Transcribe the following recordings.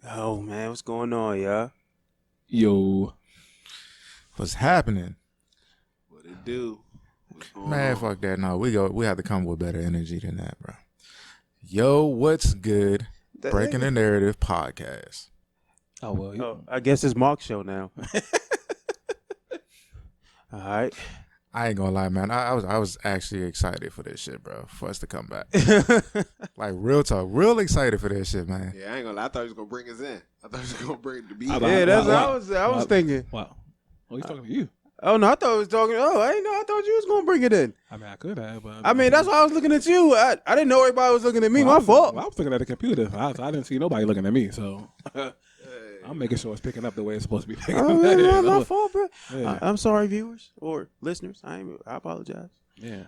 Oh man, what's going on, y'all? Yo, What's happening? What it do? What's going Man, on? fuck that. No, we have to come with better energy than that, bro. Yo, what's good? Breaking the Narrative podcast. oh well, Oh, I guess it's Mark's show now. All right. I ain't gonna lie, man. I was actually excited for this shit, bro. For us to come back, like real talk, real excited for this shit, man. Yeah, I ain't gonna lie. I thought he was gonna bring us in. I thought he was gonna bring the beat. Wow. Yeah, that's what Wow. I was thinking. wow. Oh, he's talking to you. Oh no, I thought I was talking. Oh, I didn't know. I thought you was gonna bring it in. I mean, I could have, but I mean, that's why I was looking at you. I didn't know everybody was looking at me. Well, My fault. Well, I was looking at the computer. I didn't see nobody looking at me, so Hey. I'm making sure it's picking up the way it's supposed to be picking Oh, up. man, my fault, bro. Yeah. I'm sorry, viewers or listeners. I apologize. Yeah.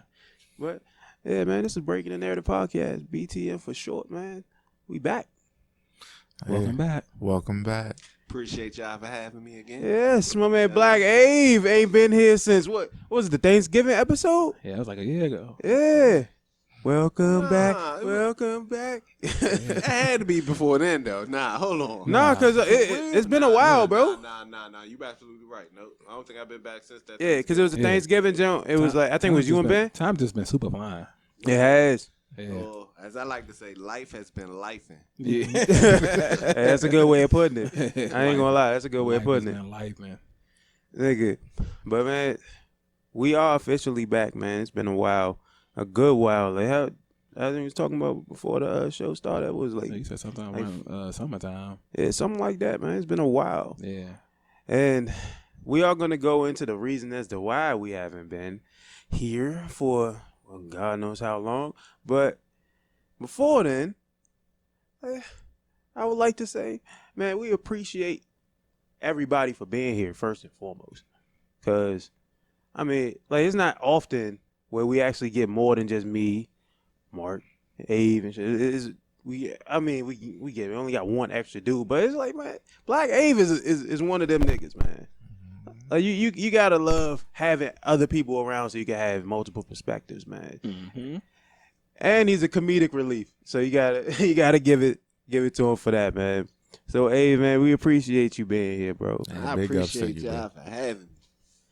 But yeah, man, this is Breaking the Narrative podcast. BTM for short, man. We back. Welcome back. Welcome back. Appreciate y'all for having me again. Yes, my man Black Ave ain't been here since what was it, the Thanksgiving episode? Yeah, it was like a year ago. Yeah. Welcome Nah, back. it was- Welcome back. It had to be before then, though. Nah, hold on. Nah, because it's been a while, bro. Nah. You absolutely right. No, I don't think I've been back since that. Yeah, because it was a Yeah. Thanksgiving jump. It was like, I think it was you and Ben. Time just been super fine. It has. Yeah. Or, as I like to say, life has been lifing. Yeah. Hey, that's a good way of putting it. I ain't gonna lie. That's a good way of putting it. Life, man. Nigga. But, man, we are officially back, man. It's been a while. A good while. Like, how I think we was talking about before the show started. It was like, You said sometime like- around summertime. yeah, something like that, man. It's been a while. Yeah. And we are going to go into the reason as to why we haven't been here for well, God knows how long. But before then, I would like to say, man, we appreciate everybody for being here first and foremost. Because, I mean, like, it's not often where we actually get more than just me, Mark, Ave, and shit. We only got one extra dude, but it's like, man, Black Ave is one of them niggas, man. Like you gotta love having other people around so you can have multiple perspectives, man. Mm-hmm. And he's a comedic relief, so you gotta give it to him for that, man. So, Ave, man, we appreciate you being here, bro. Man, I big ups to appreciate you, y'all for having me.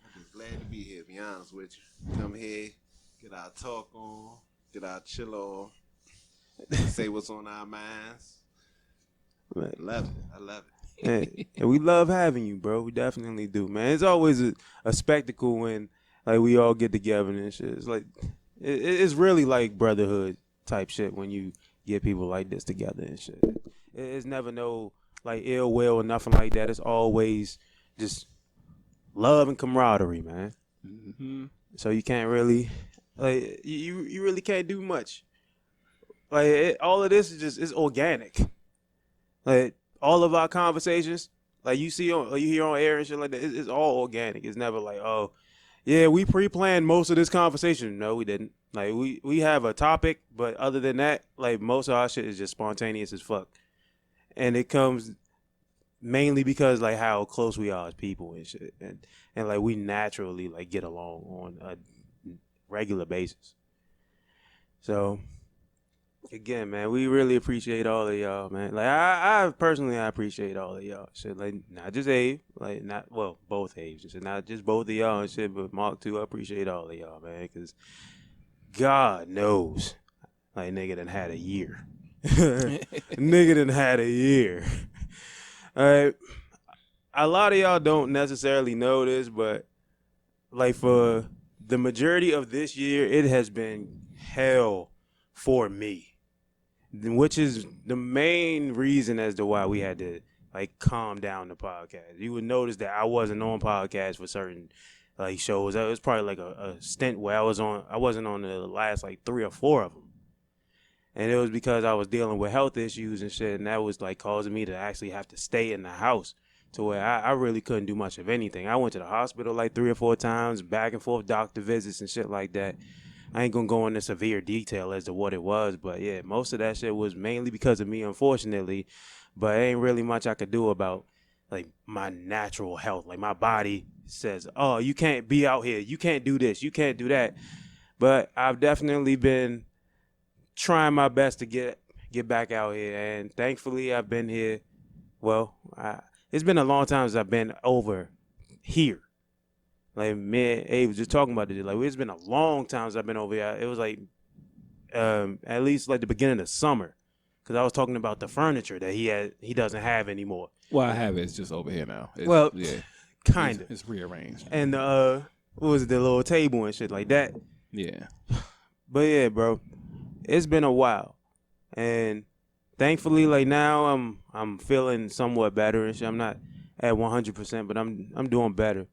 I'm just glad to be here, to be honest with you. Come here, get our talk on, get our chill on, say what's on our minds. Man. I love it. And we love having you, bro. We definitely do, man. It's always a spectacle when like we all get together and shit. It's like it's really like brotherhood type shit when you get people like this together and shit. It's never no like ill will or nothing like that. It's always just love and camaraderie, man. Mm-hmm. So you can't really like you really can't do much. Like all of this is just it's organic. Like all of our conversations, like you see on, or you hear on air and shit like that, it's all organic. It's never like, oh, yeah, we pre-planned most of this conversation. No, we didn't. Like we have a topic, but other than that, like most of our shit is just spontaneous as fuck, and it comes mainly because like how close we are as people and shit, and like we naturally like get along on a regular basis. So. Again, man, we really appreciate all of y'all, man. Like I personally, I appreciate all of y'all. Shit, like not just Abe, like both Abe's, just not just both of y'all and shit, but Mark too. I appreciate all of y'all, man, because God knows, like nigga done had a year. Nigga done had a year. All right, a lot of y'all don't necessarily know this, but like for the majority of this year, it has been hell for me. Which is the main reason as to why we had to like calm down the podcast. You would notice that I wasn't on podcasts for certain like shows. It was probably like a stint where I wasn't on the last like 3 or 4 of them. And it was because I was dealing with health issues and shit, and that was like causing me to actually have to stay in the house to where I really couldn't do much of anything. I went to the hospital like 3 or 4 times, back and forth doctor visits and shit like that. I ain't gonna go into severe detail as to what it was, but yeah, most of that shit was mainly because of me, unfortunately. But ain't really much I could do about like my natural health. Like my body says, "Oh, you can't be out here. You can't do this. You can't do that." But I've definitely been trying my best to get back out here, and thankfully I've been here well, it's been a long time since I've been over here. Like me and Abe was just talking about it. Like it's been a long time since I've been over here. It was like at least like the beginning of summer, because I was talking about the furniture that he doesn't have anymore. Well, I have it. It's just over here now. Yeah, kind of. It's rearranged. And what was it, the little table and shit like that. Yeah. But yeah, bro, it's been a while, and thankfully, like now I'm feeling somewhat better and shit. I'm not at 100%, but I'm doing better.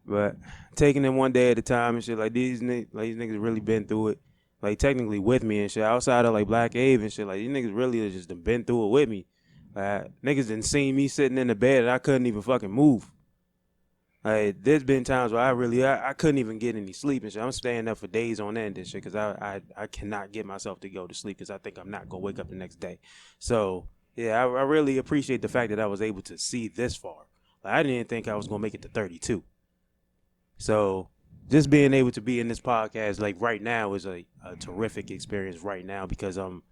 But taking it one day at a time and shit, like these niggas really been through it. Like technically with me and shit. Outside of like Black Ave and shit, like these niggas really just done been through it with me. Niggas done seen me sitting in the bed and I couldn't even fucking move. Like there's been times where I couldn't even get any sleep and shit. I'm staying up for days on end and shit because I cannot get myself to go to sleep because I think I'm not gonna wake up the next day. So yeah, I really appreciate the fact that I was able to see this far. Like I didn't think I was gonna make it to 32. So just being able to be in this podcast like right now is a terrific experience right now because I'm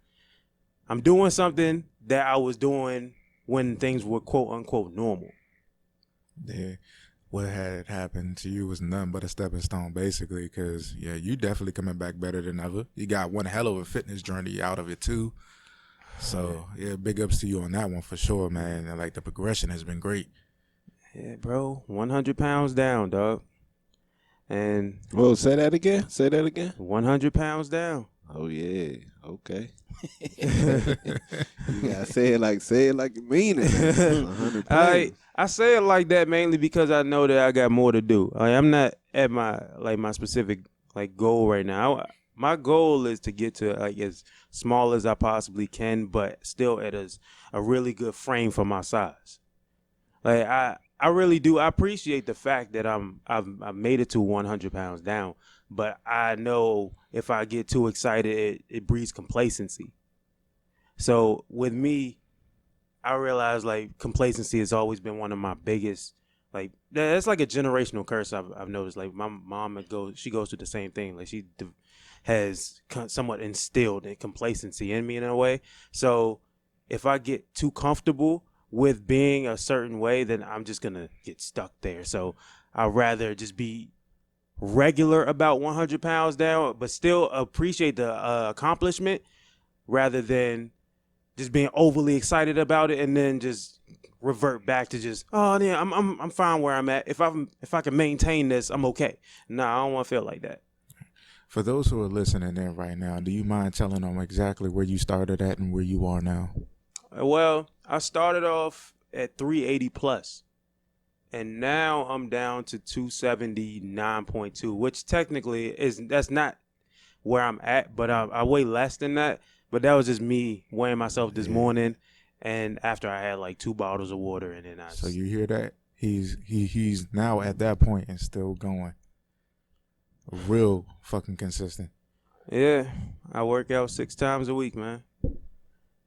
doing something that I was doing when things were quote unquote normal. Yeah. What had happened to you was nothing but a stepping stone, basically, because, yeah, you definitely coming back better than ever. You got one hell of a fitness journey out of it, too. So, yeah, big ups to you on that one for sure, man. And, like, the progression has been great. Yeah, bro, 100 pounds down, dog. And Whoa, say that again. 100 pounds down. Oh yeah. Okay. You gotta say it like you mean it. 100 pounds. I say it like that mainly because I know that I got more to do. I'm not at my specific like goal right now. My goal is to get to like as small as I possibly can, but still at a really good frame for my size. Like I really do. I appreciate the fact that I've made it to 100 pounds down, but I know if I get too excited, it breeds complacency. So with me, I realize like complacency has always been one of my biggest, like that's like a generational curse I've noticed. Like my mom she goes through the same thing. Like she has somewhat instilled in complacency in me in a way. So if I get too comfortable with being a certain way, then I'm just gonna get stuck there. So I'd rather just be regular about 100 pounds down, but still appreciate the accomplishment rather than just being overly excited about it and then just revert back to just, oh yeah, I'm fine where I'm at. If I can maintain this, I'm okay. Nah, I don't want to feel like that. For those who are listening in right now, do you mind telling them exactly where you started at and where you are now? Well, I started off at 380 plus, and now I'm down to 279.2, which technically that's not where I'm at, but I weigh less than that. But that was just me weighing myself this morning, and after I had like 2 bottles of water, and then So you hear that? He's now at that point and still going. Real fucking consistent. Yeah, I work out 6 times a week, man.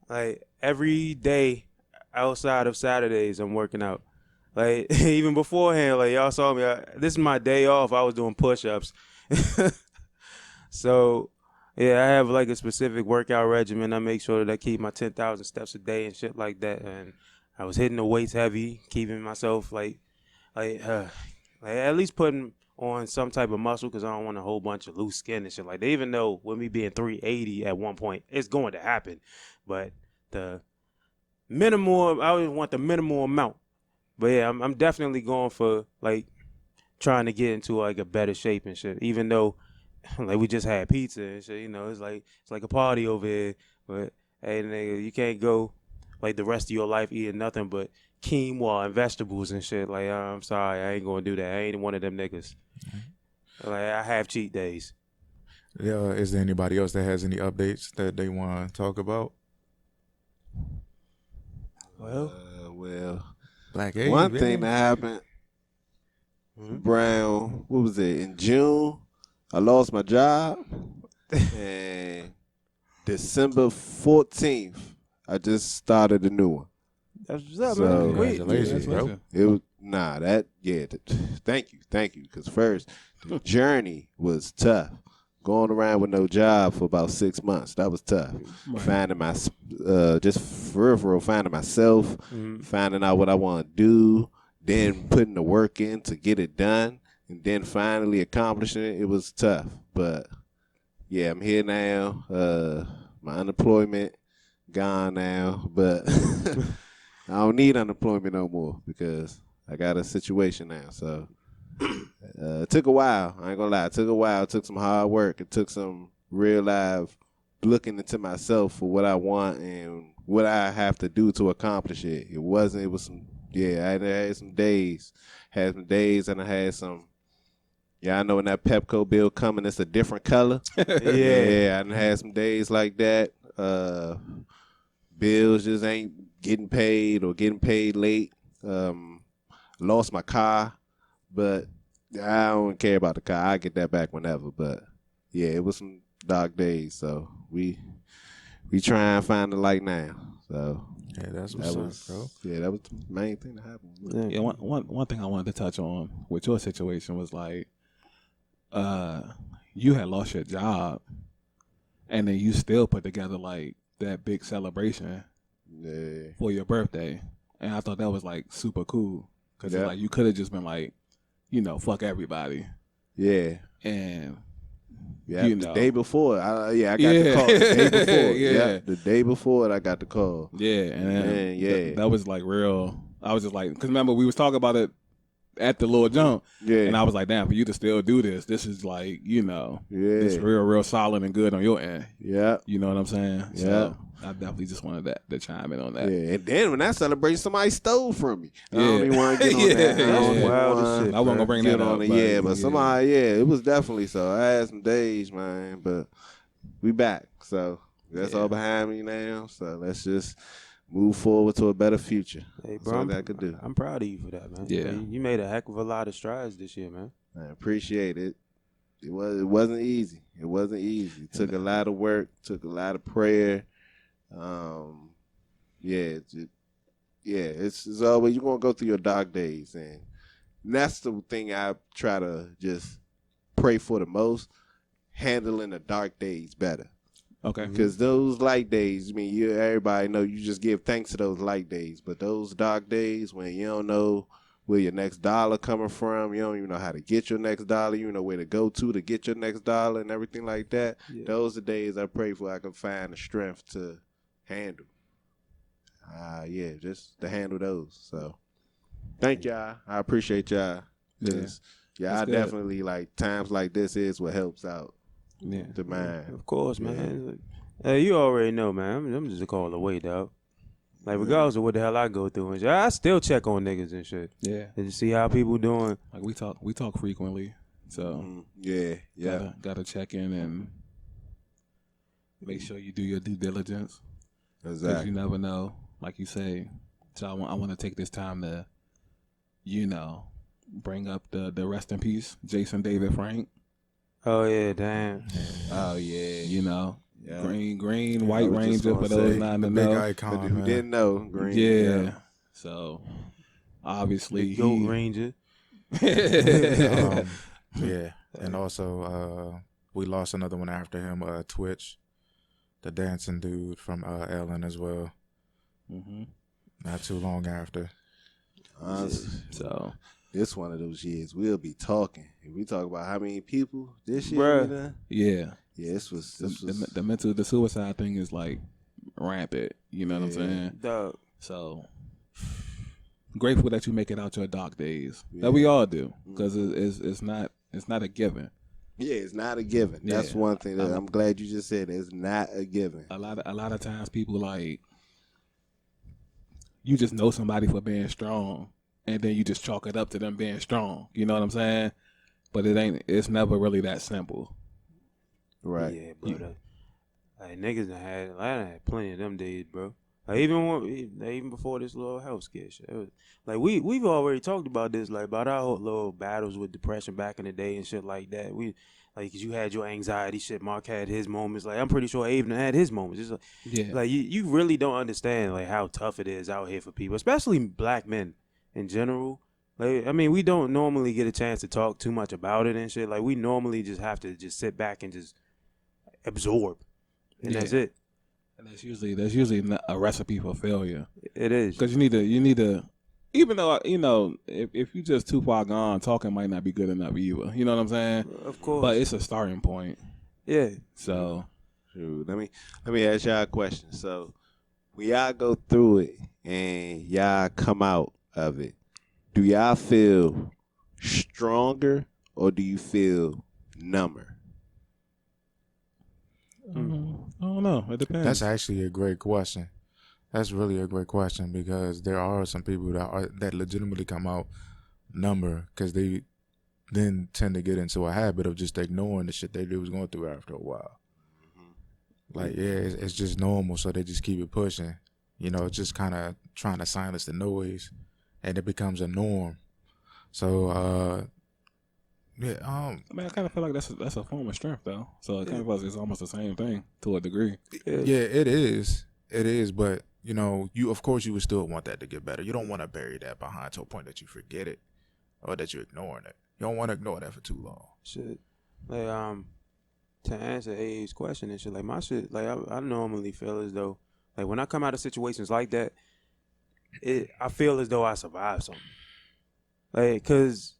Like every day outside of Saturdays, I'm working out. Like even beforehand, like y'all saw me. This is my day off. I was doing push-ups. So yeah, I have like a specific workout regimen. I make sure that I keep my 10,000 steps a day and shit like that. And I was hitting the weights heavy, keeping myself like at least putting on some type of muscle because I don't want a whole bunch of loose skin and shit like that. Even though with me being 380 at one point, it's going to happen. But the minimal, I always want the minimal amount. But yeah, I'm definitely going for like trying to get into like a better shape and shit. Even though like we just had pizza and shit, you know, it's like a party over here. But hey, nigga, you can't go like the rest of your life eating nothing but quinoa and vegetables and shit. Like I'm sorry, I ain't gonna do that. I ain't one of them niggas. Like I have cheat days. Yeah, is there anybody else that has any updates that they want to talk about? Well, Black Age, one thing that happened, Brown, what was it, in June, I lost my job, and December 14th, I just started a new one. That's what's up, So, man. congratulations, bro. It was, thank you, because first, the journey was tough. Going around with no job for about 6 months, that was tough. Right. Finding my, just for real, finding myself, finding out what I want to do, then putting the work in to get it done, and then finally accomplishing it. It was tough, but yeah, I'm here now. My unemployment gone now, but I don't need unemployment no more because I got a situation now. So it took a while. I ain't gonna lie. It took a while. It took some hard work. It took some real life looking into myself for what I want and what I have to do to accomplish it. It was some, yeah, I had some days. And I had some, yeah, I know when that Pepco bill coming, it's a different color. Yeah, I had some days like that. Bills just ain't getting paid or getting paid late. Lost my car, but I don't care about the car. I get that back whenever. But yeah, it was some dark days. So we try and find the light now. So yeah, that's what's up, bro. Yeah, that was the main thing that happened. Yeah, one thing I wanted to touch on with your situation was like, you had lost your job, and then you still put together like that big celebration for your birthday, and I thought that was like super cool because like you could have just been like, fuck everybody. Yeah. And the day before, I got the call. The day before, the day before I got the call. Yeah, and that was like real. I was just like, because remember we was talking about it at the little jump, and I was like, damn, for you to still do this is like, it's real solid and good on your end. Yeah, you know what I'm saying? Yeah. So I definitely just wanted to chime in on that. Yeah, and then when that celebration, somebody stole from me. I don't even want to get on that. I wasn't gonna bring that up. But somebody, it was definitely so. I had some days, man, but we back. So that's all behind me now. So let's just move forward to a better future. Hey, bro, that's all I could do. I'm proud of you for that, man. Yeah, you made a heck of a lot of strides this year, man. I appreciate it. It wasn't easy. It wasn't easy. It took a lot of work. Took a lot of prayer. It's always you're gonna go through your dark days, and that's the thing I try to just pray for the most. Handling the dark days better. Okay. Because those light days, everybody know you just give thanks to those light days, but those dark days when you don't know where your next dollar coming from, you don't even know how to get your next dollar, you don't know where to go to get your next dollar and everything like that. Yeah. Those are the days I pray for I can find the strength to handle. Just to handle those. So thank y'all. I appreciate y'all. I definitely like times like this is what helps out. Yeah, the mind. Of course, man. You already know, man. I'm just a call away, dog. Like regardless of what the hell I go through and shit, I still check on niggas and shit. Yeah, and see how people doing. Like we talk frequently, so gotta check in and make sure you do your due diligence. Exactly. Because you never know, like you say. So I want to take this time to, bring up the rest in peace, Jason David Frank. Oh yeah, damn. Oh yeah, green, white ranger for those not to know. Big icon, who didn't know green. Yeah. So obviously the goat ranger. And also we lost another one after him, Twitch, the dancing dude from Ellen as well. Mm-hmm. Not too long after. So it's one of those years we'll be talking. If we talk about how many people this year, yeah, this was the suicide thing is like rampant. You know what I'm saying? Dog. So grateful that you make it out your dark days. That we all do, because it's not a given. Yeah, it's not a given. That's one thing that I'm glad you just said. It's not a given. A lot of times people like you just know somebody for being strong. And then you just chalk it up to them being strong. You know what I'm saying? But it's never really that simple. Right. Yeah, bro. Like, niggas I had plenty of them days, bro. Like, even before this little health scare shit. It was, like, we've already talked about this, like, about our little battles with depression back in the day and shit like that. Cause you had your anxiety shit. Mark had his moments. Like, I'm pretty sure Aiden had his moments. It's like you really don't understand, like, how tough it is out here for people, especially black men. In general, like we don't normally get a chance to talk too much about it and shit. Like we normally just have to just sit back and just absorb, and that's it. And that's usually not a recipe for failure. It is. Because you need to, even though, if you just too far gone, talking might not be good enough either. You know what I'm saying? Of course. But it's a starting point. Yeah. So. Shoot, let me ask y'all a question. So when y'all go through it and y'all come out of it, do y'all feel stronger or do you feel number? I don't know. It depends. That's actually a great question. That's really a great question because there are some people that legitimately come out number because they then tend to get into a habit of just ignoring the shit they was going through after a while. Like, yeah, it's just normal, so they just keep it pushing. Just kind of trying to silence the noise, and it becomes a norm. So, yeah. I mean, I kind of feel like that's a form of strength, though. So it kind of feels like it's almost the same thing to a degree. Yeah, it is. It is, but you of course you would still want that to get better. You don't want to bury that behind to a point that you forget it or that you're ignoring it. You don't want to ignore that for too long. Shit, like to answer Abe's question and shit, like my shit, like I normally feel as though, like when I come out of situations like that, I feel as though I survived something. Like, cause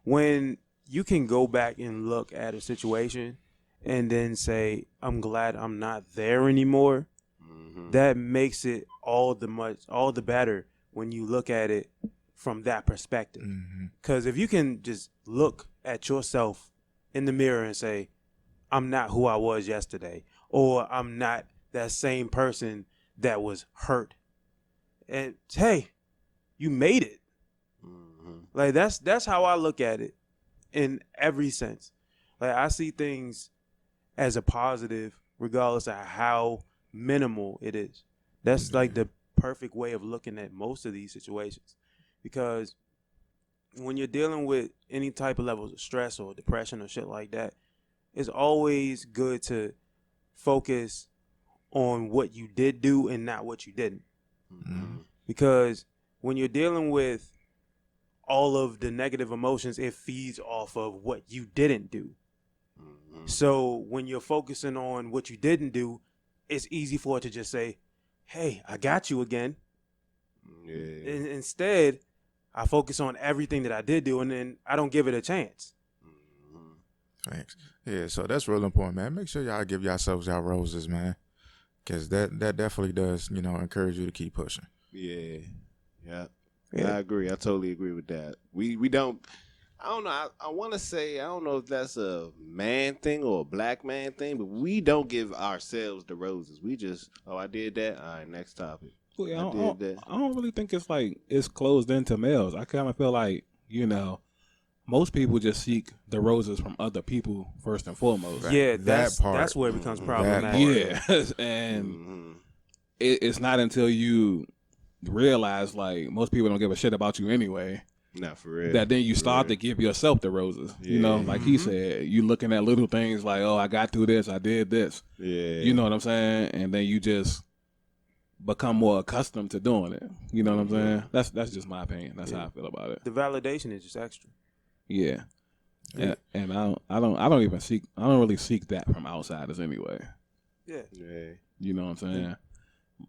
when you can go back and look at a situation and then say, I'm glad I'm not there anymore, that makes it all the better when you look at it from that perspective. Because if you can just look at yourself in the mirror and say, I'm not who I was yesterday, or I'm not that same person that was hurt, and hey, you made it. Like that's how I look at it in every sense. Like I see things as a positive regardless of how minimal it is. That's like the perfect way of looking at most of these situations, because when you're dealing with any type of levels of stress or depression or shit like that, it's always good to focus on what you did do and not what you didn't. Because when you're dealing with all of the negative emotions, it feeds off of what you didn't do. So when you're focusing on what you didn't do, it's easy for it to just say, hey, I got you again. Instead, I focus on everything that I did do, and then I don't give it a chance. Thanks. Yeah, so that's real important, man. Make sure y'all give yourselves y'all roses, man, because that definitely does, encourage you to keep pushing. Yeah. I agree. I totally agree with that. We don't. I don't know. I want to say, I don't know if that's a man thing or a black man thing, but we don't give ourselves the roses. We just, I did that. All right, next topic. Well, yeah, I don't really think it's like it's closed into males. I kind of feel like, most people just seek the roses from other people first and foremost. Right? Yeah, that's where it becomes problematic. Yeah, and it's not until you realize, like, most people don't give a shit about you anyway. Not for real. That then you start to give yourself the roses. Yeah. Like he said, you looking at little things like, oh, I got through this, I did this. Yeah. You know what I'm saying? And then you just become more accustomed to doing it. You know what I'm saying? That's just my opinion. That's how I feel about it. The validation is just extra. Yeah. And I don't really seek that from outsiders anyway. Yeah. You know what I'm saying?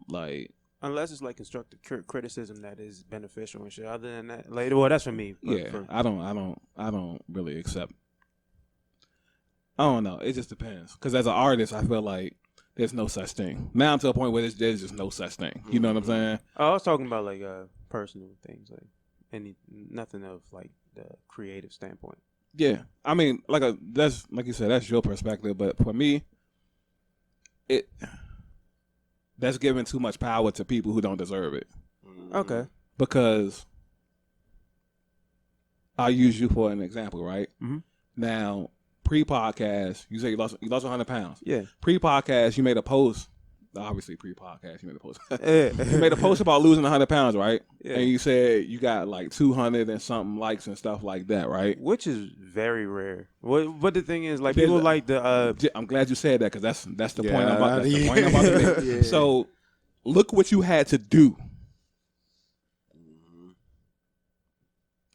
Like, unless it's like constructive criticism that is beneficial and shit. Other than that, like, well, that's for me. I don't really accept. I don't know. It just depends. Because as an artist, I feel like there's no such thing. Now I'm to a point where there's just no such thing. You know what I'm saying? I was talking about like personal things, like nothing of like the creative standpoint. Yeah, I mean, that's like you said, that's your perspective. But for me, that's giving too much power to people who don't deserve it. Okay. Because I'll use you for an example, right? Mm-hmm. Now, pre-podcast, you say you lost 100 pounds. Yeah. Pre-podcast, you made a post. Obviously, pre-podcast, you made a post. You mate a post about losing 100 pounds, right? Yeah. And you said you got like 200 and something likes and stuff like that, right? Which is very rare. But the thing is, like, people like the. I'm glad you said that because that's the point I'm about to make. Yeah. So, look what you had to do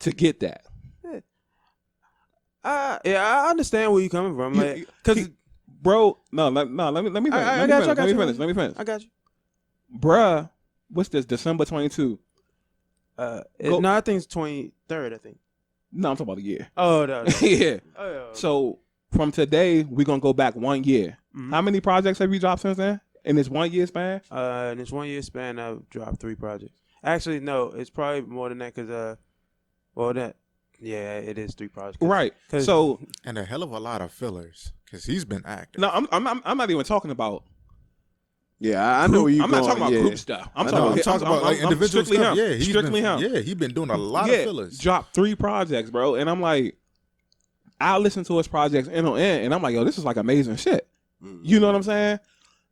to get that. I understand where you're coming from, like, because bro. No, let me finish. Let me finish. I got you, bruh. What's this? December 22. No, I think it's 23rd. I think. No, I'm talking about the year. Oh no. Yeah. Oh, yeah. So from today, we're gonna go back 1 year. Mm-hmm. How many projects have you dropped since then? In this 1 year span? In this 1 year span, I've dropped 3 projects. Actually, no, it's probably more than that because yeah, it is 3 projects. Right. So and a hell of a lot of fillers because he's been active. No, I'm not even talking about. Yeah, I know where you. I'm not talking about group stuff. I'm talking about like individual stuff. Yeah, strictly him. Yeah, he's been doing a lot of fillers. Dropped 3 projects, bro, and I'm like, I listen to his projects end on end, and I'm like, yo, this is like amazing shit. You know what I'm saying?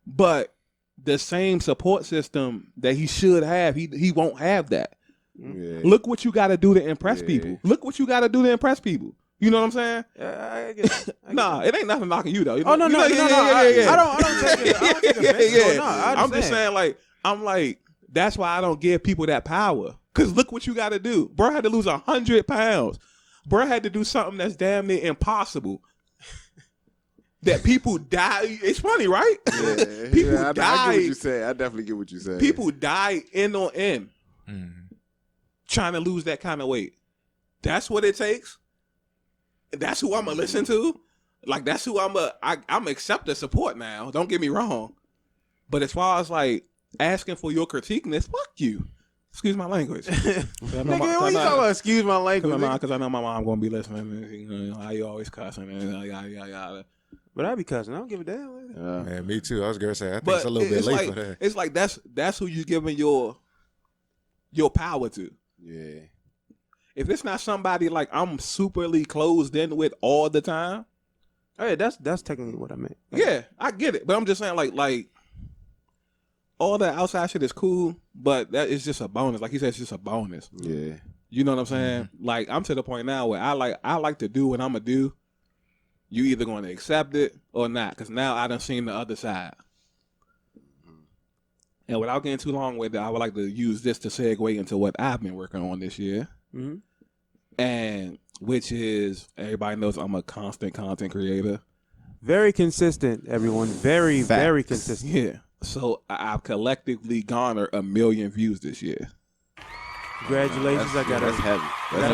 But the same support system that he should have, he won't have that. Yeah. Look what you got to do to impress people. Look what you got to do to impress people. You know what I'm saying? I get it. Nah, it ain't nothing knocking you though. No. I don't take it. I'm just saying, I'm like, that's why I don't give people that power. Cause look what you got to do. Bro had to lose 100 pounds. Bro had to do something that's damn near impossible. That people die. It's funny, right? Yeah, people I die. I get what you say. I definitely get what you say. People die end on end trying to lose that kind of weight. That's what it takes. That's who I'm gonna listen to. Like that's who I'm accept the support now. Don't get me wrong. But as far as like asking for your critiqueness, fuck you. Excuse my language. Nigga, what you talking about? Excuse my language. Because I know my mom gonna be listening. You know, how you always cussing and yada. But I be cussing. I don't give a damn. Man, me too. I was gonna say I think it's a little bit late for that. It's like that's who you giving your power to. Yeah. If it's not somebody like I'm superly closed in with all the time. Oh yeah, that's technically what I meant. Yeah, I get it. But I'm just saying like all that outside shit is cool, but that is just a bonus. Like he said, it's just a bonus. Yeah. You know what I'm saying? Mm-hmm. Like I'm to the point now where I like to do what I'm gonna do. You either going to accept it or not, because now I done seen the other side. And without getting too long with it, I would like to use this to segue into what I've been working on this year. Mm-hmm. And which is, everybody knows I'm a constant content creator. Very consistent, everyone. Very, very consistent. Yeah. So I've collectively garnered 1 million views this year. Congratulations! I gotta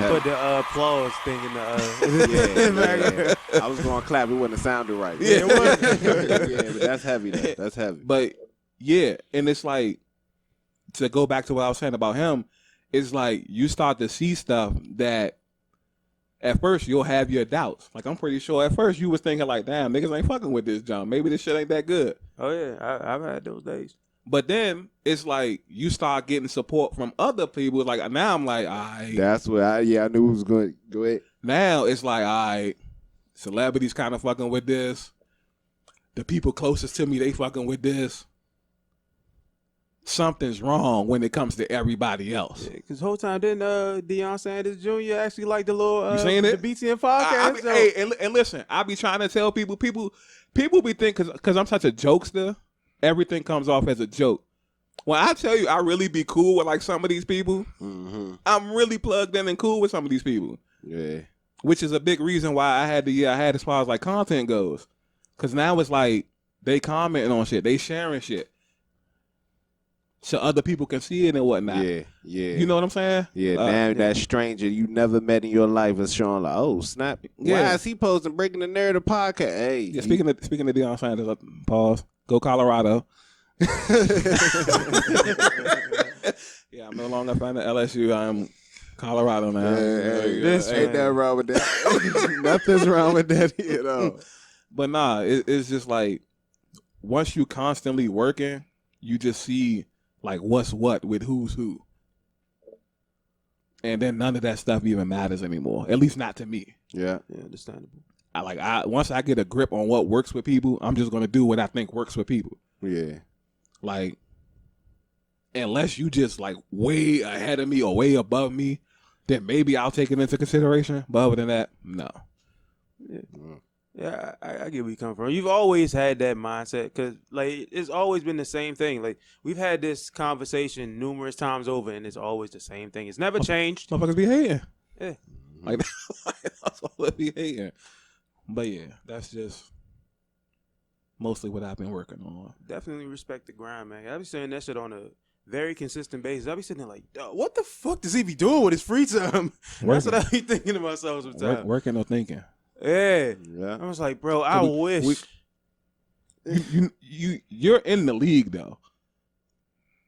put the applause thing in the. Yeah. I was going to clap. It wouldn't have sounded right. Yeah, it was. Yeah, but that's heavy. That's heavy. But yeah, and it's like to go back to what I was saying about him. It's like you start to see stuff that at first you'll have your doubts. Like I'm pretty sure at first you was thinking like, damn, niggas ain't fucking with this jump. Maybe this shit ain't that good. Oh yeah, I've had those days. But then it's like you start getting support from other people. Like now I'm like, all right. That's what I knew it was going to go ahead. Now it's like, all right, celebrities kind of fucking with this. The people closest to me, they fucking with this. Something's wrong when it comes to everybody else. Yeah, because the whole time didn't Deion Sanders Jr. actually like the little you seen it? the BTN podcast? Hey, and listen, I be trying to tell people be thinking because I'm such a jokester. Everything comes off as a joke. When I tell you I really be cool with like some of these people, I'm really plugged in and cool with some of these people. Yeah. Which is a big reason why I had as far as like content goes. Cause now it's like they commenting on shit, they sharing shit. So other people can see it and whatnot. Yeah. You know what I'm saying? Yeah, now that stranger you never met in your life is showing like, oh, snap. Why is he posting Breaking the Narrative podcast? Hey. Yeah, speaking of Deion Sanders, pause. Go Colorado. Yeah, I'm no longer a fan of LSU. I'm Colorado now. Ain't nothing wrong with that. Nothing's wrong with that at all. But nah, it's just like once you constantly working, you just see like what's what with who's who. And then none of that stuff even matters anymore. At least not to me. Yeah, understandable. Once I get a grip on what works with people, I'm just gonna do what I think works with people. Yeah. Like, unless you just like way ahead of me or way above me, then maybe I'll take it into consideration. But other than that, no. Yeah, I get where you come from. You've always had that mindset because, like, it's always been the same thing. Like, we've had this conversation numerous times over, and it's always the same thing. It's never changed. Motherfuckers be hating. Yeah. Like, that's all they be hating. But, yeah, that's just... mostly what I've been working on. Definitely respect the grind, man. I be saying that shit on a very consistent basis. I be sitting there like, what the fuck does he be doing with his free time? That's what I be thinking to myself sometimes. Working or thinking. Yeah. I was like, bro, I wish. You're in the league though.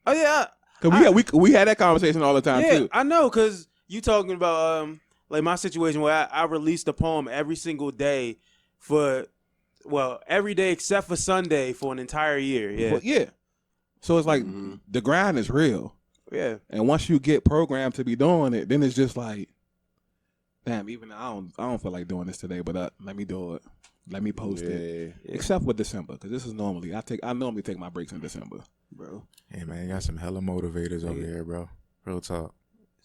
Oh yeah. Cause we had that conversation all the time too. Yeah, I know. Cause you talking about like my situation where I released a poem every single day for, well, every day except for Sunday for an entire year. Yeah. Well, yeah. So it's like the grind is real. Yeah. And once you get programmed to be doing it, then it's just like, damn, even I don't feel like doing this today, but let me do it. Let me post it. Except with December, because this is normally I normally take my breaks in December, bro. Hey man, you got some hella motivators over here, bro. Real talk.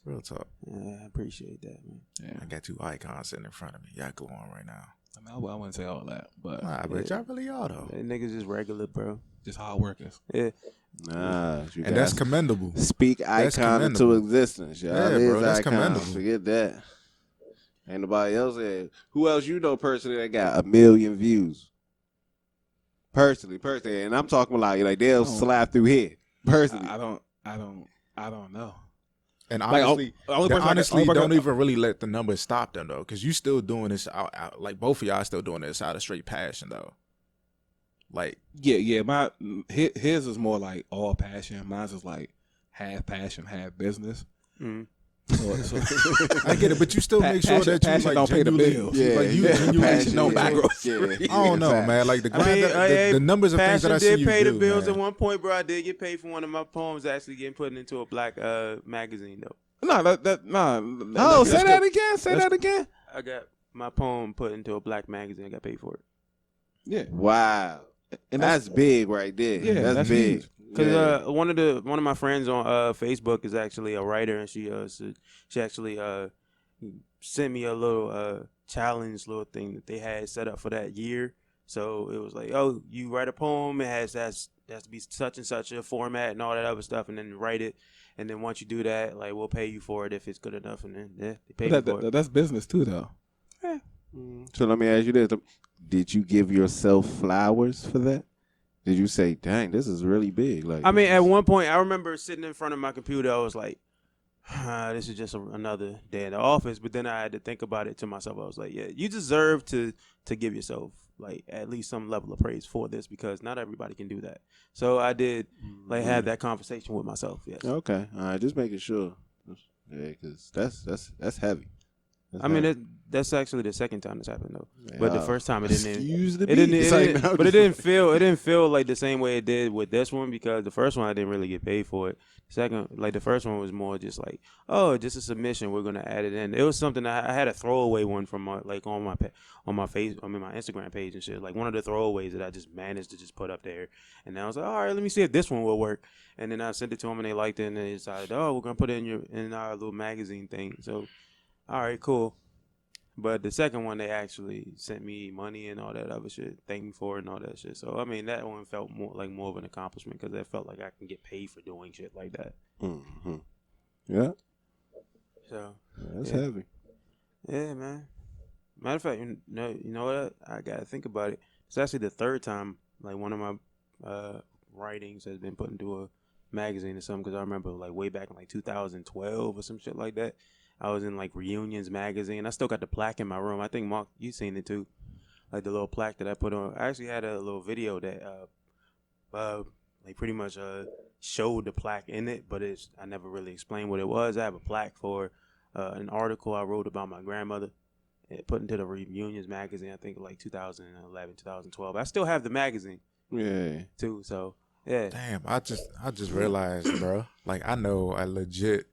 Yeah, I appreciate that, man. Yeah. I got two icons sitting in front of me. Y'all go on right now. I mean, I wouldn't say all that, but but y'all really are though. That niggas just regular, bro. Just hard workers. Yeah. Nah, and that's commendable. Speak icon into existence, y'all. Yeah, bro, that's commendable. Forget that. Ain't nobody else there. Who else you know personally that got 1 million views? Personally, and I'm talking like they'll slap through here. Personally, I don't know. And honestly, like, don't even really let the numbers stop them though, because you still doing this out like both of y'all still doing this out of straight passion though. Like yeah, his is more like all passion. Mine's is like half passion, half business. Mm. So I get it, but you still make sure that you like don't pay the bills. Yeah, like you genuinely don't buy groceries. I don't know, man. Like the grind, the numbers of things that I see you pay the do, bills man. at one point, bro. I did get paid for one of my poems actually getting put into a black magazine though. No, say that again. Say that again. I got my poem put into a black magazine. I got paid for it. Yeah. Wow. And that's big right there. Yeah, that's big. Because one of my friends on Facebook is actually a writer, and she actually sent me a little challenge, little thing that they had set up for that year. So it was like, oh, you write a poem, it has to be such and such a format and all that other stuff, and then write it, and then once you do that, like we'll pay you for it if it's good enough, and then they pay you for it. That's business too, though. Yeah. So let me ask you this: did you give yourself flowers for that? Did you say, "Dang, this is really big"? Like, I mean, at one point, I remember sitting in front of my computer. I was like, "This is just another day in the office." But then I had to think about it to myself. I was like, "Yeah, you deserve to give yourself like at least some level of praise for this because not everybody can do that." So I did like have that conversation with myself. Yes. Okay. All right. Just making sure. Yeah, because that's heavy. I mean, that's actually the second time this happened though. But the first time it didn't. But it didn't feel like the same way it did with this one because the first one I didn't really get paid for it. Second, like the first one was more just like, oh, just a submission. We're gonna add it in. It was something I had a throwaway one from on my Instagram page and shit. Like one of the throwaways that I just managed to just put up there. And then I was like, all right, let me see if this one will work. And then I sent it to them and they liked it and they decided, oh, we're gonna put it in our little magazine thing. So. All right, cool. But the second one, they actually sent me money and all that other shit, thanked me for it and all that shit. So, I mean, that one felt more of an accomplishment because it felt like I can get paid for doing shit like that. Mm-hmm. Yeah. So. That's heavy. Yeah, man. Matter of fact, you know what? I got to think about it. It's actually the third time, like, one of my writings has been put into a magazine or something because I remember, like, way back in, like, 2012 or some shit like that. I was in like Reunions magazine. I still got the plaque in my room. I think Mark, you seen it too, like the little plaque that I put on. I actually had a little video that, like pretty much showed the plaque in it, but I never really explained what it was. I have a plaque for an article I wrote about my grandmother. It put into the Reunions magazine. I think like 2011, 2012. I still have the magazine. Yeah. Too. So yeah. Damn, I just realized, bro. Like I know a legit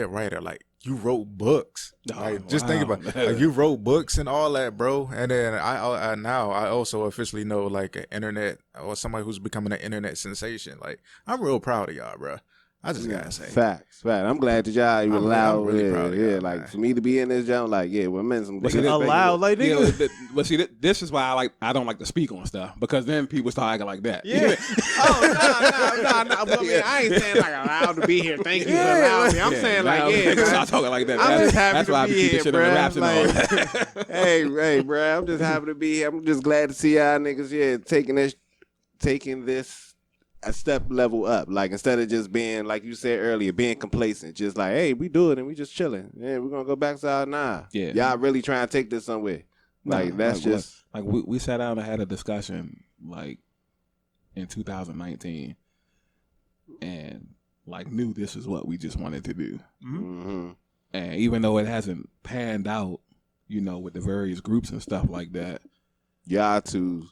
writer. Like you wrote books. Just think about it. Like you wrote books and all that, bro. And then I now also officially know like an internet or somebody who's becoming an internet sensation. Like I'm real proud of y'all, bro. I just gotta say, facts. I'm glad that y'all even allowed. Really proud of y'all, like man. for me to be in this joint, like we're meant some. Allowed, like nigga. But see, this is why I don't like to speak on stuff because then people start acting like that. Yeah. No. But I ain't saying like allowed to be here. Thank you for allowing me. I'm saying like start talking like that. I'm just happy that's to why I be keep here, shit on the raps and all bruh. that. Hey, bro. I'm just happy to be here. I'm just glad to see y'all niggas, taking this a step level up. Like instead of just being, like you said earlier, being complacent. Just like, hey, we do it and we just chilling. Yeah, we're gonna go back to our Yeah. Y'all really trying to take this somewhere. Like that's just like we sat down and had a discussion like in 2019 and like knew this is what we just wanted to do. Mm-hmm. And even though it hasn't panned out, with the various groups and stuff like that, y'all two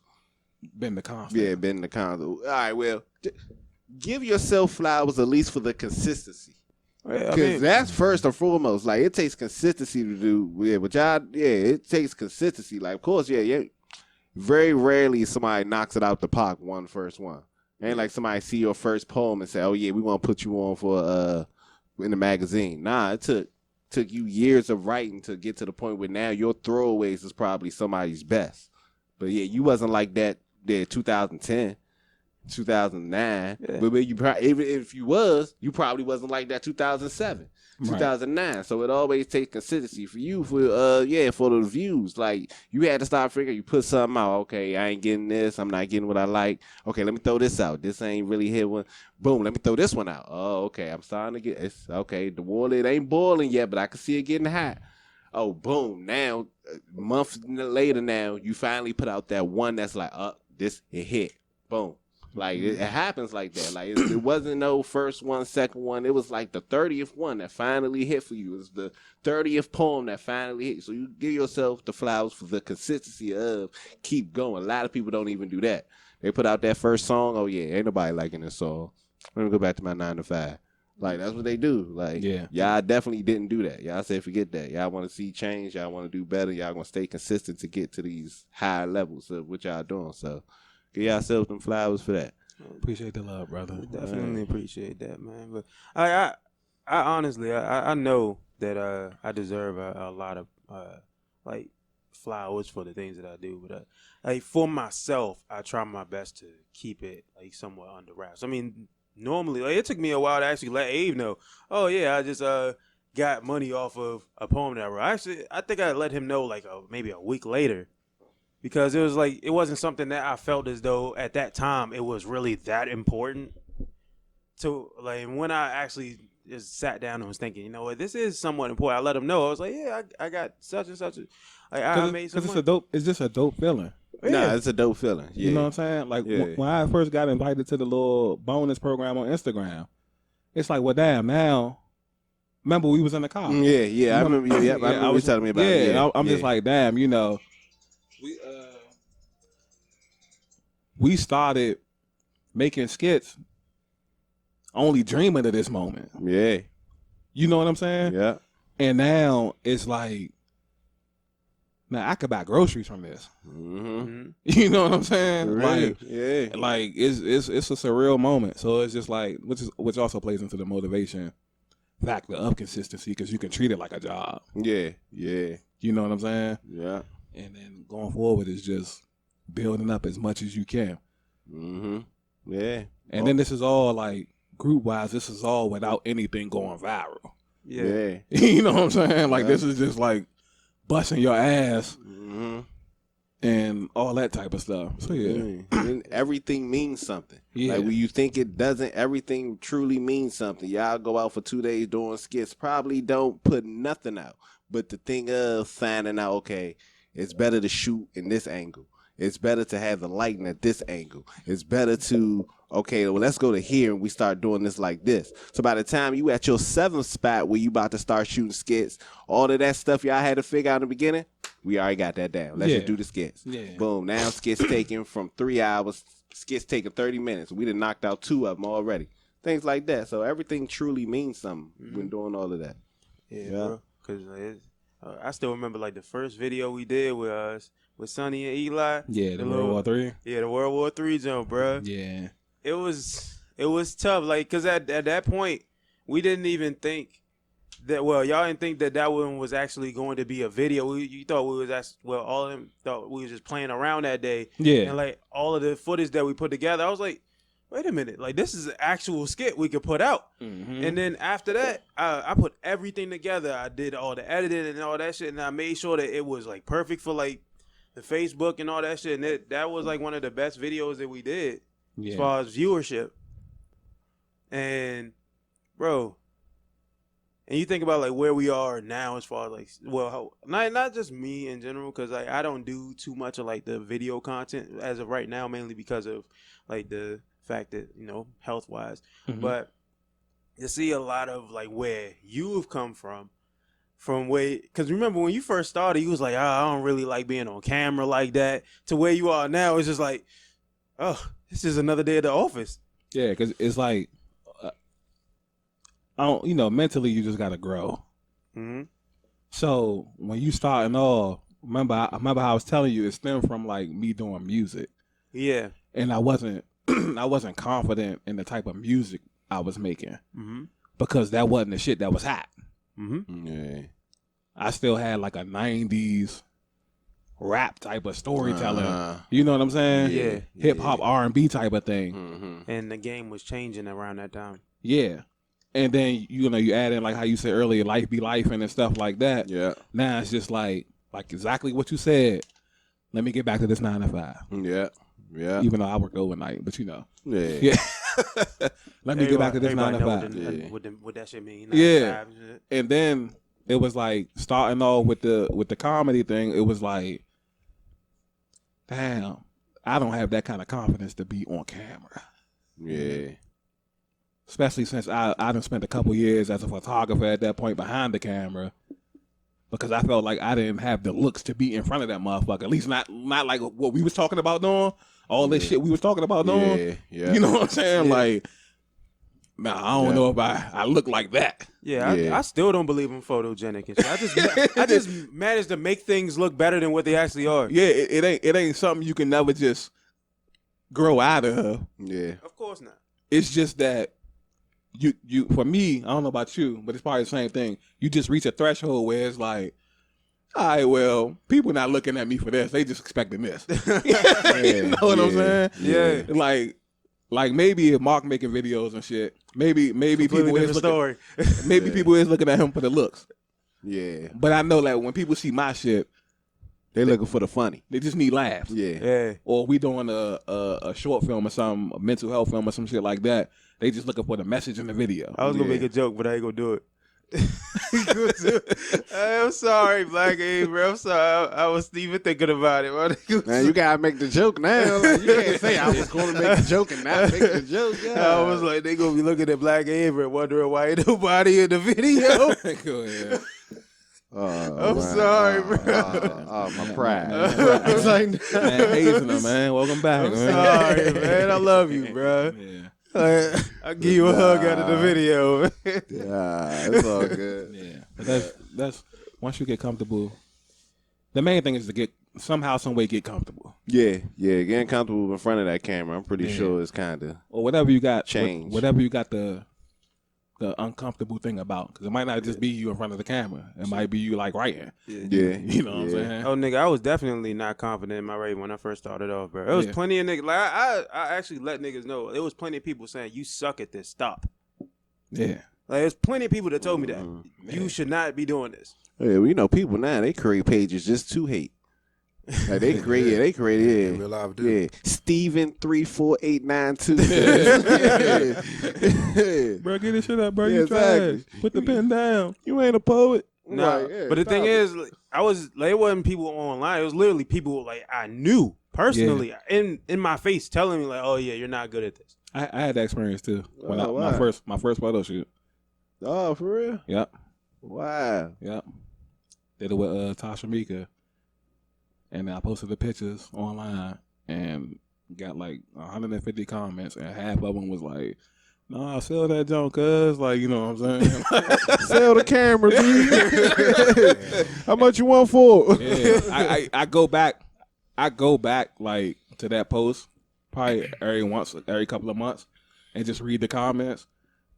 been the constant. Yeah, been the constant. All right, well, give yourself flowers at least for the consistency. Because that's first and foremost. Like, it takes consistency to do. Yeah, but y'all, it takes consistency. Like, of course, very rarely somebody knocks it out the park first one. Ain't like somebody see your first poem and say, oh, yeah, we want to put you on for in the magazine. Nah, it took you years of writing to get to the point where now your throwaways is probably somebody's best. But, yeah, you wasn't like that. 2010, 2009. Yeah. But even if you was, you probably wasn't like that 2007, 2009. Right. So it always takes consistency for you for the views. Like you had to start figuring. You put something out. Okay, I ain't getting this. I'm not getting what I like. Okay, let me throw this out. This ain't really hit one. Boom. Let me throw this one out. Oh, okay. I'm starting to get. It's okay. The water it ain't boiling yet, but I can see it getting hot. Oh, boom. Now, a month later, now you finally put out that one that's like, it hit. Boom. Like, it happens like that. Like, it wasn't no first one, second one. It was like the 30th one that finally hit for you. It was the 30th poem that finally hit. So you give yourself the flowers for the consistency of keep going. A lot of people don't even do that. They put out that first song. Oh, yeah, ain't nobody liking this song. Let me go back to my 9 to 5. Like, that's what they do. Like, y'all definitely didn't do that. Y'all said forget that. Y'all want to see change. Y'all want to do better. Y'all going to stay consistent to get to these high levels of what y'all doing. So, give yourselves them flowers for that. Appreciate the love, brother. Definitely appreciate that, man. But I honestly, I know that I deserve a lot of like flowers for the things that I do. But like for myself, I try my best to keep it like somewhat under wraps. I mean, normally, like, it took me a while to actually let Abe know. Oh yeah, I just got money off of a poem that I wrote. Actually, I think I let him know like maybe a week later. Because it was like, it wasn't something that I felt as though at that time it was really that important. So, like, when I actually just sat down and was thinking, you know what, this is somewhat important. I let him know. I was like, yeah, I got such and such. I made some money. It's just a dope feeling. Yeah. Nah, it's a dope feeling. Yeah. You know what I'm saying? Like, when I first got invited to the little bonus program on Instagram, it's like, well, damn, now, remember we was in the car. Yeah. I remember you. I remember you telling me about it. Yeah, I'm just like, damn, we started making skits only dreaming of this moment. Yeah. You know what I'm saying? Yeah. And now it's like, now I could buy groceries from this. Mm-hmm. You know what I'm saying? Really? Like it's a surreal moment. So it's just like, which also plays into the motivation factor of consistency because you can treat it like a job. Yeah. You know what I'm saying? Yeah. And then going forward is just building up as much as you can. Mm-hmm. Yeah. And then this is all like group wise, this is all without anything going viral. Yeah. You know what I'm saying? Like this is just like busting your ass and all that type of stuff. So and everything means something. Like when you think it doesn't, everything truly means something. Y'all go out for 2 days doing skits, probably don't put nothing out. But the thing of finding out, okay, it's better to shoot in this angle. It's better to have the lighting at this angle. It's better to, okay, well, let's go to here and we start doing this like this. So by the time you at your 7th spot where you about to start shooting skits, all of that stuff y'all had to figure out in the beginning, we already got that down. Let's just do the skits. Yeah. Boom. Now skits taking from 3 hours, skits taking 30 minutes. We done knocked out 2 of them already. Things like that. So everything truly means something when doing all of that. Yeah. Because I still remember like the first video we did with Sonny and Eli. Yeah, the World War III. Yeah, the World War III jump, bro. Yeah. It was It was tough, like, because at that point, we didn't even think that, well, y'all didn't think that one was actually going to be a video. You thought we was, all of them thought we was just playing around that day. Yeah. And, like, all of the footage that we put together, I was like, wait a minute, like, this is an actual skit we could put out. Mm-hmm. And then after that, I put everything together. I did all the editing and all that shit, and I made sure that it was, like, perfect for, like, the Facebook and all that shit. And that was, like, one of the best videos that we did as far as viewership. And, bro, and you think about, like, where we are now as far as, like, well, not just me in general, because, like, I don't do too much of, like, the video content as of right now, mainly because of, like, the fact that, you know, health-wise. Mm-hmm. But to see a lot of, like, where you have come from where, because remember when you first started, you was like, I don't really like being on camera like that, to where you are now, it's just like, oh, this is another day at the office. Yeah, because it's like, I don't, you know, mentally you just got to grow. Mm-hmm. So when you starting off, remember how I was telling you, it stemmed from, like, me doing music. Yeah. And I wasn't confident in the type of music I was making, because that wasn't the shit that was hot. Mm-hmm. Yeah. I still had, like, a 90s rap type of storytelling. You know what I'm saying? Yeah. Hip hop, R&B type of thing. Mm-hmm. And the game was changing around that time. Yeah. And then, you know, you add in, like how you said earlier, life be life and stuff like that. Yeah. Now it's just like exactly what you said. Let me get back to this 9 to 5. Yeah. Yeah. Even though I work overnight, but you know. Yeah. Let me get back to this 9 to 5. What that shit mean? Yeah. And then it was like starting off with the comedy thing. It was like, damn, I don't have that kind of confidence to be on camera. Yeah. Especially since I done spent a couple years as a photographer at that point behind the camera, because I felt like I didn't have the looks to be in front of that motherfucker. At least not like what we was talking about doing. All this shit we was talking about doing. Yeah. You know what I'm saying? Yeah. Like, nah, I don't know if I look like that. Yeah. I still don't believe I'm photogenic and shit. I just managed to make things look better than what they actually are. Yeah, it ain't something you can never just grow out of. Yeah. Of course not. It's just that you for me, I don't know about you, but it's probably the same thing. You just reach a threshold where it's like, all right, well, people not looking at me for this. They just expecting this. You know what I'm saying? Yeah. Like maybe if Mark making videos and shit, maybe people is looking, maybe people is looking at him for the looks. Yeah. But I know that when people see my shit, they looking for the funny. They just need laughs. Yeah. Or we doing a short film or something, a mental health film or some shit like that. They just looking for the message in the video. I was gonna make a joke, but I ain't gonna do it. I'm sorry, Black A, bro. I'm sorry. I was even thinking about it. Man, you gotta make the joke now. Like, you can't say I was gonna make the joke and not make the joke. Yeah. I was like, they gonna be looking at Black A and wondering why ain't nobody in the video. Go ahead. I'm sorry, bro. My pride. It's like, man, Hazel, man. Welcome back. I'm sorry, man. I love you, bro. Yeah. I'll give you a hug out of the video. Yeah, it's all good. Yeah, but that's once you get comfortable. The main thing is to get somehow, some way, get comfortable. Yeah, getting comfortable in front of that camera. I'm pretty sure it's kind of or whatever you got change. Whatever you got the uncomfortable thing about, because it might not just be you in front of the camera. It might be you like writing. Yeah. You know what I'm saying? Oh, nigga, I was definitely not confident in my writing when I first started off, bro. There was plenty of niggas. Like I actually let niggas know. There was plenty of people saying, "You suck at this. Stop." Yeah. Like there's plenty of people that told me that you should not be doing this. Yeah, well, you know, people now they create pages just to hate. Like they created real life dude. Yeah. Steven 34892. Bro, get this shit up, bro. You trash. Put the pen down. You ain't a poet. No, like, but the thing is, like, I was like, it wasn't people online. It was literally people like I knew personally in my face telling me like, "Oh yeah, you're not good at this." I had that experience too when my first photo shoot. Oh, for real? Yep. Wow. Yep. Did it with Tasha Mika. And I posted the pictures online and got like 150 comments, and half of them was like, "No, sell that junk, cuz." Like, you know what I'm saying? Sell the camera, dude. How much you want for it? Yeah, I go back like to that post probably every couple of months, and just read the comments.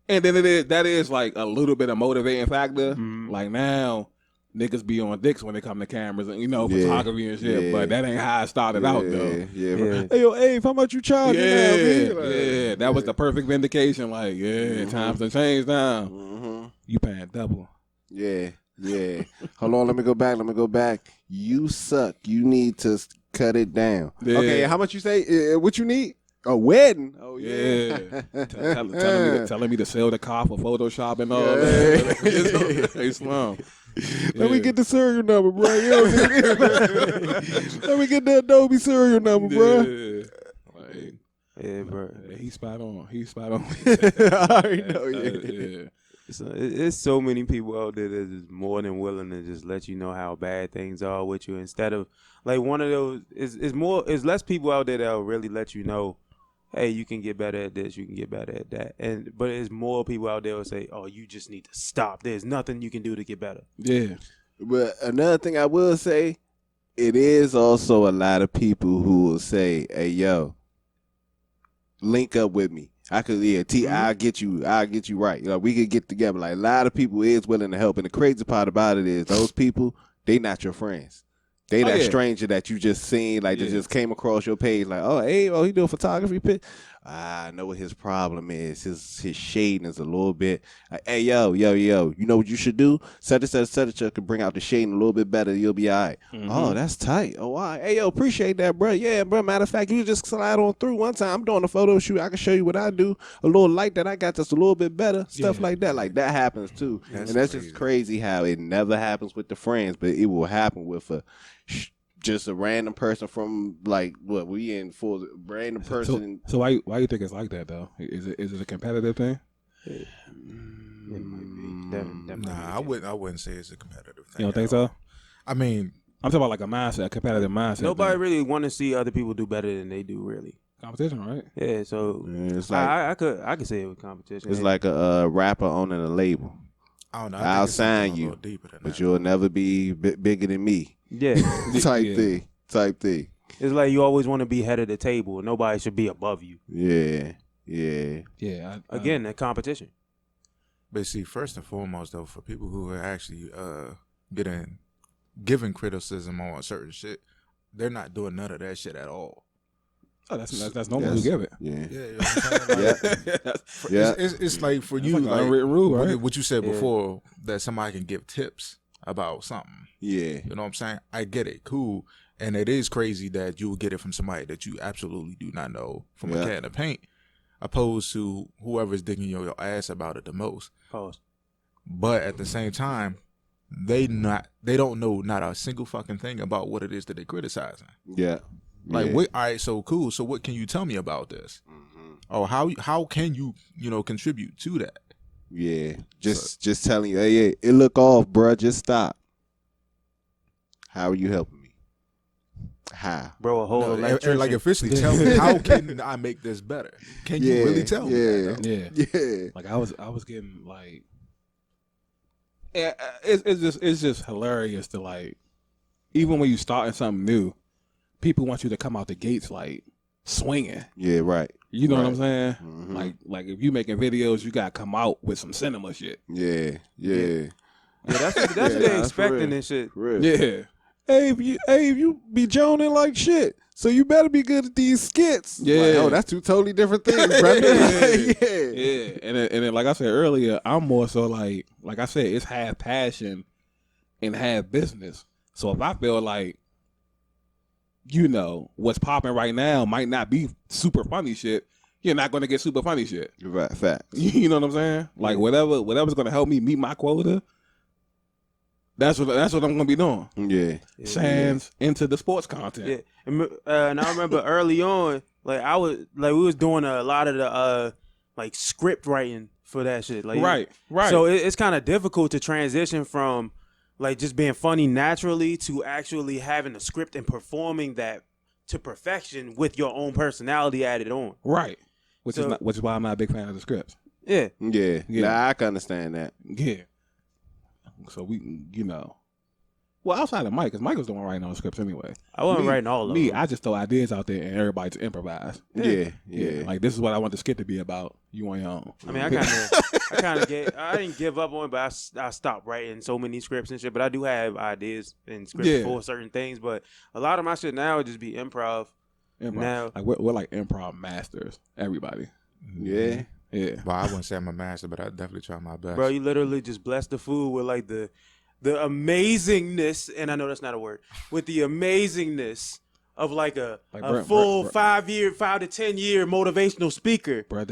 And then that is like a little bit of motivating factor. Mm-hmm. Like now, niggas be on dicks when they come to cameras and photography and shit. But that ain't how I started out though. Yeah. Hey yo, Abe, how much you charging now, man? That was the perfect vindication. Like, times have changed now. Mm-hmm. You paying double. Yeah. Hold on, let me go back. You suck. You need to cut it down. Yeah. Okay, how much you say? What you need? A wedding? Oh yeah. telling me to sell the car for Photoshop and all that. Hey, Slum. Let me get the serial number, bro. Let me get the Adobe serial number, bro. Bro. He's spot on. I already know. It's so many people out there that is more than willing to just let you know how bad things are with you. Instead of like one of those, is less people out there that'll really let you know, hey, you can get better at this, you can get better at that. But there's more people out there who say, oh, you just need to stop. There's nothing you can do to get better. Yeah. But another thing I will say, it is also a lot of people who will say, hey, yo, link up with me. I could, I'll get you right. We could get together. Like a lot of people is willing to help. And the crazy part about it is those people, they not your friends. They that stranger that you just seen, like that just came across your page, like, he doing photography pitch. I know what his problem is. His shading is a little bit. Hey, yo, you know what you should do? Such could bring out the shading a little bit better. You'll be all right. Mm-hmm. Oh, that's tight. Oh, wow. Hey, yo, appreciate that, bro. Yeah, bro. Matter of fact, you just slide on through. One time I'm doing a photo shoot. I can show you what I do. A little light that I got that's a little bit better. Stuff like that. Like that happens too. That's just crazy how it never happens with the friends, but it will happen with just a random person from like what we in for random person. So why you think it's like that though? Is it a competitive thing? It might be. Nah, I wouldn't say it's a competitive thing. You don't think so? I mean, I'm talking about like a mindset, a competitive mindset. Nobody really want to see other people do better than they do. Really, competition, right? Yeah. So it's like I could say it was competition. It's like a rapper owning a label. I don't know. I'll sign you, but you'll never be bigger than me. Yeah, type thing. It's like you always want to be head of the table. Nobody should be above you. Yeah. Again, that competition. But see, first and foremost, though, for people who are actually giving criticism on certain shit, they're not doing none of that shit at all. Oh, that's normal to give it. Yeah. You know what I'm It's like for you, like unwritten rule, right? What you said before, that somebody can give tips about something. Yeah. You know what I'm saying? I get it. Cool. And it is crazy that you will get it from somebody that you absolutely do not know from a can of paint, opposed to whoever's digging your ass about it the most. Pause. But at the same time, they don't know not a single fucking thing about what it is that they're criticizing. Yeah. Like, all right, so cool. So what can you tell me about this? Mm-hmm. Or how can you contribute to that? Yeah, just telling you, hey, it look off, bruh. Just stop. How are you helping me? How, bro? A whole like officially tell me how can I make this better? Can you really tell me? Yeah. Like I was getting like, it's just hilarious to like, even when you starting something new, people want you to come out the gates like swinging. Yeah, right. You know what I'm saying? Mm-hmm. Like if you making videos, you gotta come out with some cinema shit. Yeah. That's what they expecting and shit. Yeah. Hey, if you be joning like shit, so you better be good at these skits. Yeah. Like, that's two totally different things, bro. Yeah. And then like I said earlier, I'm more so like I said, it's half passion and half business. So if I feel like, what's popping right now might not be super funny shit, you're not going to get super funny shit. Right, facts. You know what I'm saying? Like whatever's going to help me meet my quota, that's what I'm going to be doing. Yeah. Sans into the sports content. Yeah. And I remember early on, like we was doing a lot of the like script writing for that shit. Like right. So it's kind of difficult to transition from like just being funny naturally to actually having a script and performing that to perfection with your own personality added on. Right. Which is why I'm not a big fan of the scripts. Yeah. Nah, I can understand that. Yeah. So we, Well, outside of Mike, because Mike was the one writing all the scripts anyway. I wasn't writing all of them. I just throw ideas out there and everybody to improvise. Yeah. Like, this is what I want the skit to be about. You on your own. I mean, I didn't give up on it, but I stopped writing so many scripts and shit. But I do have ideas and scripts for certain things. But a lot of my shit now would just be improv. Now, like we're like improv masters. Everybody. Yeah. Well, I wouldn't say I'm a master, but I definitely try my best. Bro, you literally just bless the food with like the amazingness, and I know that's not a word, with the amazingness of like a full 5 to 10 year motivational speaker. Bro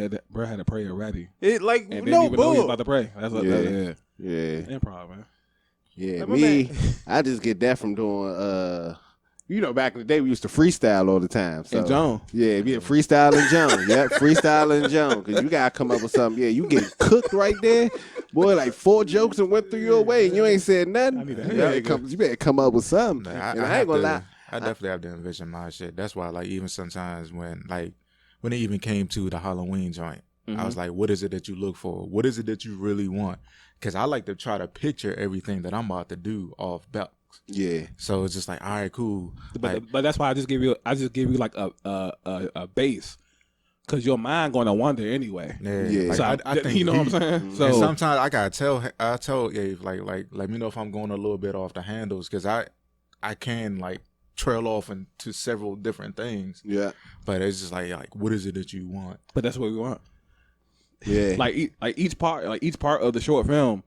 had a prayer ready. It like and no didn't even know he was about to pray. That's what improv, man. Yeah, me, I just get that from doing back in the day we used to freestyle all the time. So, and Joan. Yeah, freestyle and Joan. Yep, freestyle and Joan. Because you got to come up with something. Yeah, you get cooked right there. Boy, like 4 jokes and went through your way and you ain't said nothing. You better come up with something. I ain't going to lie. I definitely have to envision my shit. That's why, like, even sometimes when it even came to the Halloween joint, I was like, what is it that you look for? What is it that you really want? Because I like to try to picture everything that I'm about to do off belt. Yeah. So it's just like, all right, cool. But that's why I just give you like a base, because your mind going to wander anyway. Yeah. So I think, you know what I'm saying. So and sometimes I gotta tell Gabe like let me know if I'm going a little bit off the handles, because I can like trail off into several different things. Yeah. But it's just like what is it that you want? But that's what we want. Yeah. Like each part of the short film,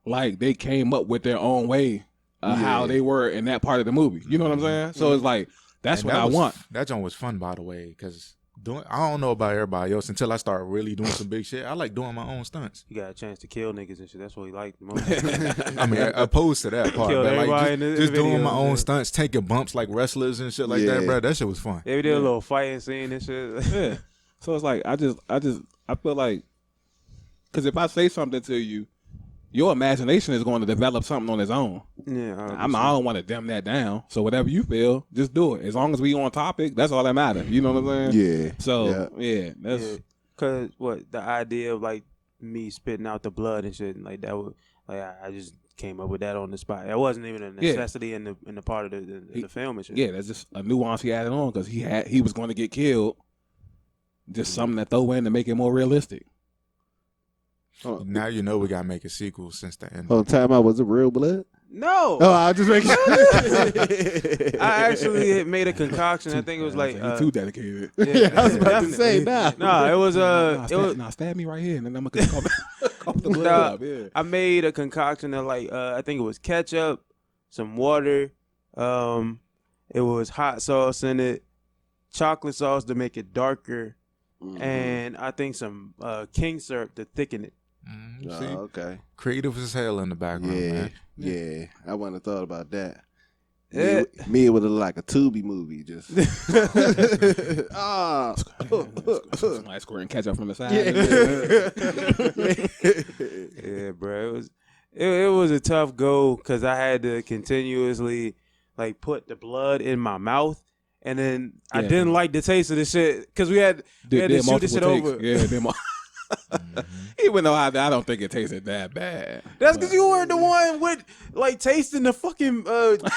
like they came up with their own way. How they were in that part of the movie. You know what I'm saying? So it's like, that's what I want. That joint was fun, by the way, because I don't know about everybody else until I start really doing some big shit. I like doing my own stunts. You got a chance to kill niggas and shit. That's what he liked the most. I mean, opposed to that part, but like just doing my own stunts, taking bumps like wrestlers and shit like that, bro. That shit was fun. Yeah, we did a little fighting scene and shit. Yeah. So it's like, I feel like, because if I say something to you, your imagination is going to develop something on its own. Yeah, I don't want to dumb that down. So whatever you feel, just do it. As long as we on topic, that's all that matters. You know what I'm saying? Yeah. So that's because the idea of like me spitting out the blood and shit like that would I just came up with that on the spot. It wasn't even a necessity in the part of the film and shit. Yeah, that's just a nuance he added on because he was going to get killed. Just something to throw in to make it more realistic. Oh. Now you know we gotta make a sequel since the end. Oh, time out, was it real blood? No. Oh, I just making sure. I actually made a concoction. I think it was like too dedicated. Yeah, I was about to say nah. No, it was stab me right here, and then I'm gonna cough the blood up. Yeah. I made a concoction of like I think it was ketchup, some water, it was hot sauce in it, chocolate sauce to make it darker, and I think some king syrup to thicken it. See? Okay. Creative as hell in the background, man. Yeah. I wouldn't have thought about that. Yeah. Me, it would have like a Tubi movie, just somebody squirting ketchup from the side. Yeah, bro. It was a tough go because I had to continuously like put the blood in my mouth. And then I didn't like the taste of the shit because we had to shoot this shit over. Yeah, even though I don't think it tasted that bad. That's because you were the one with like tasting the fucking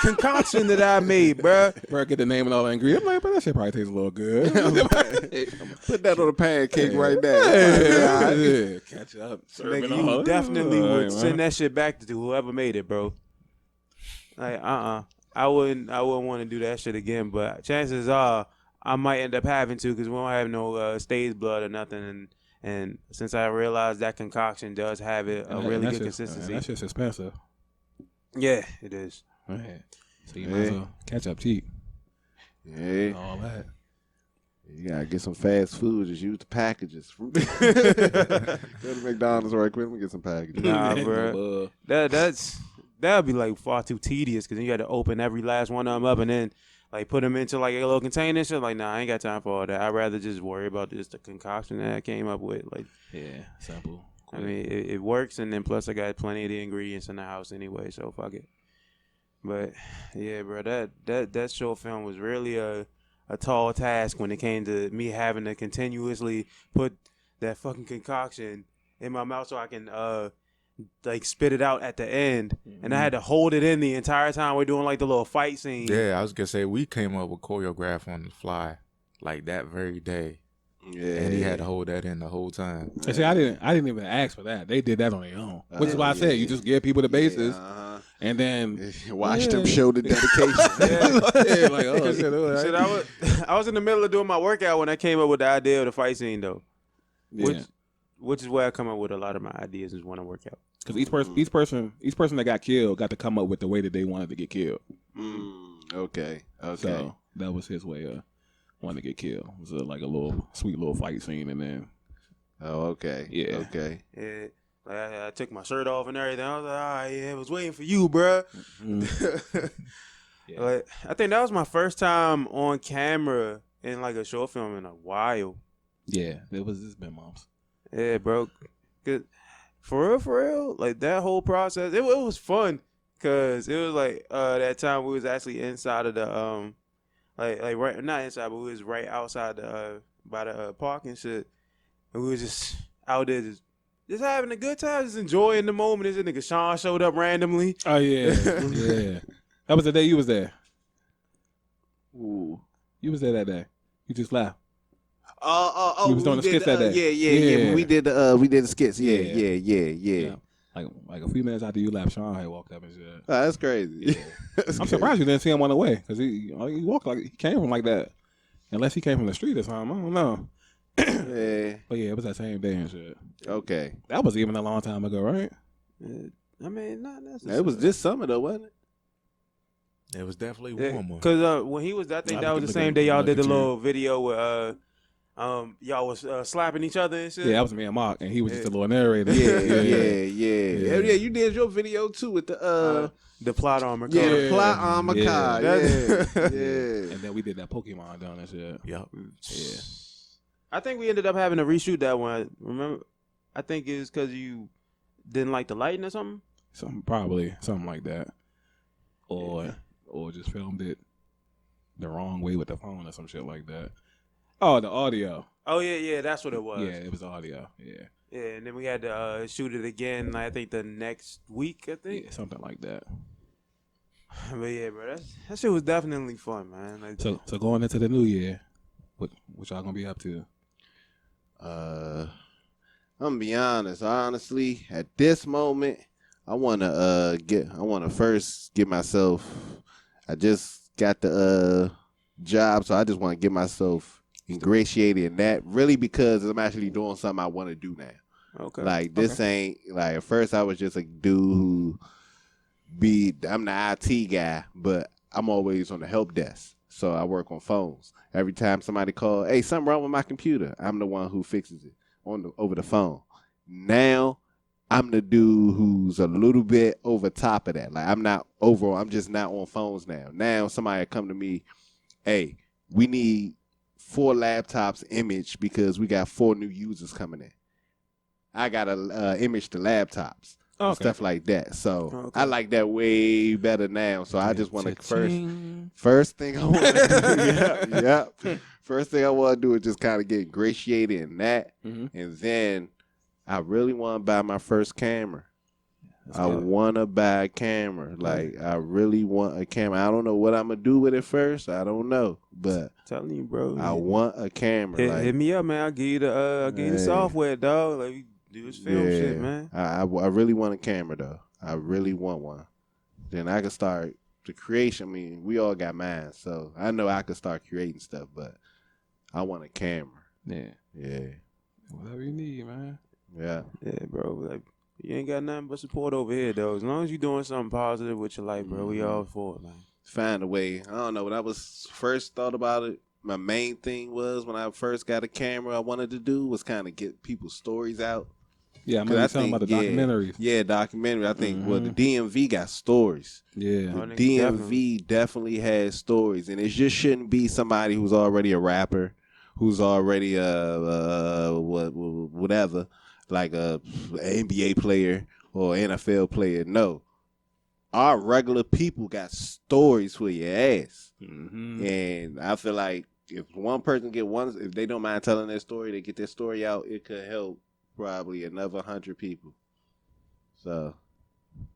concoction that I made, bro. Bro, get the name and all the ingredients. I'm like, but that shit probably tastes a little good. Put that on a pancake right now. Yeah. Catch up. You definitely would send that shit back to whoever made it, bro. Like, I wouldn't want to do that shit again, but chances are I might end up having to because we don't have no stage blood or nothing, and since I realized that concoction does have a really good consistency. That's just expensive. Yeah, it is. Right. So you might as well catch up cheap. Yeah. All that. You gotta get some fast food. Just use the packages. Go to McDonald's right quick. Let me get some packages. Nah, bro. That'd be like far too tedious because then you got to open every last one of them up and then like put them into like a little container and shit. Like, nah, I ain't got time for all that. I'd rather just worry about just the concoction that I came up with. Like, yeah, simple. Quick. I mean, it works, and then plus I got plenty of the ingredients in the house anyway, so fuck it. But yeah, bro, that short film was really a tall task when it came to me having to continuously put that fucking concoction in my mouth so I can like spit it out at the end, and I had to hold it in the entire time we're doing like the little fight scene. Yeah, I was gonna say we came up with choreograph on the fly, like that very day. Yeah, and he had to hold that in the whole time. And see, I didn't even ask for that. They did that on their own, which is why I said you just give people the basis, and then watch them show the dedication. I was in the middle of doing my workout when I came up with the idea of the fight scene, though. Which is where I come up with a lot of my ideas is when I work out. Because each person that got killed got to come up with the way that they wanted to get killed. Okay. So that was his way of wanting to get killed. It was like a little sweet little fight scene, and then. Oh, okay. Yeah. Okay. Yeah. I took my shirt off and everything. I was like, all right, yeah, I was waiting for you, bruh. Like, I think that was my first time on camera in like a short film in a while. Yeah, it's been months. Yeah, bro. Good. For real, like that whole process, it was fun because it was like that time we was actually inside of the like right, not inside, but we was right outside the by the park and shit, and we was just out there just having a good time, just enjoying the moment. This nigga Sean showed up randomly. Oh yeah, yeah. That was the day you was there. Ooh, you was there that day. You just laughed. We was doing the skits that day. Yeah. We did the skits. Yeah. Like a few minutes after you left, Sean had walked up and said, "Oh, that's crazy." Yeah. I'm surprised you didn't see him on the way because he walked like he came from like that. Unless he came from the street or something, I don't know. Yeah. But yeah, it was that same day and shit. Okay. That was even a long time ago, right? I mean, not necessarily. It was this summer though, wasn't it? It was definitely warmer. Because when he was, I think that was the same day y'all did the little video with y'all was slapping each other and shit. Yeah, that was me and Mark, and he was just a little narrator. Yeah. You did your video too with the plot armor car. Yeah, the plot armor car. Yeah. And then we did that Pokemon down and shit. Yep. Yeah. I think we ended up having to reshoot that one. Remember? I think it's because you didn't like the lighting or something. Probably something like that, or just filmed it the wrong way with the phone or some shit like that. Oh, the audio. Oh yeah, that's what it was. Yeah, it was audio. Yeah. Yeah, and then we had to shoot it again. I think the next week. I think something like that. But yeah, bro, that shit was definitely fun, man. Like, so going into the new year, what y'all gonna be up to? I'm gonna be honest. Honestly, at this moment, I wanna first get myself. I just got the job, so I just want to get myself ingratiated in that. Really, because I'm actually doing something I want to do now. Okay. Like this ain't like at first I was just a dude who I'm the IT guy, but I'm always on the help desk. So I work on phones. Every time somebody calls, hey, something wrong with my computer, I'm the one who fixes it over the phone. Now I'm the dude who's a little bit over top of that. Like I'm just not on phones now. Now somebody come to me, hey, we need 4 laptops image because we got 4 new users coming in. I got to image the laptops. Stuff like that. So I like that way better now. So I just want to first thing I want to do. Yeah. First thing I want to do is just kind of get ingratiated in that, and then I really want to buy my first camera. I want to buy a camera. Like I really want a camera. I don't know what I'm gonna do with it first. I don't know, but I'm telling you, bro, I want a camera. Hit me up, man. I'll give you the software, dog. Like. Do this film shit, man. I really want a camera, though. I really want one. Then I can start the creation. I mean, we all got mine, so I know I can start creating stuff, but I want a camera. Yeah. Yeah. Whatever you need, man. Yeah. Yeah, bro. Like, you ain't got nothing but support over here, though. As long as you're doing something positive with your life, bro, we all for it, man. Find a way. I don't know. When I was first thought about it, my main thing was when I first got a camera, I wanted to do was kind of get people's stories out. Yeah, I'm talking about the documentaries. Yeah, documentary. I think, the DMV got stories. Yeah. The DMV definitely has stories. And it just shouldn't be somebody who's already a rapper, who's already whatever, like an NBA player or NFL player. No. Our regular people got stories for your ass. Mm-hmm. And I feel like if one person if they don't mind telling their story, they get their story out, it could help probably another 100 people. So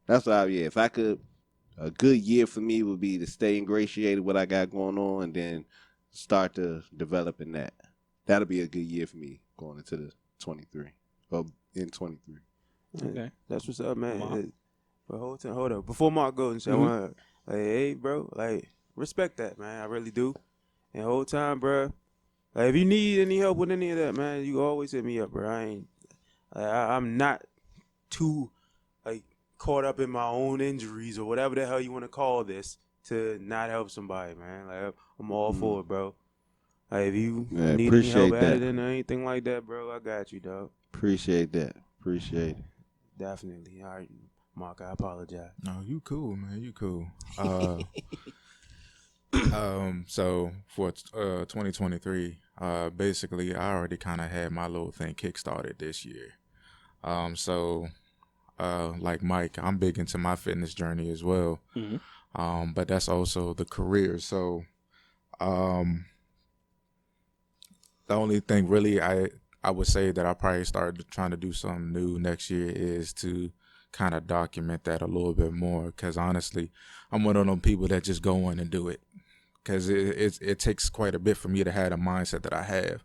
that's why, if I could, a good year for me would be to stay ingratiated with what I got going on and then start to develop in that. That'll be a good year for me going into the 23 or in 23. Okay, that's what's up, man. But hold up. Before Mark goes and shit, I want to, hey, bro, respect that, man. I really do. And whole time, bro, if you need any help with any of that, man, you always hit me up, bro. I'm not too caught up in my own injuries or whatever the hell you want to call this to not help somebody, man. I'm all for it, bro. If you need any help at it or anything like that, bro, I got you, dog. Appreciate that. Appreciate it. Definitely. All right, Mark, I apologize. No, you cool, man. You cool. So for 2023, basically, I already kind of had my little thing kickstarted this year. So like Mike, I'm big into my fitness journey as well. But that's also the career. So the only thing really I would say that I probably started trying to do something new next year is to kind of document that a little bit more. Because honestly, I'm one of them people that just go in and do it. Because it takes quite a bit for me to have the mindset that I have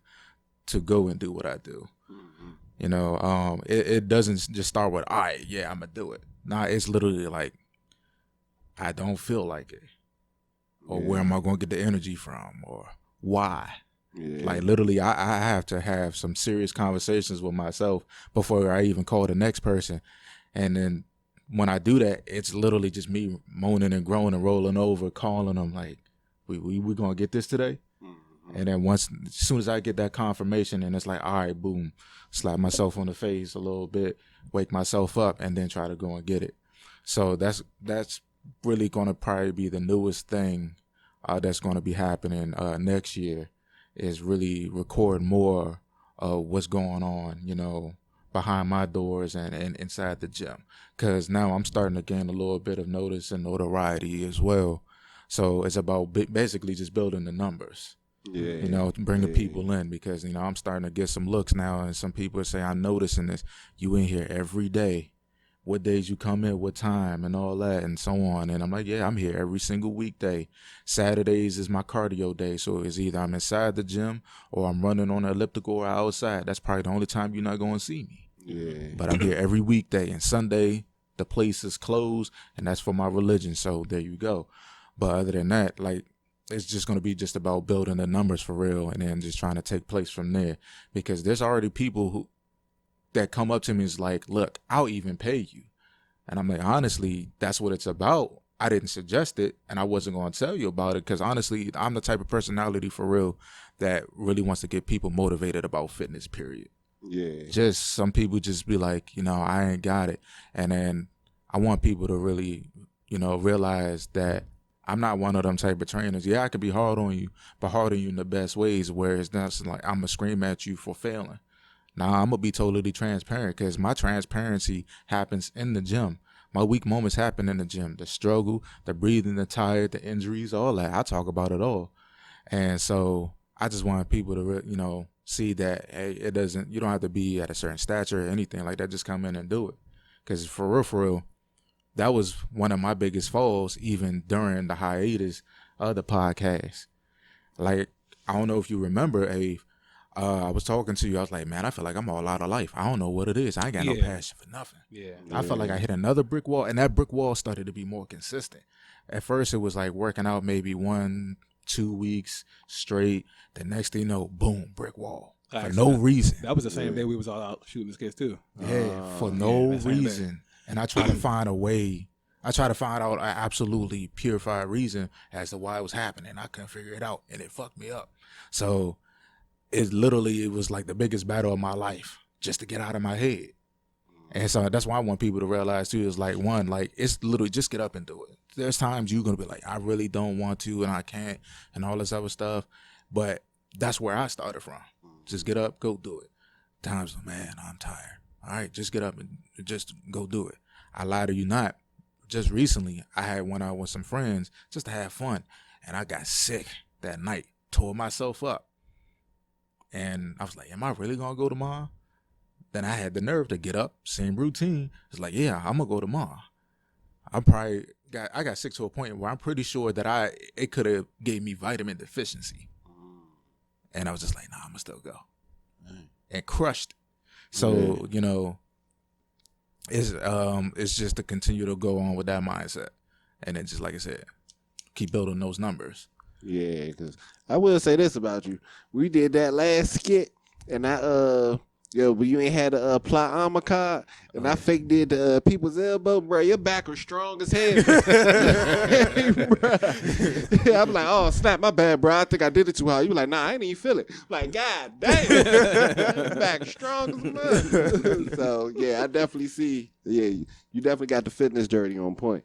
to go and do what I do. You know, it doesn't just start with, all right, yeah, I'm going to do it. Nah, it's literally like, I don't feel like it. Or where am I going to get the energy from? Or why? Yeah. Like, literally, I have to have some serious conversations with myself before I even call the next person. And then when I do that, it's literally just me moaning and groaning and rolling over, calling them like, we going to get this today? And then as soon as I get that confirmation and it's like, all right, boom, slap myself on the face a little bit, wake myself up, and then try to go and get it. So that's really going to probably be the newest thing that's going to be happening next year, is really record more of what's going on, you know, behind my doors and inside the gym. Because now I'm starting to gain a little bit of notice and notoriety as well. So it's about basically just building the numbers. Yeah, you know, bringing people in, because, you know, I'm starting to get some looks now, and some people say, I'm noticing this. You in here every day. What days you come in, what time, and all that, and so on. And I'm like, yeah, I'm here every single weekday. Saturdays is my cardio day, so it's either I'm inside the gym or I'm running on the elliptical or outside. That's probably the only time you're not going to see me. Yeah. But I'm here every weekday, and Sunday the place is closed, and that's for my religion. So there you go. But other than that, like, it's just going to be just about building the numbers for real, and then just trying to take place from there. Because there's already people that come up to me is like, look, I'll even pay you. And I'm like, honestly, that's what it's about. I didn't suggest it, and I wasn't going to tell you about it, because honestly, I'm the type of personality for real that really wants to get people motivated about fitness, period. Yeah. Just some people just be like, you know, I ain't got it. And then I want people to really, you know, realize that I'm not one of them type of trainers. Yeah, I could be hard on you, but hard on you in the best ways, where it's not like I'm going to scream at you for failing. Now, I'm going to be totally transparent, because my transparency happens in the gym. My weak moments happen in the gym. The struggle, the breathing, the tired, the injuries, all that. I talk about it all. And so I just want people to, you know, see that, hey, you don't have to be at a certain stature or anything like that. Just come in and do it. Because for real, that was one of my biggest falls, even during the hiatus of the podcast. Like, I don't know if you remember, I was talking to you. I was like, man, I feel like I'm all out of life. I don't know what it is. I ain't got no passion for nothing. Yeah. I felt like I hit another brick wall, and that brick wall started to be more consistent. At first, it was like working out maybe 1-2 weeks straight. The next thing you know, boom, brick wall. For no reason. That was the same day we was all out shooting this kids too. Yeah, for no reason. And I try to find a way. I try to find out an absolutely purified reason as to why it was happening. I couldn't figure it out, and it fucked me up. So it was like the biggest battle of my life, just to get out of my head. And so that's why I want people to realize too, is like, one, like, it's literally just get up and do it. There's times you're going to be like, I really don't want to, and I can't, and all this other stuff. But that's where I started from. Just get up, go do it. Times, man, I'm tired. All right, just get up and just go do it. I lie to you not. Just recently, I went out with some friends just to have fun, and I got sick that night, tore myself up. And I was like, am I really going to go tomorrow? Then I had the nerve to get up, same routine. It's like, yeah, I'm gonna go tomorrow. I got sick to a point where I'm pretty sure that it could have gave me vitamin deficiency. And I was just like, nah, I'm gonna still go. And crushed. So, it's just to continue to go on with that mindset. And then just like I said, keep building those numbers. Yeah, because I will say this about you. We did that last skit, and but you ain't had a plot armor card, and I fake did the people's elbow, bro. Your back was strong as hell. I'm like, oh, snap, my bad, bro. I think I did it too hard. You like, nah, I ain't even feel it. I'm like, God damn, back strong as mud. So, yeah, I definitely see. Yeah, you definitely got the fitness journey on point.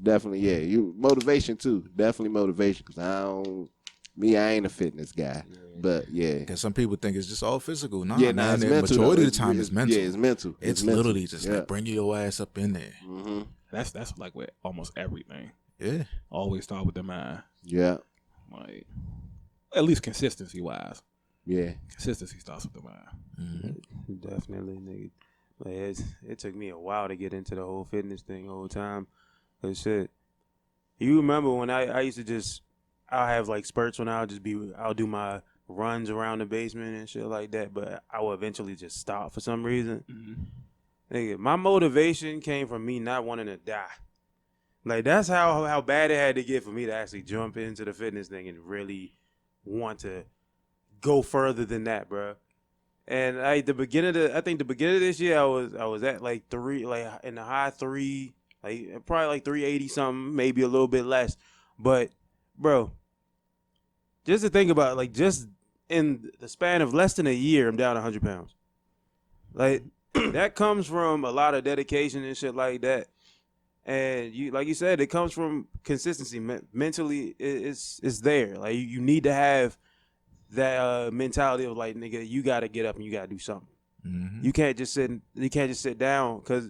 Definitely, yeah. You motivation too. Definitely motivation. Cause I ain't a fitness guy. But yeah. Because some people think it's just all physical. Nah, yeah, man. It's The mental. majority of the time it's mental. Yeah, it's mental. It's mental. literally just like bring your ass up in there. Mm-hmm. That's like with almost everything. Yeah. Always start with the mind. Yeah. Like, at least consistency wise. Yeah. Consistency starts with the mind. Mm-hmm. Definitely, nigga. Like, it took me a while to get into the whole fitness thing the whole time. But shit, you remember when I used to I'll have like spurts when I'll do my runs around the basement and shit like that, but I will eventually just stop for some reason. Mm-hmm. Nigga, my motivation came from me not wanting to die. Like, that's how bad it had to get for me to actually jump into the fitness thing and really want to go further than that, bro. And the beginning of this year, I was at like in the high 3, like probably like 380 something, maybe a little bit less. But bro, just to think about, like, just in the span of less than a year, I'm down 100 pounds. Like, that comes from a lot of dedication and shit like that. And like you said, it comes from consistency. Mentally, it's there. Like, you need to have that mentality of like, nigga, you got to get up and you got to do something. Mm-hmm. You can't just sit down, because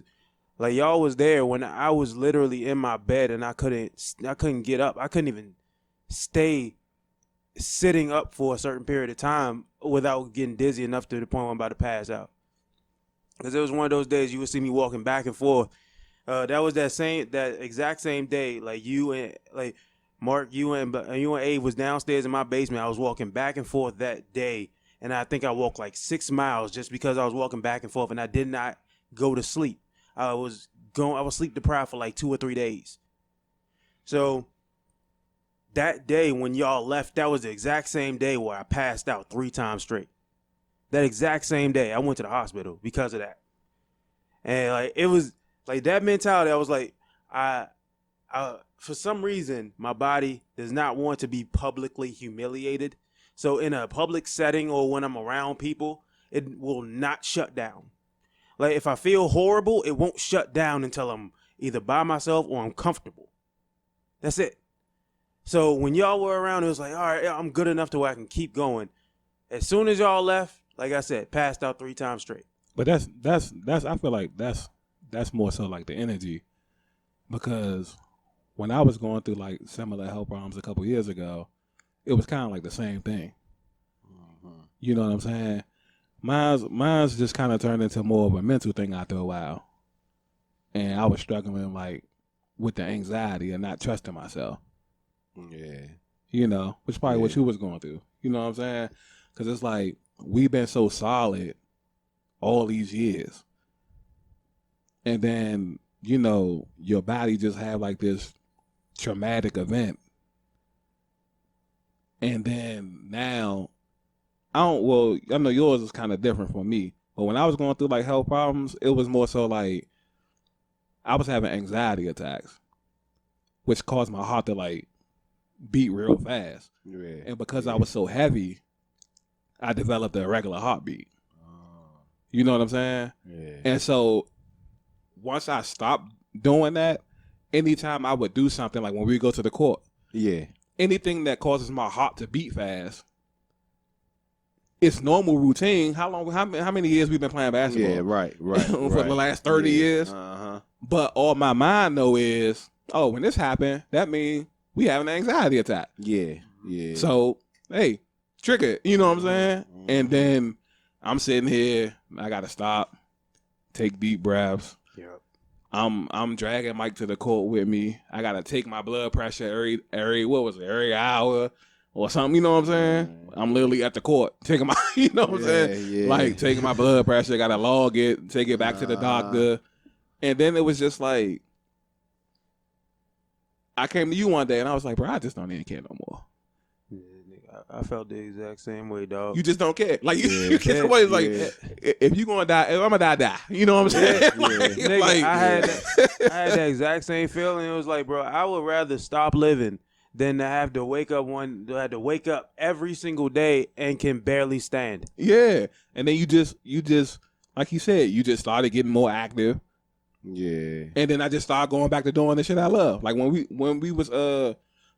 like, y'all was there when I was literally in my bed and I couldn't get up. I couldn't even stay sitting up for a certain period of time without getting dizzy enough to the point where I'm about to pass out. Because it was one of those days you would see me walking back and forth. That was that exact same day. Like, you and like Mark, you and Abe was downstairs in my basement. I was walking back and forth that day, and I think I walked like 6 miles just because I was walking back and forth, and I did not go to sleep. I was sleep deprived for like 2 or 3 days. So that day when y'all left, that was the exact same day where I passed out 3 times straight. That exact same day, I went to the hospital because of that. And like, it was like that mentality. I was like, I for some reason, my body does not want to be publicly humiliated. So in a public setting or when I'm around people, it will not shut down. Like, if I feel horrible, it won't shut down until I'm either by myself or I'm comfortable. That's it. So when y'all were around, it was like, all right, I'm good enough to where I can keep going. As soon as y'all left, like I said, passed out 3 times straight. But that's I feel like that's more so like the energy, because when I was going through like similar health problems a couple years ago, it was kind of like the same thing. Mm-hmm. You know what I'm saying? Mine's just kind of turned into more of a mental thing after a while. And I was struggling like with the anxiety and not trusting myself. Yeah. You know, which is probably what you was going through. You know what I'm saying? Because it's like, we've been so solid all these years. And then, you know, your body just have like this traumatic event. And then now, I know yours is kind of different from me, but when I was going through like health problems, it was more so like I was having anxiety attacks, which caused my heart to like beat real fast. Yeah. And because I was so heavy, I developed a irregular heartbeat. You know what I'm saying? Yeah. And so once I stopped doing that, anytime I would do something, like when we go to the court, anything that causes my heart to beat fast, it's normal routine. How many years we've been playing basketball? Yeah, right. For the last 30 years. Uh-huh. But all my mind know is, oh, when this happened, that means we have an anxiety attack. Yeah. So, hey, trigger it. You know what I'm saying? Mm-hmm. And then I'm sitting here. I gotta stop, take deep breaths. Yep. I'm dragging Mike to the court with me. I gotta take my blood pressure every hour or something. You know what I'm saying? I'm literally at the court taking my, you know what I'm saying? Yeah. Like taking my blood pressure. Gotta log it, take it back to the doctor, and then it was just like, I came to you one day and I was like, bro, I just don't even care no more. I felt the exact same way, dog. You just don't care. Like you get away. Like if you gonna die, if I'm gonna die. You know what I'm saying? Nigga, like, I had that exact same feeling. It was like, bro, I would rather stop living than to have to wake up every single day and can barely stand. Yeah, and then you just like you said, you just started getting more active. Yeah, and then I just started going back to doing the shit I love. Like when we was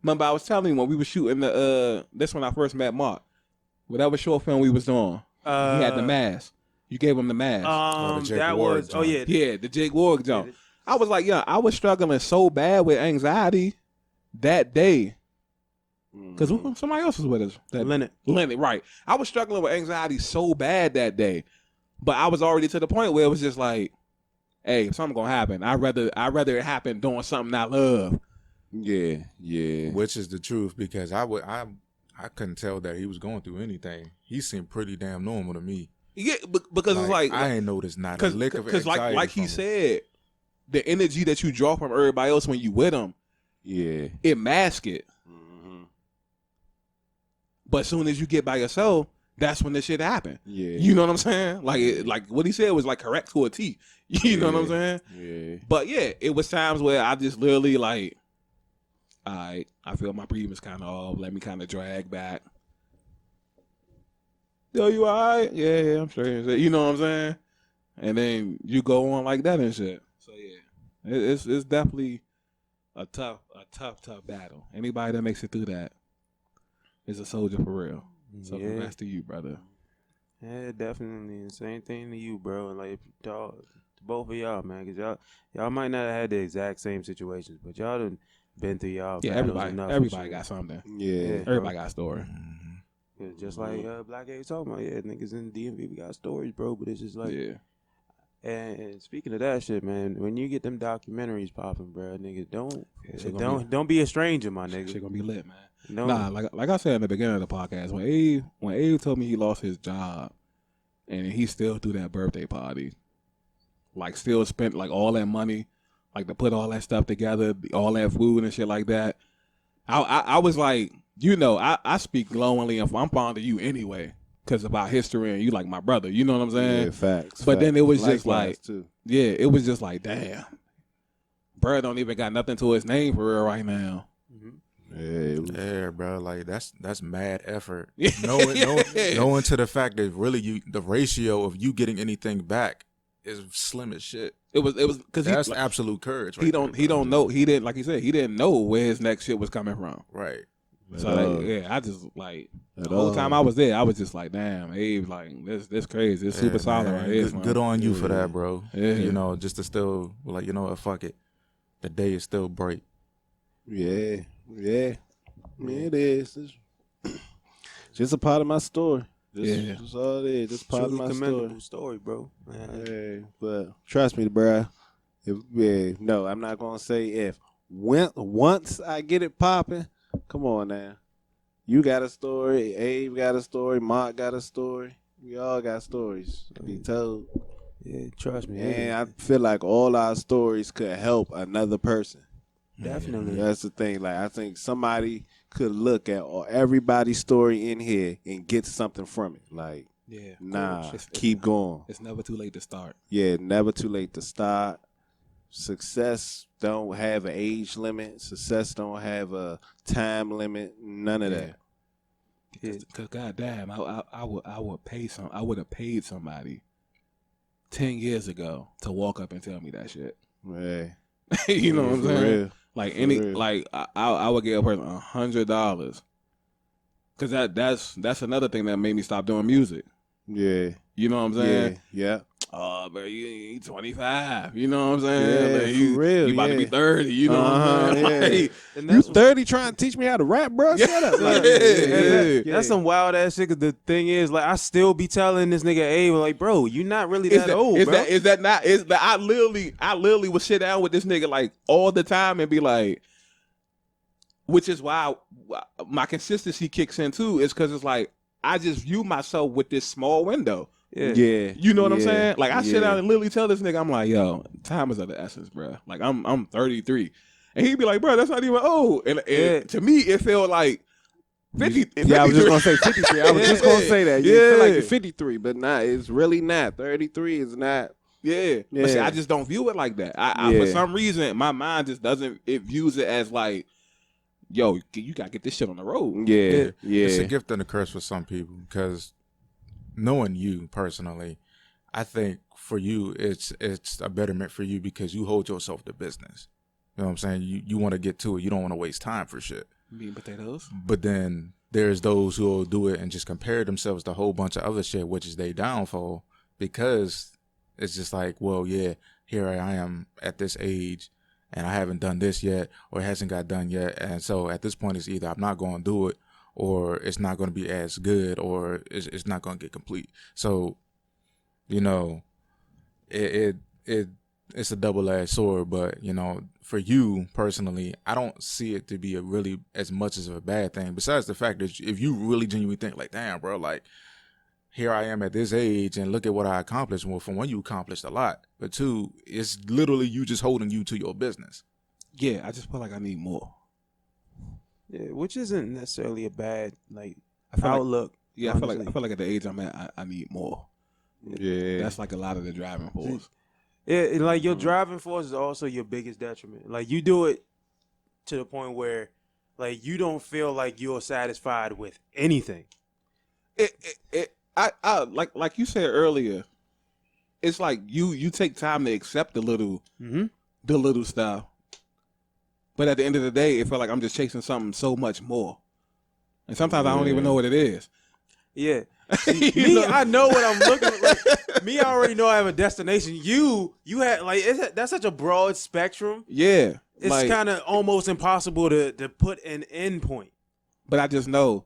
remember I was telling you when we was shooting this when I first met Mark, whatever short film we was doing, he had the mask. You gave him the mask. The Jake Ward jump. I was like, I was struggling so bad with anxiety that day. Because somebody else was with us. Leonard, right. I was struggling with anxiety so bad that day. But I was already to the point where it was just like, hey, if something gonna happen, I'd rather it happen doing something I love. Yeah. Which is the truth, because I couldn't tell that he was going through anything. He seemed pretty damn normal to me. Yeah, because it's like I ain't noticed not a lick of anxiety. Because like he said, the energy that you draw from everybody else when you with them, it masks it. Mm-hmm. But as soon as you get by yourself, that's when this shit happen. Yeah, you know what I'm saying? Like what he said was like correct to a T. You know what I'm saying? Yeah. But yeah, it was times where I just literally like, all right, I feel my breathing's kind of off. Let me kind of drag back. Yo, you all right? Yeah, I'm sure. You know what I'm saying? And then you go on like that and shit. So yeah, it's definitely a tough battle. Anybody that makes it through that is a soldier for real. So congrats to you, brother. Yeah, definitely. Same thing to you, bro. And like, dog, to both of y'all, man, because y'all might not have had the exact same situations, but y'all done been through y'all. Yeah, everybody got something. Yeah, everybody got a story. Yeah, just like Black Ape talking about, niggas in the DMV, we got stories, bro. But it's just like, And speaking of that shit, man, when you get them documentaries popping, bro, niggas don't be a stranger, my nigga. Shit gonna be lit, man. Nah, like I said in the beginning of the podcast, when Abe told me he lost his job and he still threw that birthday party, like still spent like all that money, like to put all that stuff together, all that food and shit like that. I was like, I speak glowingly and I'm fond of you anyway, because about history and you like my brother, you know what I'm saying? Yeah, facts. But then it was just like, too. It was just like, damn, bro don't even got nothing to his name for real right now. Yeah, bro. Like that's mad effort. Knowing to the fact that really the ratio of you getting anything back is slim as shit. It was because that's absolute courage. Right he don't know. He didn't, like he said, he didn't know where his next shit was coming from. Right. So I just like the whole time I was there, I was just like, damn, Abe, like this crazy. It's super solid right here. Good on you for that, bro. Yeah. Just to still like, fuck it. The day is still bright. Yeah. It is. It's just a part of my story. That's all it is. Just part of my story, bro. Yeah, but trust me, bro. No, I'm not gonna say if. Once I get it popping, come on now. You got a story. Abe got a story. Mark got a story. We all got stories to be told. Yeah, trust me. And I feel like all our stories could help another person. Definitely. That's the thing. Like, I think somebody could look at everybody's story in here and get something from it. Like, keep going. It's never too late to start. Yeah, never too late to start. Success don't have an age limit. Success don't have a time limit. None of that. Because goddamn, I would have paid somebody 10 years ago to walk up and tell me that shit. Right. You know what I'm saying? Real. Like I would give a person $100, because that's another thing that made me stop doing music. Yeah, you know what I'm saying? Yeah. oh, bro, you 25. You know what I'm saying? Yeah, like, you real, you about to be 30. You know what I'm saying? Yeah. Like, And You that's 30 trying to teach me how to rap, bro? Shut up. Like, that's some wild ass shit. Cause the thing is, like, I still be telling this nigga Abe, like, bro, you not really that old, bro. Is that not? Is that I literally would sit down with this nigga like all the time and be like, which is why my consistency kicks in too. Is because it's like I just view myself with this small window. Yeah. You know what I'm saying? Like I sit down and literally tell this nigga, I'm like, yo, time is of the essence, bro. Like I'm 33, and he'd be like, bro, that's not even old. And to me, it felt like 50. Yeah, I was just gonna say 53. I was just gonna say that. You feel like you're Yeah. 53, but nah, it's really not. 33 is not. Yeah. But see, I just don't view it like that. I for some reason, my mind just doesn't. It views it as like, yo, you gotta get this shit on the road. Yeah. It's a gift and a curse for some people because knowing you personally, I think for you it's a betterment for you because you hold yourself to business. You know what I'm saying? You want to get to it. You don't want to waste time for shit. Meat and potatoes. But then there's those who will do it and just compare themselves to a whole bunch of other shit, which is their downfall because it's just like, well, yeah, here I am at this age and I haven't done this yet or it hasn't got done yet. And so at this point, it's either I'm not going to do it or it's not going to be as good or it's not going to get complete. So, you know, it's a double-edged sword, but, you know, for you personally, I don't see it to be a really as much as a bad thing. Besides the fact that if you really genuinely think like, damn, bro, like here I am at this age and look at what I accomplished. Well, for one, you accomplished a lot, but two, it's literally you just holding you to your business. Yeah, I just feel like I need more. Yeah, which isn't necessarily a bad like feel outlook. Yeah, I feel like at the age I'm at, I need more. Yeah. That's like a lot of the driving force. Yeah, like your driving force is also your biggest detriment. Like you do it to the point where, like, you don't feel like you're satisfied with anything. I like you said earlier. It's like you take time to accept the little stuff, but at the end of the day, it felt like I'm just chasing something so much more, and sometimes I don't even know what it is. Yeah. I know what I'm looking at. Like, me, I already know I have a destination. You had like that's such a broad spectrum. Yeah, it's like, kind of almost impossible to put an end point. But I just know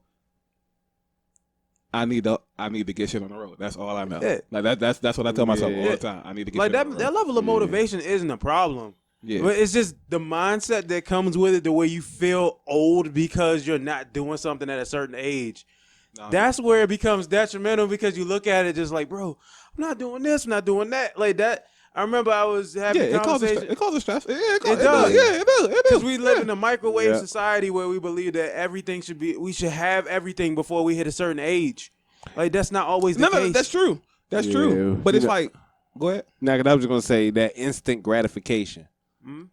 I need to get shit on the road. That's all I know. Yeah. Like that's what I tell myself all the time. I need to get like shit on the road. That level of motivation isn't a problem. Yeah. But it's just the mindset that comes with it, the way you feel old because you're not doing something at a certain age. That's where it becomes detrimental because you look at it just like, bro, I'm not doing this, I'm not doing that. Like that. I remember I was having a conversation. It causes stress. Yeah, it does. Yeah, it does. Because we live in a microwave society where we believe that everything we should have everything before we hit a certain age. Like that's not always the case. No, that's true. That's true. But it's like, go ahead. Now, I was going to say that instant gratification.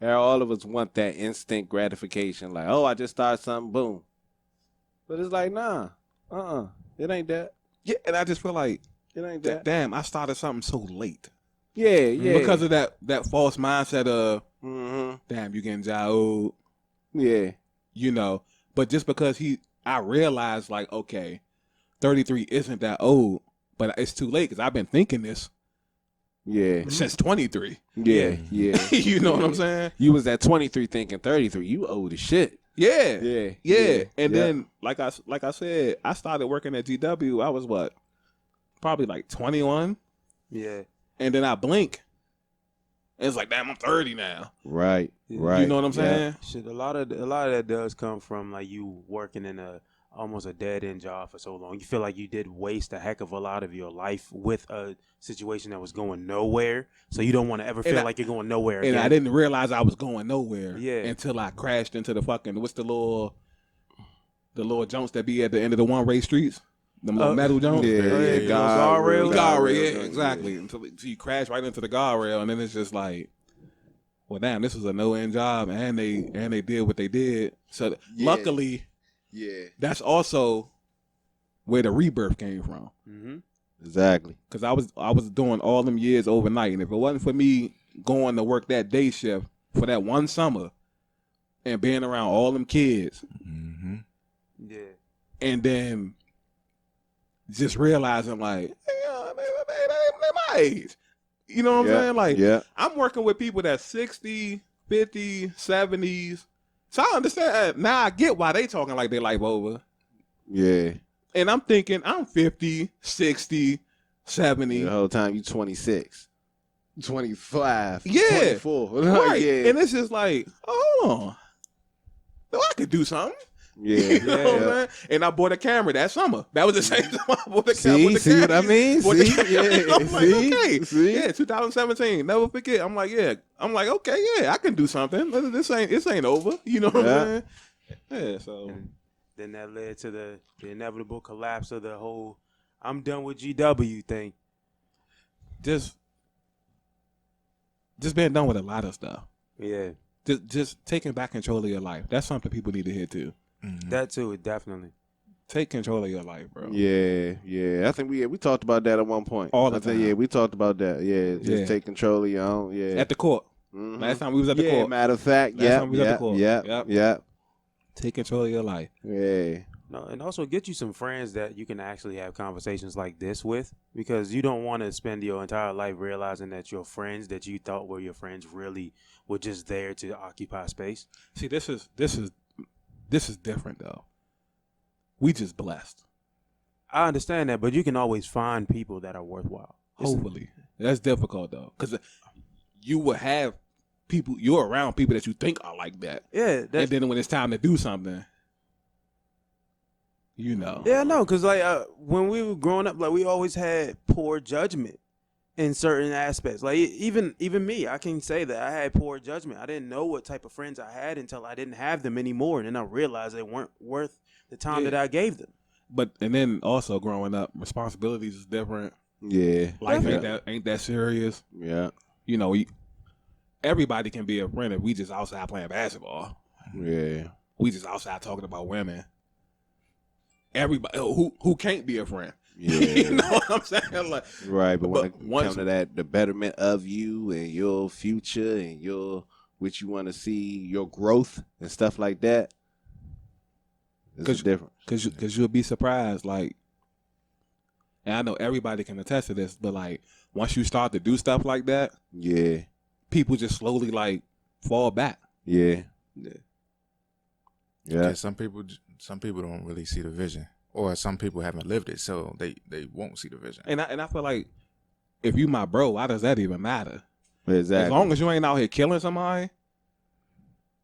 All of us want that instant gratification. Like, oh, I just started something, boom. But it's like, nah. It ain't that. Yeah, and I just feel like it ain't that. Damn, I started something so late. Yeah. Because of that false mindset of, damn, you getting old. Yeah. You know, but just because I realized like, okay, 33 isn't that old, but it's too late because I've been thinking this. Yeah. Since 23. Yeah. You know what I'm saying? You was at 23 thinking 33. You old as shit. Yeah. And then, like I said, I started working at GW. I was probably like 21. Yeah. And then I blink. And it's like, damn, I'm 30 now. Right. You know what I'm saying? Shit, a lot of that does come from like you working in almost a dead end job for so long. You feel like you did waste a heck of a lot of your life with a situation that was going nowhere. So you don't want to ever feel like you're going nowhere again. And I didn't realize I was going nowhere until I crashed into the fucking, what's the little jumps that be at the end of the one-way streets? The metal jumps? Guardrail. Yeah, exactly. Until you crash right into the guardrail, and then it's just like, well, damn, this was a no-end job, and they did what they did. So luckily, that's also where the rebirth came from. Mm-hmm. Exactly. Because I was doing all them years overnight, and if it wasn't for me going to work that day shift for that one summer and being around all them kids, and then just realizing like, hey, they're my age. You know what I'm saying? Like, I'm working with people that's 60, 50, 70s. So I understand. Now I get why they talking like they life over. Yeah. And I'm thinking, I'm 50, 60, 70. The whole time you 26. 25. Yeah. 24. Right. Yeah. And it's just like, oh, no, I could do something. Yeah. You know what I'm saying? And I bought a camera that summer. That was the same time I bought the camera. See what I mean? See? I'm like, okay. Yeah, 2017. Never forget. I'm like, okay, yeah, I can do something. This ain't over. You know what I'm saying? Yeah, so. And then that led to the inevitable collapse of the whole I'm done with GW thing. Just being done with a lot of stuff. Yeah. Just taking back control of your life. That's something people need to hear too. Mm-hmm. That too, definitely. Take control of your life, bro. Yeah. I think we talked about that at one point. All the time. Yeah, we talked about that. Yeah, just take control of your own. Yeah. At the court. Mm-hmm. Last time we was at the court. Matter of fact, yeah. Take control of your life. Yeah. No, and also get you some friends that you can actually have conversations like this with, because you don't want to spend your entire life realizing that your friends that you thought were your friends really were just there to occupy space. See, this is different though. We just blessed. I understand that, but you can always find people that are worthwhile. Hopefully. That's difficult though, because you will have people, you're around people that you think are like that. Yeah. And then when it's time to do something, you know. Yeah, no, because like when we were growing up, like we always had poor judgment in certain aspects. Like even me, I can say that I had poor judgment. I didn't know what type of friends I had until I didn't have them anymore, and then I realized they weren't worth the time that I gave them. But and then also growing up, responsibilities is different. Yeah, life ain't that serious. Yeah, you know, everybody can be a friend if we just outside playing basketball. Yeah, we just outside talking about women. Everybody who can't be a friend. Yeah. You know what I'm saying? Like, right, but when it comes to that, the betterment of you and your future and what you want to see, your growth and stuff like that, it's different. Because you'll be surprised, like, and I know everybody can attest to this, but like once you start to do stuff like that, yeah, people just slowly like fall back. Yeah. Some people don't really see the vision, or some people haven't lived it, so they won't see the vision. And I feel like if you my bro, why does that even matter? Exactly. As long as you ain't out here killing somebody,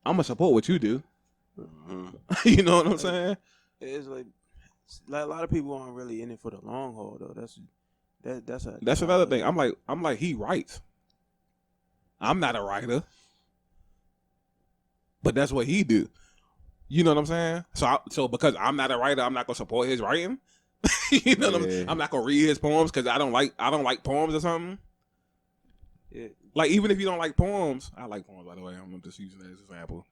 I'm gonna support what you do. Mm-hmm. You know what I'm saying? It's like a lot of people aren't really in it for the long haul though. That's another thing. I'm like he writes. I'm not a writer, but that's what he do. You know what I'm saying? So because I'm not a writer, I'm not gonna support his writing. You know what I'm not gonna read his poems because I don't like poems or something. Yeah. Like even if you don't like poems, I like poems by the way. I'm just using that as an example.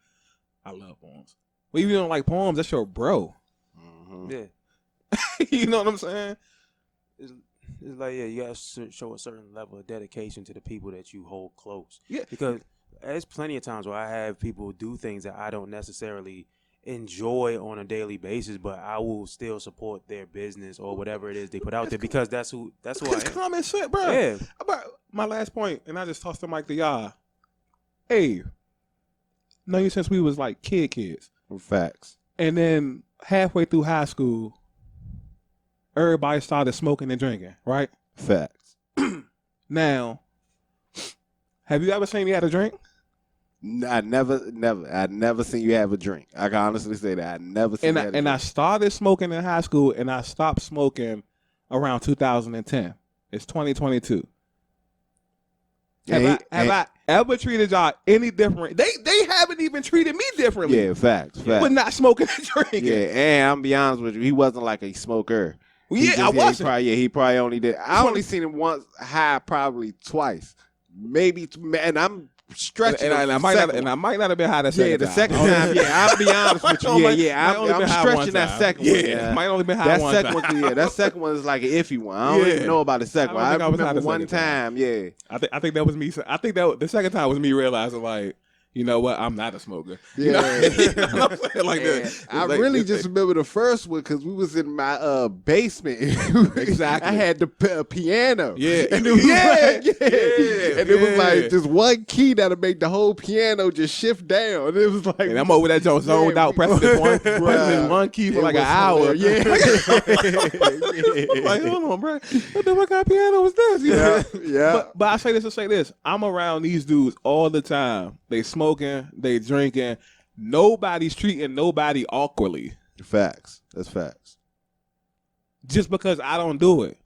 I love poems. But if you don't like poems, that's your bro. Mm-hmm. Yeah. You know what I'm saying? It's like you gotta show a certain level of dedication to the people that you hold close. Yeah. Because there's plenty of times where I have people do things that I don't necessarily enjoy on a daily basis, but I will still support their business or whatever it is they put out there because that's who I am. Common sense, bro. Yeah. About my last point, and I just tossed the mic to y'all. Hey, known you since we was like kids. Facts. And then halfway through high school, everybody started smoking and drinking, right? Facts. Now, have you ever seen me have a drink? I never seen you have a drink. I can honestly say that I never seen. I started smoking in high school, and I stopped smoking around 2010. It's 2022. Have I ever treated y'all any different? They haven't even treated me differently. Yeah, facts. But not smoking and drinking. Yeah, and I'm be honest with you, he wasn't like a smoker. I wasn't. He probably only did. I only seen him once high, probably twice, maybe. And I'm stretching. And I might not have been high that second time. The second time. Yeah, I'll be honest with you. I'm stretching that second one. Yeah, might only been high one time. That second one is like an iffy one. I don't even know about the second one. I remember one time. Yeah, I think that was me. I think that the second time was me realizing like, you know what? I'm not a smoker. Yeah. You know what I'm saying? Like that. I Like, really just remember the first one because we was in my basement. Exactly. I had the piano. Yeah. And it was Yeah. and it was like just one key that'll make the whole piano just shift down. And it was like, and I'm over that joint zoned out, pressing this one key for like an hour. Yeah. Like, hold on, bro. What the fuck kind of piano was this? You know? Yeah. But I say this to say this. I'm around these dudes all the time. They smoking, they drinking. Nobody's treating nobody awkwardly. Facts. That's facts. Just because I don't do it.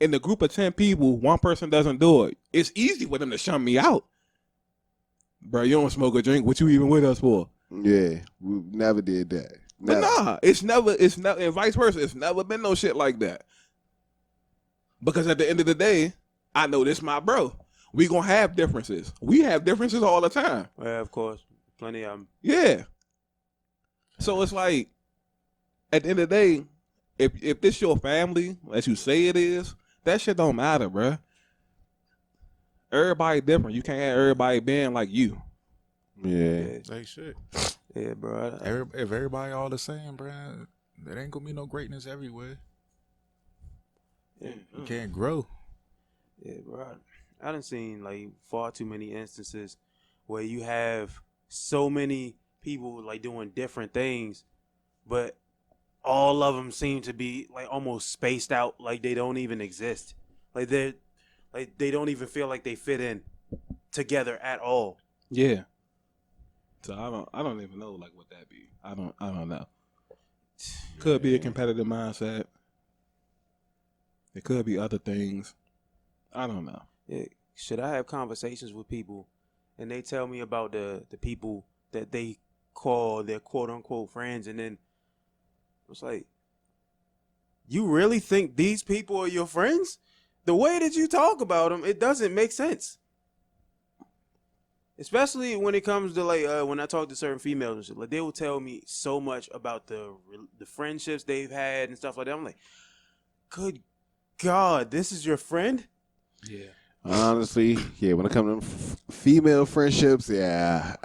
In the group of 10 people, one person doesn't do it. It's easy for them to shun me out. Bro, you don't smoke or drink. What you even with us for? Yeah. We never did that. But nah, it's never, and vice versa. It's never been no shit like that. Because at the end of the day, I know this my bro. We gonna have differences. We have differences all the time. Yeah, of course. Plenty of them. Yeah. So it's like, at the end of the day, if this your family, as you say it is, that shit don't matter, bro. Everybody different. You can't have everybody being like you. Yeah. Like shit. Yeah, bro. If everybody all the same, bro, there ain't gonna be no greatness everywhere. Yeah. You can't grow. Yeah, bro. I done seen like far too many instances where you have so many people like doing different things, but all of them seem to be like almost spaced out, like they don't even exist. Like they don't even feel like they fit in together at all. Yeah. So I don't even know like what that be. I don't know. Could be a competitive mindset. It could be other things. I don't know. Yeah. Should I have conversations with people and they tell me about the people that they call their quote unquote friends, and then it's like, you really think these people are your friends? The way that you talk about them, it doesn't make sense. Especially when it comes to like when I talk to certain females and shit, like they will tell me so much about the friendships they've had and stuff like that. I'm like, good God, this is your friend? Yeah. Honestly, yeah. When it comes to female friendships, yeah,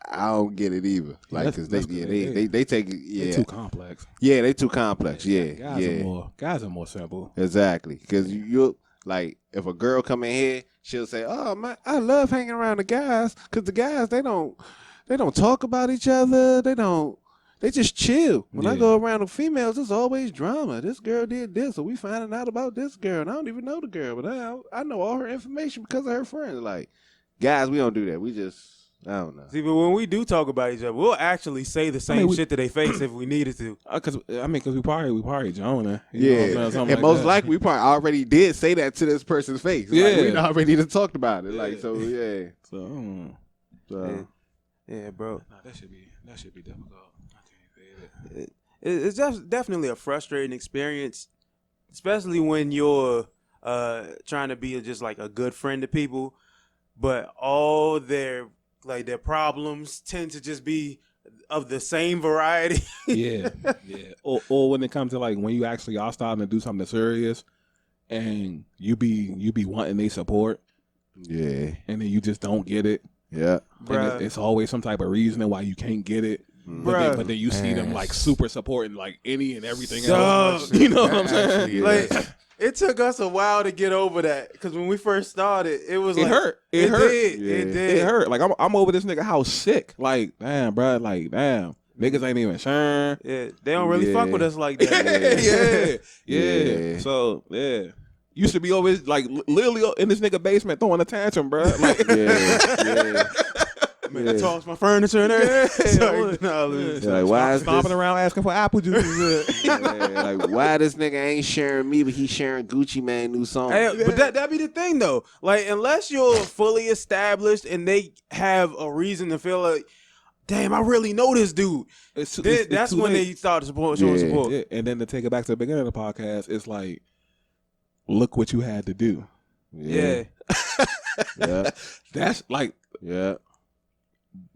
I don't get it either. Like, cause they take it. Yeah, They're too complex. Yeah, they too complex. Yeah, Guys are more simple. Exactly. Because you like, if a girl come in here, she'll say, "Oh, I love hanging around the guys, cause the guys they don't talk about each other. They just chill. When I go around the females, there's always drama. This girl did this, so we finding out about this girl, and I don't even know the girl, but I know all her information because of her friends. Like, guys, we don't do that. We just, I don't know. See, but when we do talk about each other, we'll actually say the same shit to their face if we needed to. Because we probably Jonah. And most likely we probably already did say that to this person's face. Yeah, like, we already done talked about it. Like, so yeah. So yeah, bro. Nah, that should be difficult. It's definitely a frustrating experience, especially when you're trying to be just like a good friend to people, but all their problems tend to just be of the same variety. Yeah. Or when it comes to like when you actually are starting to do something serious, and you be wanting their support. Yeah. And then you just don't get it. Yeah. And it's always some type of reasoning why you can't get it. But then you see them like super supporting like any and everything else. You know what I'm saying? Like, it took us a while to get over that, because when we first started, it was it hurt. It hurt. It did. It hurt. Like I'm over this nigga house sick. Like damn, bro. Like damn. Niggas ain't even sharing. Yeah, they don't really fuck with us like that. Yeah. So yeah. You should be always like literally in this nigga basement throwing a tantrum, bro. Like, Man, I tossed my furniture in there. Like, why is stomping around asking for apple juice? Like, why this nigga ain't sharing me, but he sharing Gucci Mane new song? Hey, but that be the thing though. Like, unless you're fully established and they have a reason to feel like, damn, I really know this dude. That's when they start showing support. Yeah. And then to take it back to the beginning of the podcast, it's like, look what you had to do. Yeah. That's like,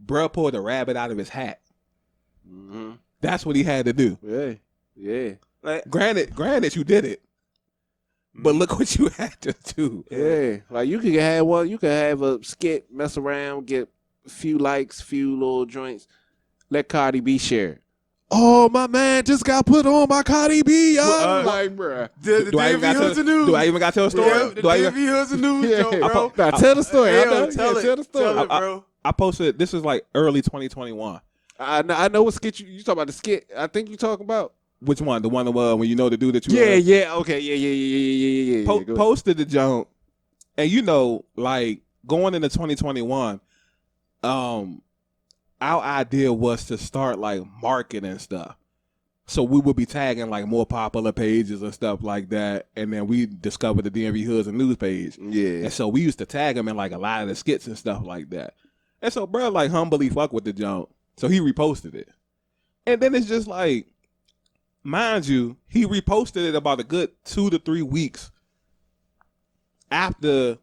bruh pulled a rabbit out of his hat. Mm-hmm. That's what he had to do. Yeah. Like, granted, you did it, but look what you had to do. Yeah. Like, you could have a skit, mess around, get few likes, few little joints. Let Cardi B share it. Oh, my man just got put on by Cardi B, y'all. Like, bruh. The DMV Hoods and News. Do I even got to tell a story? Yeah, the DMV Hoods and News joke, bro. Now, tell the story. Tell it, bro. I posted, this is like early 2021. I know what skit you talking about. The skit I think you talking about. Which one? The one when you know the dude that you Yeah. Okay. Yeah. Posted the junk. And you know, like going into 2021, our idea was to start like marketing stuff. So we would be tagging like more popular pages and stuff like that. And then we discovered the DMV Hoods and News page. Yeah. And so we used to tag him in like a lot of the skits and stuff like that. And so bro like humbly fuck with the junk. So he reposted it. And then it's just like, mind you, he reposted it about a good 2 to 3 weeks after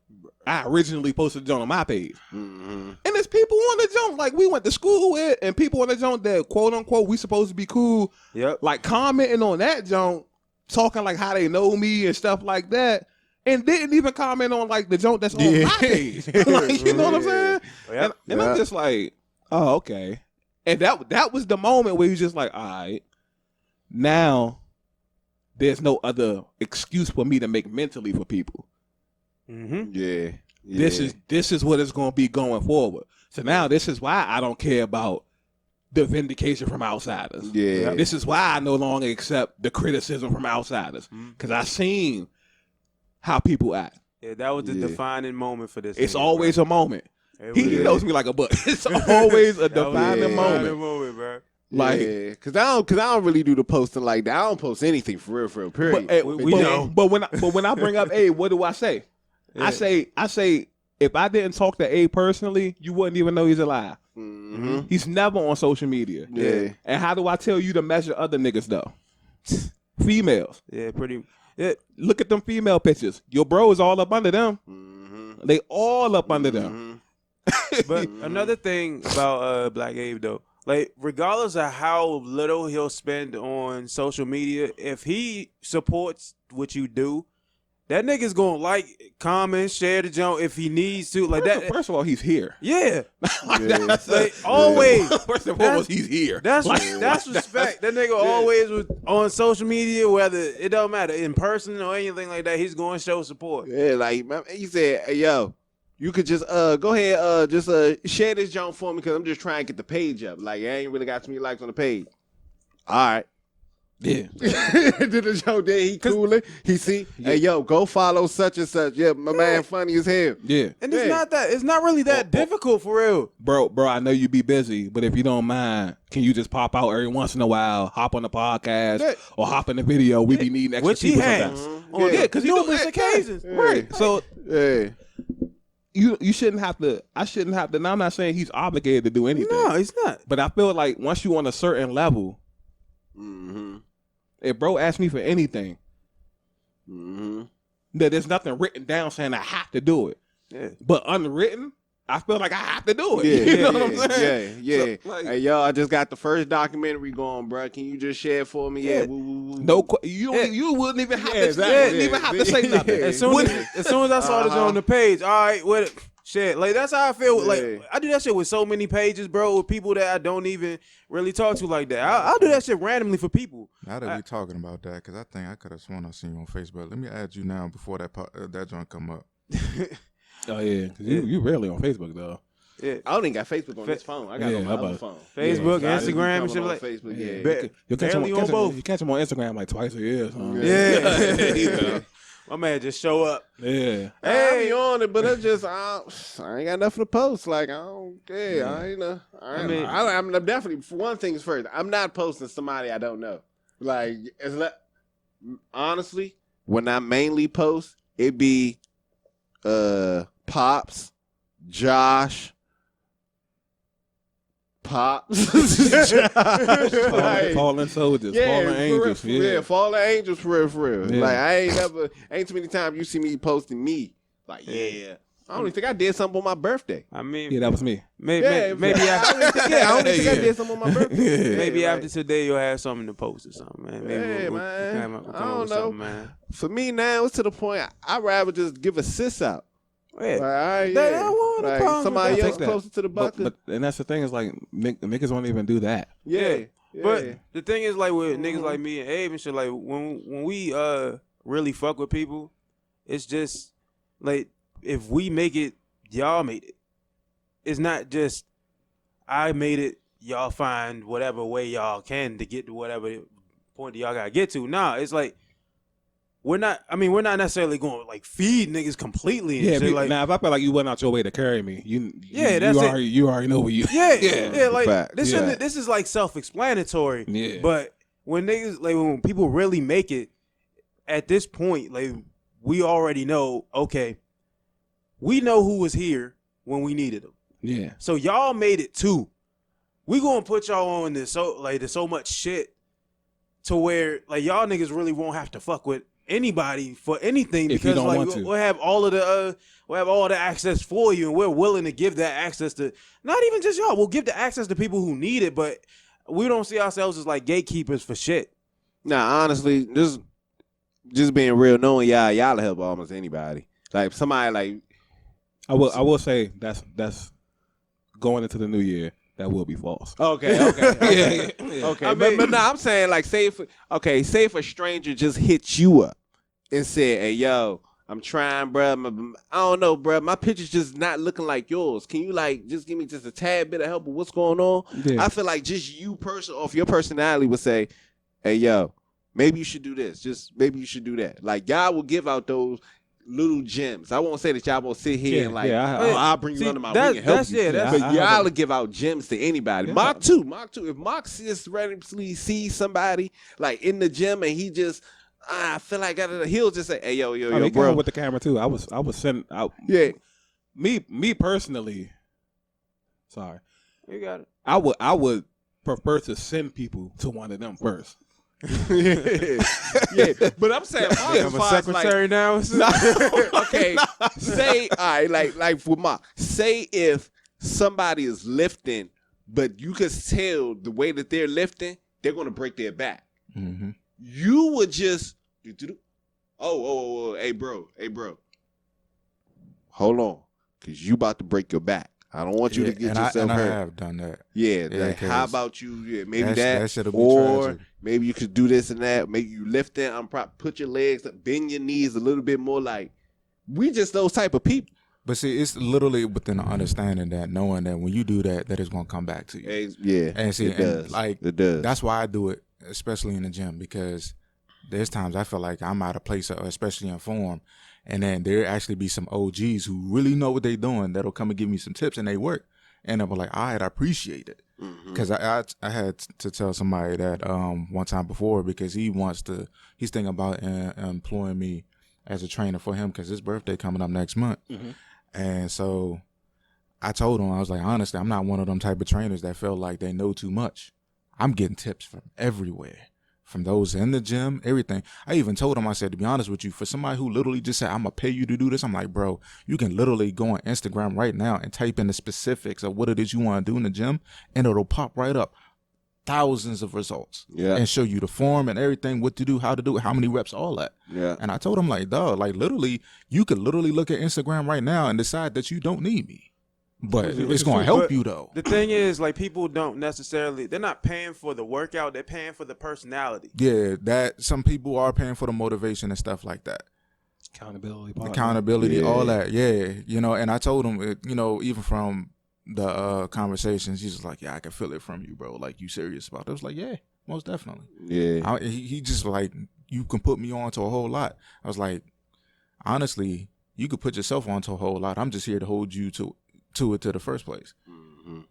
I originally posted the junk on my page. Mm-hmm. And there's people on the junk like we went to school with, and people on the junk that quote unquote we supposed to be cool. Yep. Like commenting on that junk, talking like how they know me and stuff like that. And didn't even comment on like the junk that's on my page. Like, you know what I'm saying? Yep. And I'm just like, oh, okay. And that was the moment where you just like, all right, now there's no other excuse for me to make mentally for people. Mm-hmm. Yeah. This is what it's going to be going forward. So now this is why I don't care about the vindication from outsiders. Yeah. This is why I no longer accept the criticism from outsiders, because I seen how people act. Yeah, that was the defining moment for this. It's always a moment. He knows me like a book. It's always a defining moment, bro. Like, cause I don't really do the posting like that. I don't post anything for real. Period. But, we know. But when I bring up A, what do I say? Yeah. I say if I didn't talk to A personally, you wouldn't even know he's alive. Mm-hmm. He's never on social media. Yeah. And how do I tell you to measure other niggas though? Females. Yeah, pretty. Yeah. Look at them female pictures. Your bro is all up under them. Mm-hmm. They all up under them. But another thing about Black Abe though, like regardless of how little he'll spend on social media, if he supports what you do, that nigga's gonna like, comment, share the junk if he needs to. Like that. First of all, he's here. Yeah. Like always. First and foremost, he's here. That's respect. That nigga always was on social media, whether it don't matter in person or anything like that. He's going to show support. Yeah, like he said, hey, yo, you could just go ahead, just share this junk for me because I'm just trying to get the page up. Like I ain't really got too many likes on the page. All right. Yeah. Did the joke there, he coolin'. He see, hey yo, go follow such and such. Yeah, my man funny as hell. Yeah. And it's not really that difficult for real. Bro, I know you be busy, but if you don't mind, can you just pop out every once in a while, hop on the podcast or hop in the video? We be needing extra people sometimes. Yeah, because you know occasions. Right. So you shouldn't have to, I shouldn't have to, now I'm not saying he's obligated to do anything. No, he's not. But I feel like once you on a certain level, if bro asks me for anything, that there's nothing written down saying I have to do it. Yeah. But unwritten, I feel like I have to do it. Yeah, you know what I'm saying? Yeah. So, like, hey, yo, I just got the first documentary going, bro. Can you just share it for me? Yeah. No, you wouldn't even have to say nothing. As soon as I saw this on the page, all right, what shit, like that's how I feel. Like I do that shit with so many pages, bro, with people that I don't even really talk to like that. I'll do that shit randomly for people. Now that we talking about that, because I think I could have sworn I seen you on Facebook. Let me add you now before that joint come up. Oh yeah, cause you rarely on Facebook though. Yeah, I don't even got Facebook on this phone. I got on my other phone. Facebook, Instagram, and shit like Facebook. You catch him on Instagram like twice a year. Yeah. My man just show up. Yeah. Hey, I be on it, but it's just I ain't got nothing to post. Like I don't care. Yeah. I'm definitely, for one thing first, I'm not posting somebody I don't know. Like honestly, when I mainly post, it be Pops, Josh. Fallen soldiers, fallen angels. Fallen angels for real. Yeah. Like I ain't too many times you see me posting me. Like I don't even think I did something on my birthday. I mean, that was me. Maybe I don't think I did something on my birthday. Maybe after today you'll have something to post or something, man. Maybe man. I don't know. Man. For me now, it's to the point I'd rather just give a sis out. Yeah. Like, They don't want no like problems somebody with else that. closer to the bucket. But and that's the thing is like niggas won't even do that. Yeah. But the thing is, like with niggas like me and Abe and shit, like when we really fuck with people, it's just like if we make it, y'all made it. It's not just I made it, y'all find whatever way y'all can to get to whatever point that y'all gotta get to. Nah, it's like we're not necessarily going to like feed niggas completely. And Yeah, shit. Like now if I feel like you went out your way to carry me, that's you already know where you. Yeah, like fact. this is like self-explanatory. Yeah. But when niggas like when people really make it at this point, like we already know. Okay, we know who was here when we needed them. Yeah. So y'all made it too. We gonna put y'all on this there's so much shit to where like y'all niggas really won't have to fuck with anybody for anything if because you don't like want to. we'll have all the access for you and we're willing to give that access to not even just y'all. We'll give the access to people who need it, but we don't see ourselves as like gatekeepers for shit. Nah, honestly, just being real, knowing y'all help almost anybody. Like somebody like I will say that's going into the new year. That will be false. Okay. Yeah. Okay. But no, I'm saying like say if a stranger just hit you up and said, "Hey, yo, I'm trying, bro. I don't know, bro. My picture's just not looking like yours. Can you like just give me just a tad bit of help with what's going on?" Yeah. I feel like just your personality would say, "Hey, yo, maybe you should do this. Just maybe you should do that." Like y'all will give out those little gems. I won't say that y'all won't sit here and like, I'll bring you under my wing and help you. But y'all will give out gems to anybody. Yeah. Mock too. If Mock just randomly sees somebody like in the gym and he just, I feel like he'll just say, "Hey, yo, bro." With the camera too. I was sending out. Yeah. Me personally. Sorry. You got it. I would prefer to send people to one of them first. Yeah, but I'm saying, I'm a secretary like, now. Okay, say all right, like for Mark, say if somebody is lifting, but you can tell the way that they're lifting, they're gonna break their back. Mm-hmm. You would just, hey bro, hold on, cause you about to break your back. I don't want you to get yourself hurt. I have done that. Yeah, like, how about you? Yeah, maybe that or tragic. Maybe you could do this and that. Maybe you lift it. Put your legs up, bend your knees a little bit more. Like we just those type of people. But see, it's literally within the understanding that knowing that when you do that, that it's gonna come back to you. Yeah, and see, it does. Like it does. That's why I do it, especially in the gym, because there's times I feel like I'm out of place, especially in form. And then there actually be some OGs who really know what they're doing that'll come and give me some tips and they work. And I'm like, all right, I appreciate it. Because I had to tell somebody that one time before because he's thinking about employing me as a trainer for him because his birthday coming up next month. Mm-hmm. And so I told him, I was like, honestly, I'm not one of them type of trainers that felt like they know too much. I'm getting tips from everywhere. From those in the gym, everything. I even told him, I said, to be honest with you, for somebody who literally just said, I'm going to pay you to do this, I'm like, bro, you can literally go on Instagram right now and type in the specifics of what it is you want to do in the gym, and it'll pop right up. Thousands of results. Yeah. And show you the form and everything, what to do, how to do it, how many reps, all that. Yeah. And I told him, like, dog, like, literally, you could literally look at Instagram right now and decide that you don't need me. But it's going to help you, though. The thing is, like, people don't necessarily, they're not paying for the workout, they're paying for the personality. Yeah, that some people are paying for the motivation and stuff like that. Accountability, yeah. All that, yeah. You know, and I told him, you know, even from the conversations, he's just like, yeah, I can feel it from you, bro. Like, you serious about it? I was like, yeah, most definitely. Yeah. He just like, you can put me on to a whole lot. I was like, honestly, you could put yourself on to a whole lot. I'm just here to hold you to it to the first place. Mm-hmm.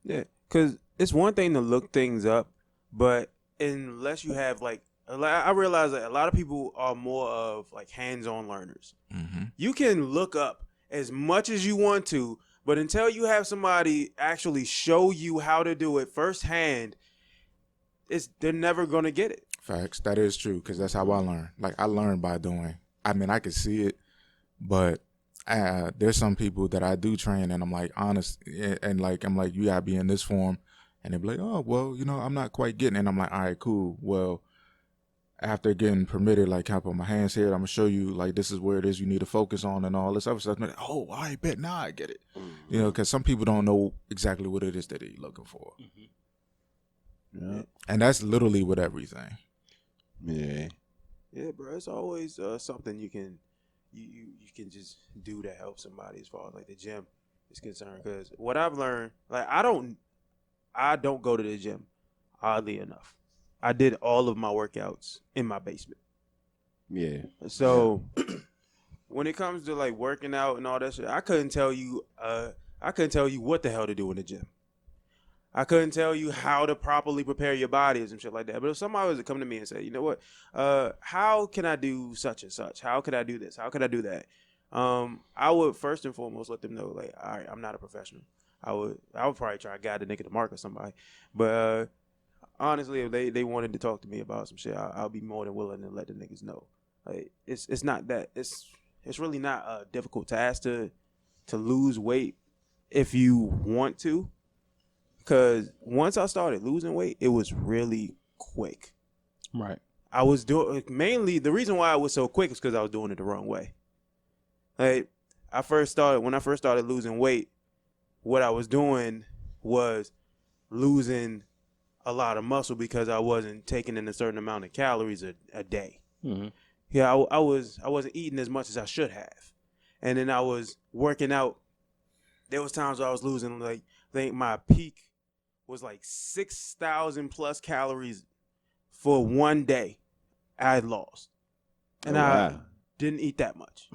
Yeah, because it's one thing to look things up, but unless you have like I realize that a lot of people are more of like hands-on learners. Mm-hmm. You can look up as much as you want to, but until you have somebody actually show you how to do it firsthand, they're never gonna get it. Facts. That is true, because that's how I learn. Like, I learn by doing. I mean, I can see it, but there's some people that I do train, and I'm like, honest, and like, I'm like, you gotta be in this form, and they be like, oh, well, you know, I'm not quite getting it. And I'm like, all right, cool. Well, after getting permitted, like, can I put my hands here? I'm gonna show you, like, this is where it is you need to focus on and all this other stuff. Like, oh, I bet now I get it. Mm-hmm. You know, because some people don't know exactly what it is that they're looking for. Mm-hmm. Yeah. And that's literally with everything. Yeah. Yeah, bro. It's always something you can just do to help somebody as far as like the gym is concerned. Because what I've learned, like I don't go to the gym. Oddly enough, I did all of my workouts in my basement. Yeah. So when it comes to like working out and all that shit, I couldn't tell you what the hell to do in the gym. I couldn't tell you how to properly prepare your body and shit like that. But if somebody was to come to me and say, you know what, how can I do such and such? How could I do this? How could I do that? I would first and foremost let them know, like, all right, I'm not a professional. I would probably try to guide the nigga to mark or somebody. But honestly, if they wanted to talk to me about some shit, I'll be more than willing to let the niggas know. Like, it's not that it's really not a difficult task to lose weight if you want to. Because once I started losing weight, it was really quick. Right. I was doing mainly the reason why I was so quick is because I was doing it the wrong way. Like when I first started losing weight, what I was doing was losing a lot of muscle because I wasn't taking in a certain amount of calories a day. Mm-hmm. Yeah, I wasn't eating as much as I should have, and then I was working out. There was times where I was losing, like, I think my peak was like 6,000 plus calories for one day I had lost. And I didn't eat that much.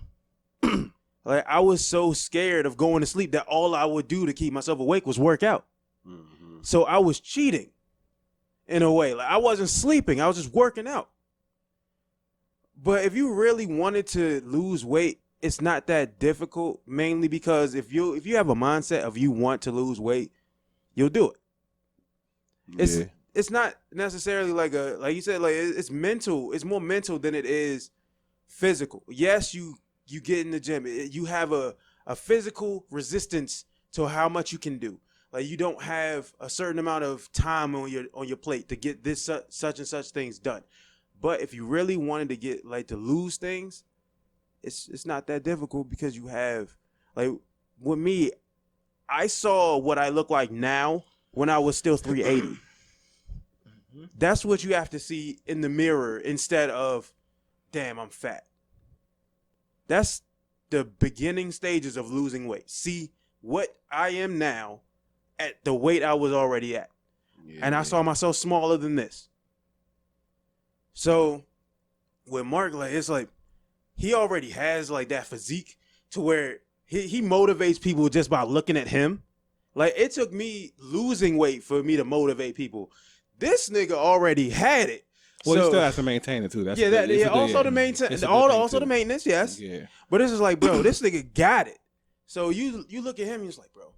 Like, I was so scared of going to sleep that all I would do to keep myself awake was work out. Mm-hmm. So I was cheating in a way. Like, I wasn't sleeping. I was just working out. But if you really wanted to lose weight, it's not that difficult, mainly because if you have a mindset of you want to lose weight, you'll do it. It's not necessarily like you said, like, it's mental. It's more mental than it is physical. Yes, you get in the gym. You have a physical resistance to how much you can do. Like, you don't have a certain amount of time on your plate to get this such and such things done. But if you really wanted to get, like, to lose things, it's not that difficult because you have, like, with me, I saw what I look like now when I was still 380. Mm-hmm. That's what you have to see in the mirror instead of, damn, I'm fat. That's the beginning stages of losing weight. See what I am now at the weight I was already at. Yeah. And I saw myself smaller than this. So with Mark, like, it's like he already has, like, that physique to where he motivates people just by looking at him. Like, it took me losing weight for me to motivate people. This nigga already had it. Well, you still have to maintain it too. That's also the maintenance, yes. Yeah. But it's just like, bro, this nigga got it. So you look at him, and you're just like, bro,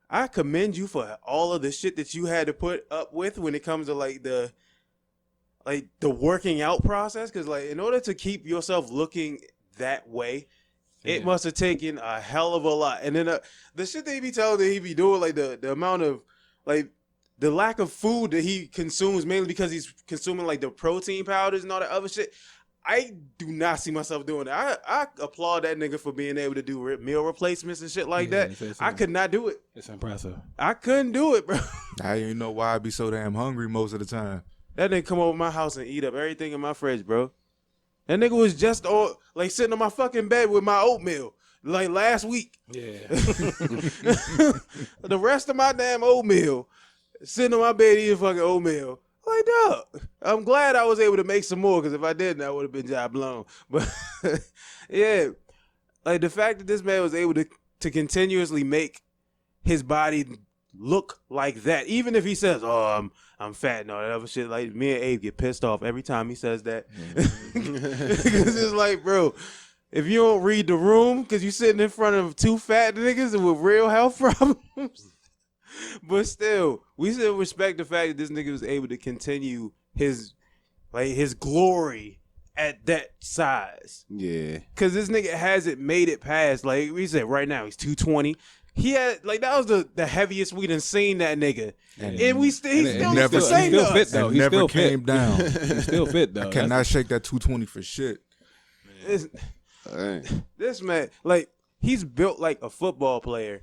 I commend you for all of the shit that you had to put up with when it comes to like the working out process. Because, like, in order to keep yourself looking that way, it must have taken a hell of a lot. And then the shit that he be telling that he be doing, like the amount of, like, the lack of food that he consumes, mainly because he's consuming, like, the protein powders and all that other shit. I do not see myself doing that. I applaud that nigga for being able to do meal replacements and shit like that. I could not do it. It's impressive. I couldn't do it, bro. I didn't know why I be so damn hungry most of the time. That nigga come over my house and eat up everything in my fridge, bro. That nigga was just like sitting on my fucking bed with my oatmeal, like, last week. Yeah. The rest of my damn oatmeal, sitting on my bed eating fucking oatmeal. Like, dog, I'm glad I was able to make some more, because if I didn't, I would have been job blown. But yeah, like, the fact that this man was able to continuously make his body look like that, even if he says, "Oh, I'm fat," and all that other shit. Like, me and Abe get pissed off every time he says that, because it's like, bro, if you don't read the room because you sitting in front of two fat niggas with real health problems. But still, we still respect the fact that this nigga was able to continue his glory at that size. Yeah. Because this nigga hasn't made it past, like we said, right now he's 220. he had like that was the heaviest we done seen that nigga, and we still he still never the same still fit though. He never still came fit. down. He's still fit though. I cannot shake that 220 for shit. This man, like he's built like a football player,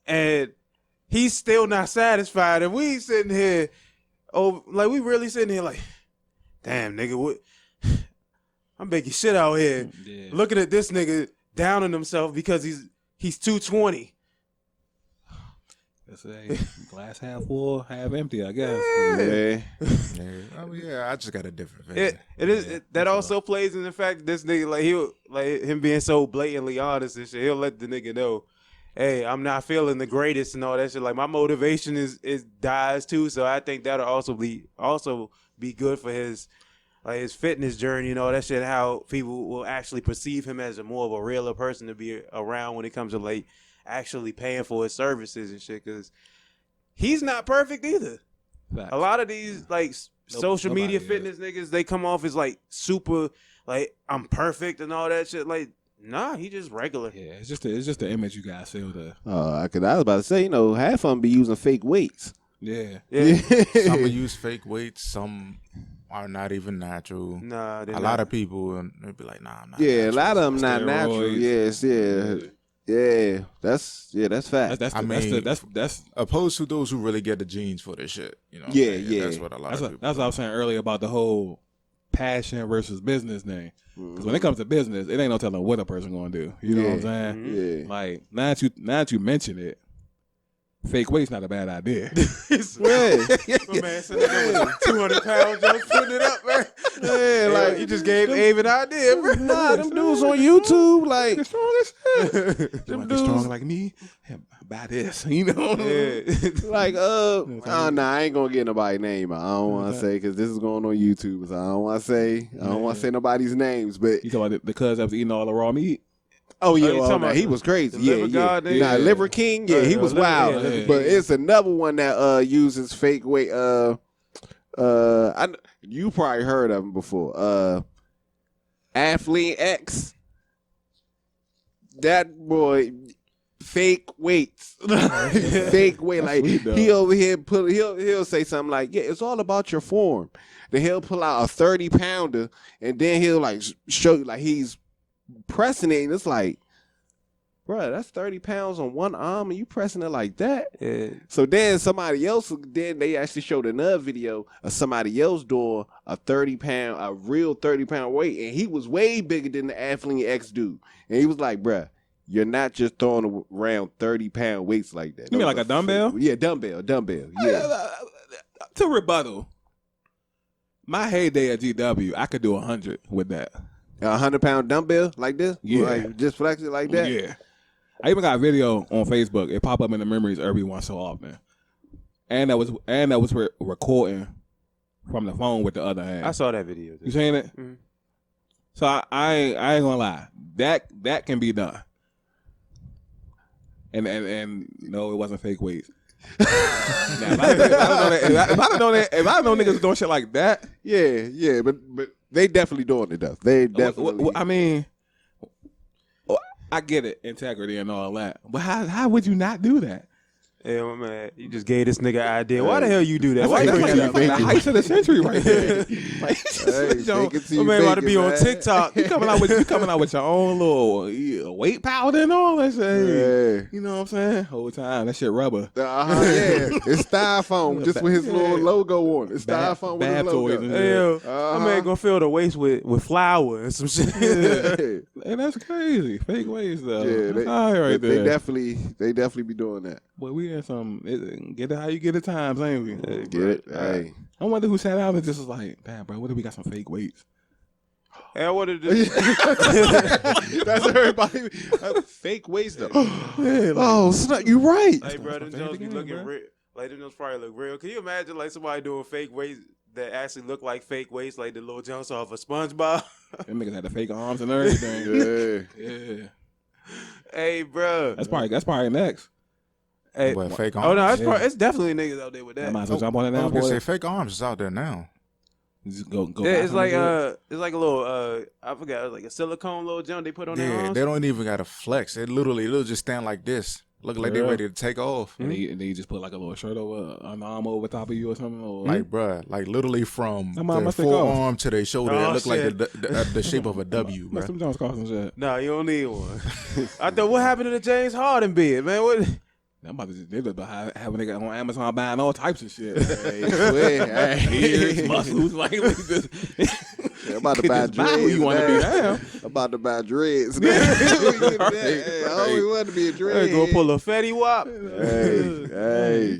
and he's still not satisfied. And we sitting here, like we really sitting here like, damn nigga, what? I'm making shit out here, looking at this nigga downing himself because he's 220. That's a glass half full, half empty, I guess. Yeah. Oh yeah, I just got a different vision. That also plays in the fact that this nigga like him being so blatantly honest and shit. He'll let the nigga know, hey, I'm not feeling the greatest and all that shit. Like my motivation is dies too. So I think that'll also be good for his fitness journey and all that shit. How people will actually perceive him as more of a realer person to be around when it comes to like actually paying for his services and shit, because he's not perfect either. Facts. A lot of these like social media fitness niggas, they come off as like super like I'm perfect and all that shit. Like, nah, he just regular. Yeah, it's just the image you guys feel there. I was about to say, half of them be using fake weights. Yeah. Some will use fake weights. Some are not even natural. Nah, a lot of people they'll be like, nah, I'm not. Yeah, natural. a lot of them not natural. Yes, yeah. Yeah, that's fact. That's opposed to those who really get the genes for this shit. Yeah. That's what a lot of people. That's what I was saying earlier about the whole passion versus business thing. Because when it comes to business, it ain't no telling what a person gonna do. You know what I'm saying? Mm-hmm. Yeah. Like now that you mention it, fake weight's not a bad idea. My man said that with 200 pounds, just putting it up, man. Yeah, like you just gave Abe an idea, bro. Nah, them dudes on YouTube, like them dudes strong like me, buy this, like I ain't gonna get nobody's name. I don't want to say because this is going on YouTube, so I don't want to say nobody's names. But you talking about the cuz that was eating all the raw meat? Oh yeah, he was crazy. Liver King. Yeah, he was wild. But it's another one that uses fake weight. You probably heard of him before. Athlete X. That boy, fake weights, fake weight. Like he over here he'll say something like, "Yeah, it's all about your form." Then he'll pull out a 30-pounder, and then he'll like show you like he's pressing it, and it's like, bro, that's 30 pounds on one arm, and you pressing it like that. Yeah. So then then they actually showed another video of somebody else doing a real 30-pound weight, and he was way bigger than the Athlete X dude. And he was like, bro, you're not just throwing around 30-pound weights like that. You mean like a dumbbell? Yeah, dumbbell. Yeah. To rebuttal, my heyday at GW, I could do 100 with that. A 100-pound dumbbell like this? Yeah. Like, just flex it like that? Yeah. I even got a video on Facebook. It pop up in the memories every once so often. And that was recording from the phone with the other hand. I saw that video. You seen it? Mm-hmm. So I ain't gonna lie. That can be done. And no, it wasn't fake weights. Now, if I know niggas doing shit like that, yeah, but they definitely doing it though. They definitely. I mean, I get it, integrity and all that, but how would you not do that? Yeah, my man, you just gave this nigga an idea. Why the hell you do that? Why you bring that up? The height of the century right there. My man about to be on TikTok. You coming out with your own little weight powder and all that shit. Yeah. You know what I'm saying? Whole time that shit rubber. Yeah, it's styrofoam, just with his little logo on it. It's styrofoam with his logo. My man gonna fill the waist with flour and some shit. And that's crazy. Fake waist though. Yeah, they definitely be doing that. Boy, we in some get it how you get it times, ain't we? Get it? Hey. I wonder who sat out and just was like, damn, bro, what if we got some fake weights? Hey, I wanted to. That's everybody. Fake weights though. You right. Hey, bro, them Jones be looking real. Like them Jones probably look real. Can you imagine like somebody doing fake weights that actually look like fake weights, like the little Jones off of SpongeBob? Them niggas had the fake arms and everything. Yeah. Hey, bro. That's probably next. Hey, fake arms. Oh no, it's definitely niggas out there with that. I might as well jump on it now. I was gonna say fake arms is out there now. Just go. Yeah, it's like a little I forgot, it was like a silicone little jump they put on their arms. They don't even got to flex. It'll just stand like this, Looking like they ready to take off. And then you just put like a little shirt over, an arm over top of you or something. Or, like, bruh, like literally from their forearm to their shoulder, it looked like the shape of a W, bruh. Some Jones cost some shit. Nah, you don't need one. I thought, what happened to the James Harden bid, man? What? I'm about to just have a nigga on Amazon buying all types of shit. Ears, muscles, like just. I'm about to buy dreads. You want to be down? I'm about to buy dreads. I always wanted to be a dread. Go pull a Fetty Wap. Hey.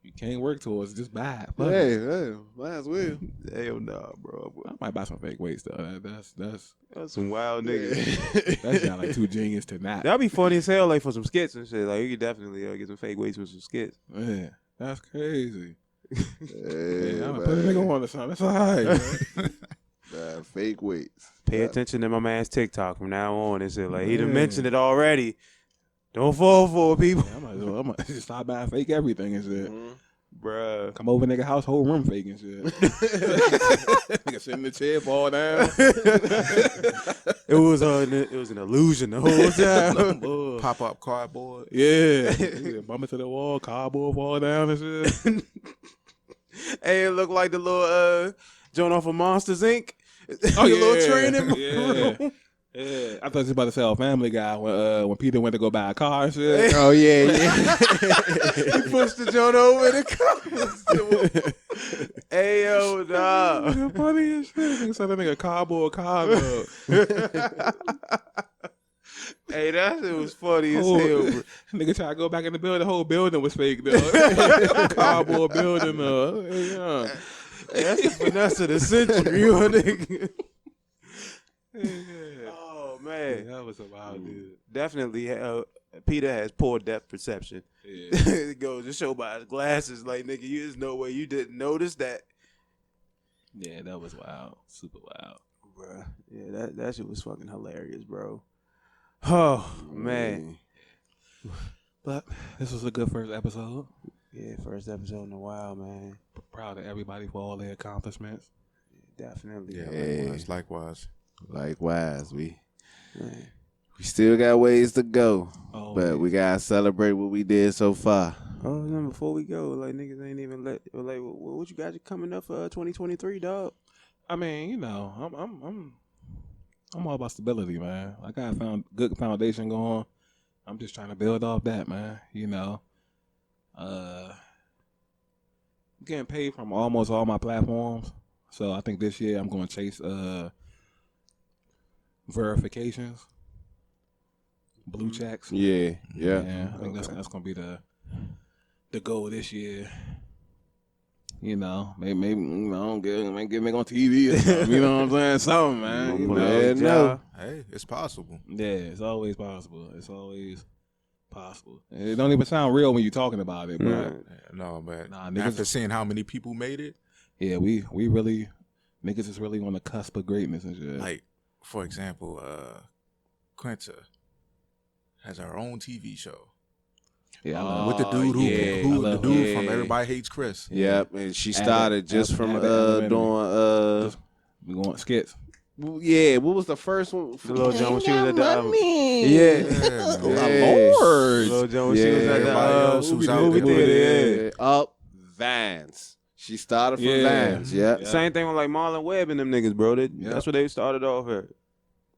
You can't work towards just buy it. Hey, might as well. Hell nah, bro. I might buy some fake weights though. That's some wild niggas. That's not like too genius to not. That'd be funny as hell, like for some skits and shit. Like you could definitely get some fake weights with some skits. Man, that's crazy. Hey, I'm gonna put a nigga on or something. That's all right. Fake weights. Pay attention to my man's TikTok from now on and shit. Like he done mentioned it already. Don't fall for it, people. Yeah, I'm gonna just stop buying fake everything and shit. Bruh. Come over nigga house, whole room fake and shit. Nigga sit in the chair, fall down. It was an illusion the whole time. Pop up cardboard. Yeah. Bump into the wall, cardboard fall down and shit. Hey, it looked like the little joint off of Monsters Inc. Oh, your little training room. Yeah, I thought you was about to say Family Guy when Peter went to go buy a car and shit. Oh yeah. He pushed the joint over the car. Hey yo, nah. Funny as shit. Nigga said that nigga cardboard car. Hey, that shit was funny as hell, bro. Nigga try to go back in the building. The whole building was fake, though. Cardboard building, yeah. Hey, that's the finesse of the century, you nigga. Oh man, that was a wild dude. Definitely, Peter has poor depth perception. Yeah. It goes to show by his glasses. Like nigga, there's no way you didn't notice that. Yeah, that was wild, super wild, bro. Yeah, that shit was fucking hilarious, bro. Oh man. But this was a good first episode. Yeah, first episode in a while, man. Proud of everybody for all their accomplishments. Yeah, definitely. Yeah, likewise. Likewise, we still got ways to go, but we gotta celebrate what we did so far. Oh, no, before we go, like niggas ain't even like what you got coming up for 2023, dog? I mean, you know, I'm all about stability, man. I got a good foundation going. I'm just trying to build off that, man. You know, getting paid from almost all my platforms, so I think this year I'm going to chase verifications, blue checks. Yeah. I think that's gonna be the goal this year. You know, maybe you know, get me on TV or something. You know what I'm saying? Something, man. You know, hey, it's possible. Yeah, it's always possible. It's always possible. It don't even sound real when you're talking about it, but no, but niggas, after seeing how many people made it, yeah, we really niggas is really on the cusp of greatness and shit. Like, for example, Quinta has her own TV show. Yeah, with the dude who from Everybody Hates Chris. Yep, and she started just from doing we going skits. Yeah, what was the first one? Little Joan when she was at the Lord. Little Joan when she was at the movie theater. Up Vans. She started from Vans. Yeah. Same thing with like Marlon Webb and them niggas, bro. That's what they started off at.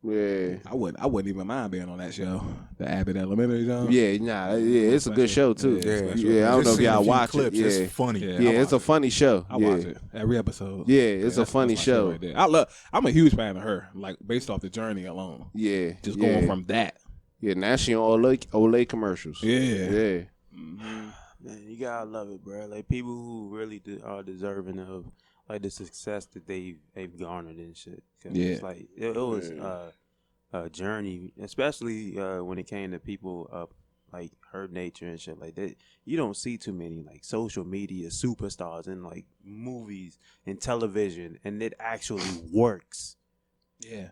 Yeah, I wouldn't even mind being on that show, the Abbott Elementary show. Yeah, it's a good show too. Yeah, I don't know if y'all watch it. Yeah, it's funny. Yeah, it's a funny show. I watch it every episode. Yeah, it's a funny show. Right there. I'm a huge fan of her, like based off the journey alone. Yeah, just going from that. Yeah, now she on Olay commercials. Yeah. Mm-hmm. Man, you gotta love it, bro. Like people who really are deserving of like the success that they've garnered and shit. It's like it was a journey, especially when it came to people of like her nature and shit like that. You don't see too many like social media superstars in like movies and television, and it actually works. Yeah,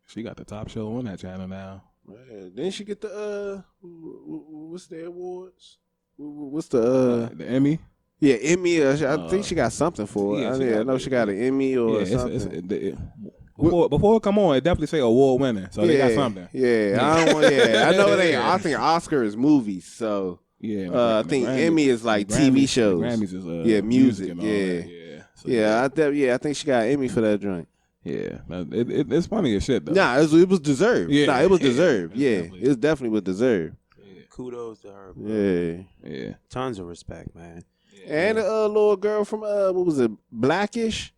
she got the top show on that channel now. Didn't she get the what's the awards? What's the Emmy? Yeah, Emmy. I think she got something for it. I know she got an Emmy or something. Before it come on, it definitely say award winning, so they got something. Yeah, I don't want. Yeah, I know it ain't. I think Oscar is movies, so yeah. I think Emmy is like TV shows. Grammys is music. And all that. So I think she got Emmy for that joint. Yeah, it's funny as shit though. Nah, it was deserved. Yeah. Nah, it was deserved. It definitely was deserved. Yeah. Kudos to her, bro. Yeah. Tons of respect, man. And the little girl from what was it, Blackish?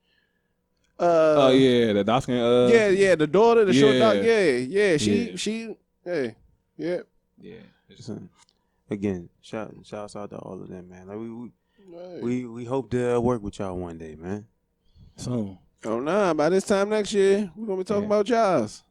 The dark skin. The daughter, the short dog. Yeah. Again, shouts out to all of them, man. Like we hope to work with y'all one day, man. So. Oh nah, by this time next year, we're gonna be talking about jobs.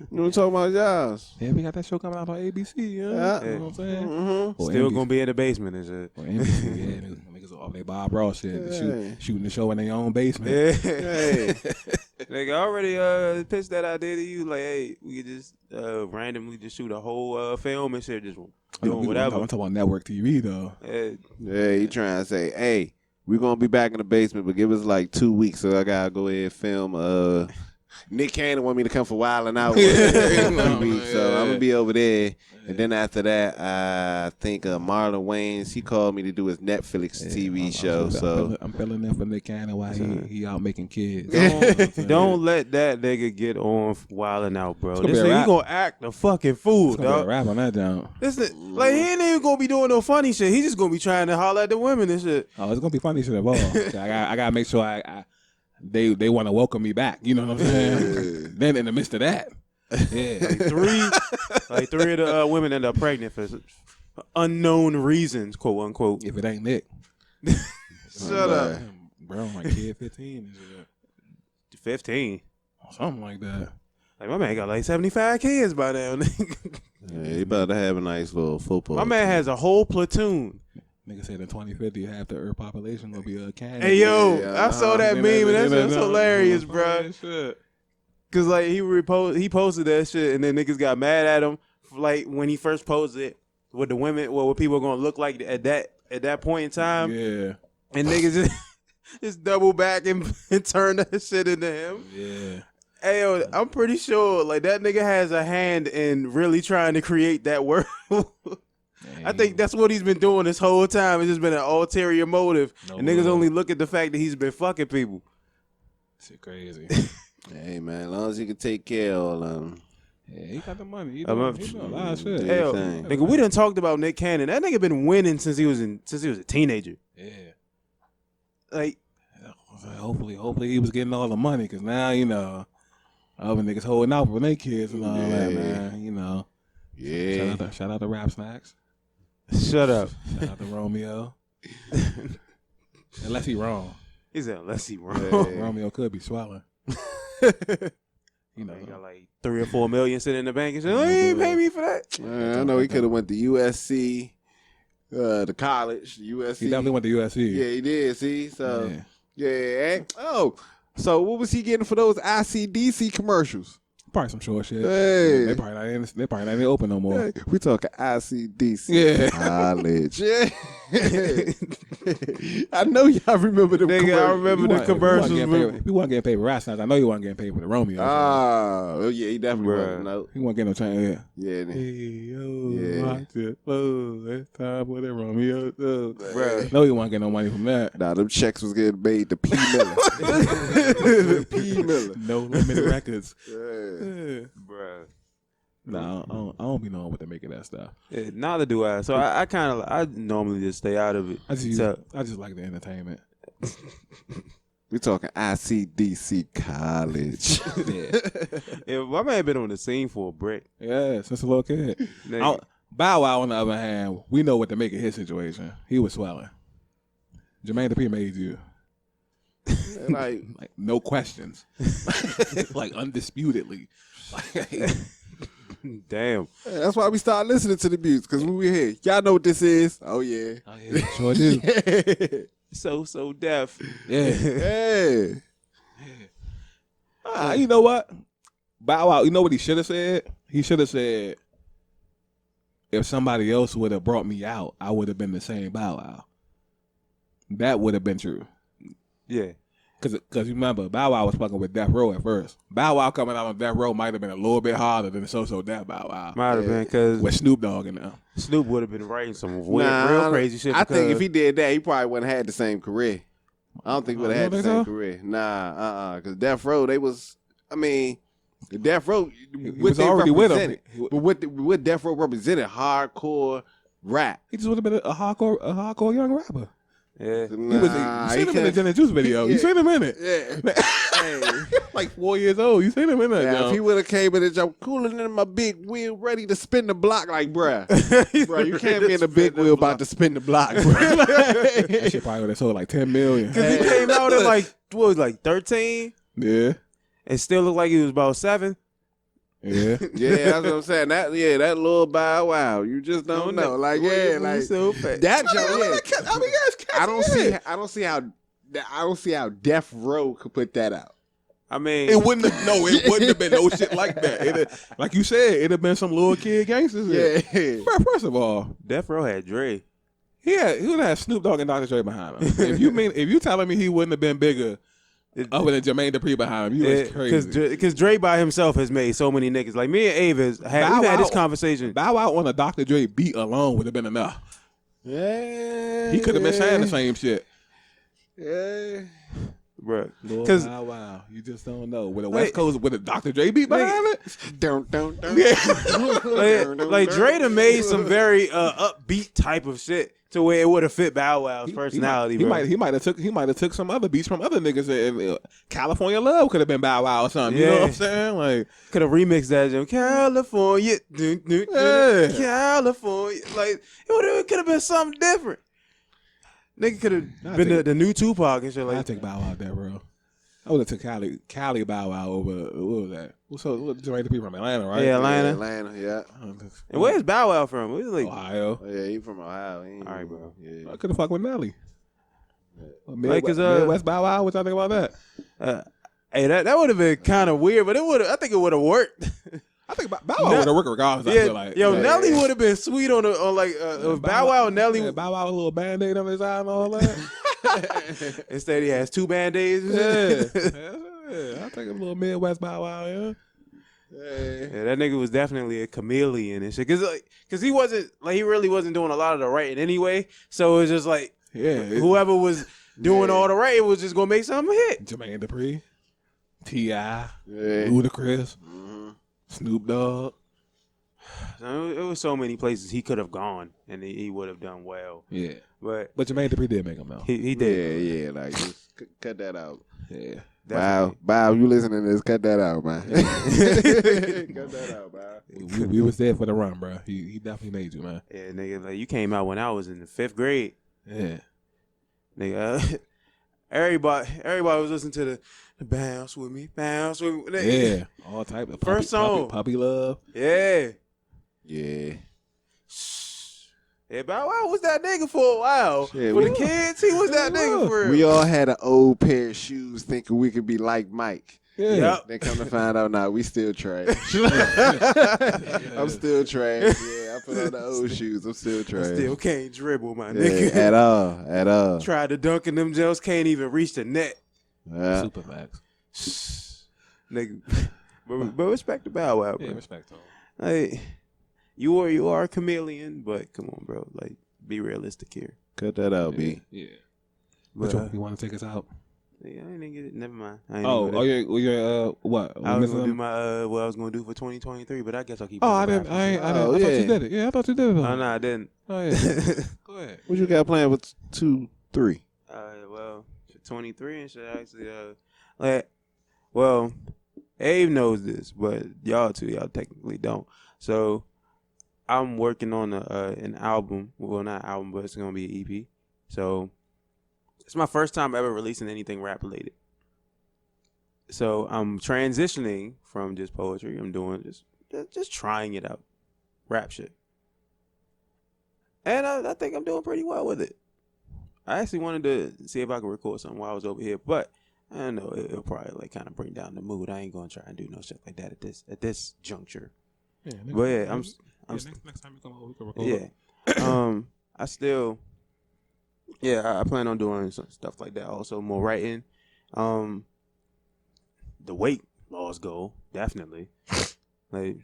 We're gonna talk about jobs. Yeah, we got that show coming out on ABC, You know what I'm saying? Mm-hmm. Still gonna be in the basement and shit. Or NBC, niggas off their Bob Ross shit, shooting the show in their own basement. Nigga, I already pitched that idea to you. Like, hey, we could just randomly just shoot a whole film and shit, just doing whatever. I'm talking about network TV though. Yeah, he trying to say, hey, we're gonna be back in the basement, but give us like 2 weeks, so I gotta go ahead and film. Nick Cannon want me to come for Wildin' Out in 2 weeks, so I'm gonna be over there. And then after that, I think Marlon Wayans, he called me to do his Netflix TV show. I'm filling in for Nick Cannon while he out making kids. Don't let that nigga get on Wildin' Out, bro. This nigga gonna act a fucking fool, dog. Rap on that down. Like he ain't even gonna be doing no funny shit. He just gonna be trying to holler at the women and shit. Oh, it's gonna be funny shit involved. I gotta make sure they want to welcome me back. You know what I'm saying? Then in the midst of that. Yeah, like three of the women end up pregnant for unknown reasons, quote unquote. If it ain't Nick, shut up, bro. My kid 15 is 15, something like that. Like my man got like 75 kids by now. He about to have a nice little football. My man has a whole platoon. Nigga said in 2050 half the Earth population gonna be a Canada. Hey yo, I saw that meme and that's hilarious, bro. Cause like he posted that shit and then niggas got mad at him for, like when he first posted it, what the women, what people are gonna look like at that point in time. Yeah. And niggas just double back and turn that shit into him. Yeah. Hey yo, I'm pretty sure like that nigga has a hand in really trying to create that world. I think that's what he's been doing this whole time. It's just been an ulterior motive. And niggas only look at the fact that he's been fucking people. Shit crazy. Hey man, as long as he can take care of all of them. Yeah, he got the money. He doing a lot of shit. Hell, nigga, we done talked about Nick Cannon. That nigga been winning since he was a teenager. Yeah. Like, hopefully he was getting all the money because now other niggas holding out for their kids and all that, man. Yeah. Shout out to Rap Snacks. Shut up. Shout out to Romeo. Unless he wrong. He said unless he wrong. Hey. Romeo could be swallowing. He got like 3 or 4 million sitting in the bank and said, "Oh, you ain't pay me for that." I know he could have went to USC, the college, USC. He definitely went to USC. Yeah, he did. See, so yeah. So what was he getting for those ICDC commercials? Probably some short shit. Hey. They probably not even open no more. Hey, we talking ICDC. Yeah. College. Yeah. I know y'all remember them commercials. I remember the commercials. He wasn't getting paid for Rap Snacks. I know he wasn't getting paid for the Romeo. Oh, yeah, he definitely wasn't. No. He wasn't getting no chance. Yeah. Hey, yo, watch it. Oh, it's time for the Romeo. Oh, bruh. No, he wasn't getting no money from that. Nah, them checks was getting made to P. Miller. P. Miller. No Limit Records. Bruh. Nah, I don't be knowing what to make of that stuff. Yeah, neither do I. So I normally just stay out of it. I just like the entertainment. We talking ICDC College. Yeah, my man been on the scene for a break. Yeah, since a little kid. Bow Wow, on the other hand, we know what to make of his situation. He was swelling. Jermaine Dupri made you. like no questions. Like undisputedly. Damn. Hey, that's why we started listening to the music, because when we here, y'all know what this is. Oh yeah. Sure do. So deaf. Yeah. Yeah. You know what? Bow Wow, you know what he should have said? He should have said, if somebody else would have brought me out, I would have been the same Bow Wow. That would have been true. Yeah. Cause you remember, Bow Wow was fucking with Death Row at first. Bow Wow coming out on Death Row might have been a little bit harder than the So Death Bow Wow. Might have been, because with Snoop Dogg in there. Snoop would have been writing some real crazy shit. I think if he did that, he probably wouldn't have had the same career. I don't think he would have had the same career. Because Death Row, they was, I mean, the Death Row, he was already with him. But what Death Row represented, hardcore rap. He just would have been a hardcore young rapper. Yeah. You seen him in the Gin and Juice video. You seen him in it. Yeah. Like 4 years old. You seen him in that, if he would have came in and jumped cooler than my big wheel, ready to spin the block, like, bruh, you can't be in the big wheel about to spin the block, bruh. That shit probably would have sold like 10 million. Because he came out at like 13? Yeah. And still looked like he was about 7. Yeah. Yeah, that's what I'm saying. That little Bow Wow, you just don't know. Like, so fat. That joke. I don't see how Death Row could put that out. I mean, it wouldn't have been no shit like that. Like you said, it'd have been some little kid gangsters. Yeah. First of all, Death Row had Dre. He would have Snoop Dogg and Dr. Dre behind him. If you telling me he wouldn't have been bigger other than Jermaine Dupri behind him, you was crazy. Because Dre by himself has made so many niggas. Like me and Ava, we've had this conversation. Bow Wow on a Dr. Dre beat alone would have been enough. Yeah. He could have been saying the same shit. Yeah. Bro, because Bow Wow, you just don't know. With a West Coast, with a Dr. Dre beat behind it, don't. Like Dre done made some very upbeat type of shit to where it would have fit Bow Wow's personality. He might have took some other beats from other niggas. And California Love could have been Bow Wow or something. Yeah. You know what I'm saying? Like could have remixed that. California, California. Like it could have been something different. Nigga could have been the new Tupac and shit like that. I take Bow Wow there, bro. I would have took Cali Bow Wow over, what was that? What Jermaine Dupri from Atlanta, right? Yeah, Atlanta. Yeah. And where's Bow Wow from? Like, Ohio. Oh, yeah, he from Ohio. All right, bro. Yeah. I could have fucked with Nelly. Yeah. West Bow Wow, what y'all think about that? Hey, that would have been kind of weird, but I think it would have worked. I think Bow Wow would have worked regardless. Yeah, I feel like. Nelly would have been sweet on Bow Wow and Nelly. Yeah, Bow Wow with a little Band-Aid on his eye and all that. Instead, he has 2 Band-Aids. Yeah, I think a little Midwest Bow Wow, yeah. Yeah, that nigga was definitely a chameleon and shit. Cause he wasn't he really wasn't doing a lot of the writing anyway. So it was just like, whoever was doing all the writing was just gonna make something hit. Jermaine Dupri, T.I., Ludacris. Snoop Dogg. It was so many places he could have gone and he would have done well. Yeah, but Jermaine Dupri did make him though. He did. Yeah. Like just cut that out. Yeah. Bow, you listening to this? Cut that out, man. Cut that out, Bow. We was there for the run, bro. He definitely made you, man. Yeah, nigga. Like you came out when I was in the 5th grade. Yeah. Nigga, everybody was listening to the bounce with me. Yeah, all type of first song, puppy love. Yeah. Yeah, Bow Wow was that nigga for a while. Yeah, for the kids, he was that nigga for real. We all had an old pair of shoes thinking we could be like Mike. Yeah. Yep. Then come to find out, we still trash. I'm still trash. Yeah, I put on the old shoes. I'm still trash. I still can't dribble, my nigga. At all. Tried to dunk in them gels, can't even reach the net. Super facts. Nigga. But respect to Bow Wow, bro. Yeah, respect to him. Like, you are a chameleon, but come on, bro. Like, be realistic here. Cut that out, B. Yeah. But, you want to take us out? Yeah, I didn't get it. Never mind. You're what? I was gonna do my what I was gonna do for 2023, but I guess I'll keep. I didn't. I thought you did it. Yeah, I thought you did it. Oh no, I didn't. Oh yeah. Go ahead. What you got planned with 2, 3? Well, for 23 and shit, actually, well, Abe knows this, but y'all technically don't. So, I'm working on an album. Well, not an album, but it's gonna be an EP. So. It's my first time ever releasing anything rap related. So I'm transitioning from just poetry. I'm doing just trying it out, rap shit. And I think I'm doing pretty well with it. I actually wanted to see if I could record something while I was over here, but I don't know, it'll probably kind of bring down the mood. I ain't gonna try and do no shit like that at this juncture. Yeah, but yeah, next time you come over, we can record. Yeah. I still. Yeah, I plan on doing some stuff like that. Also, more writing, The weight loss goal, definitely. Like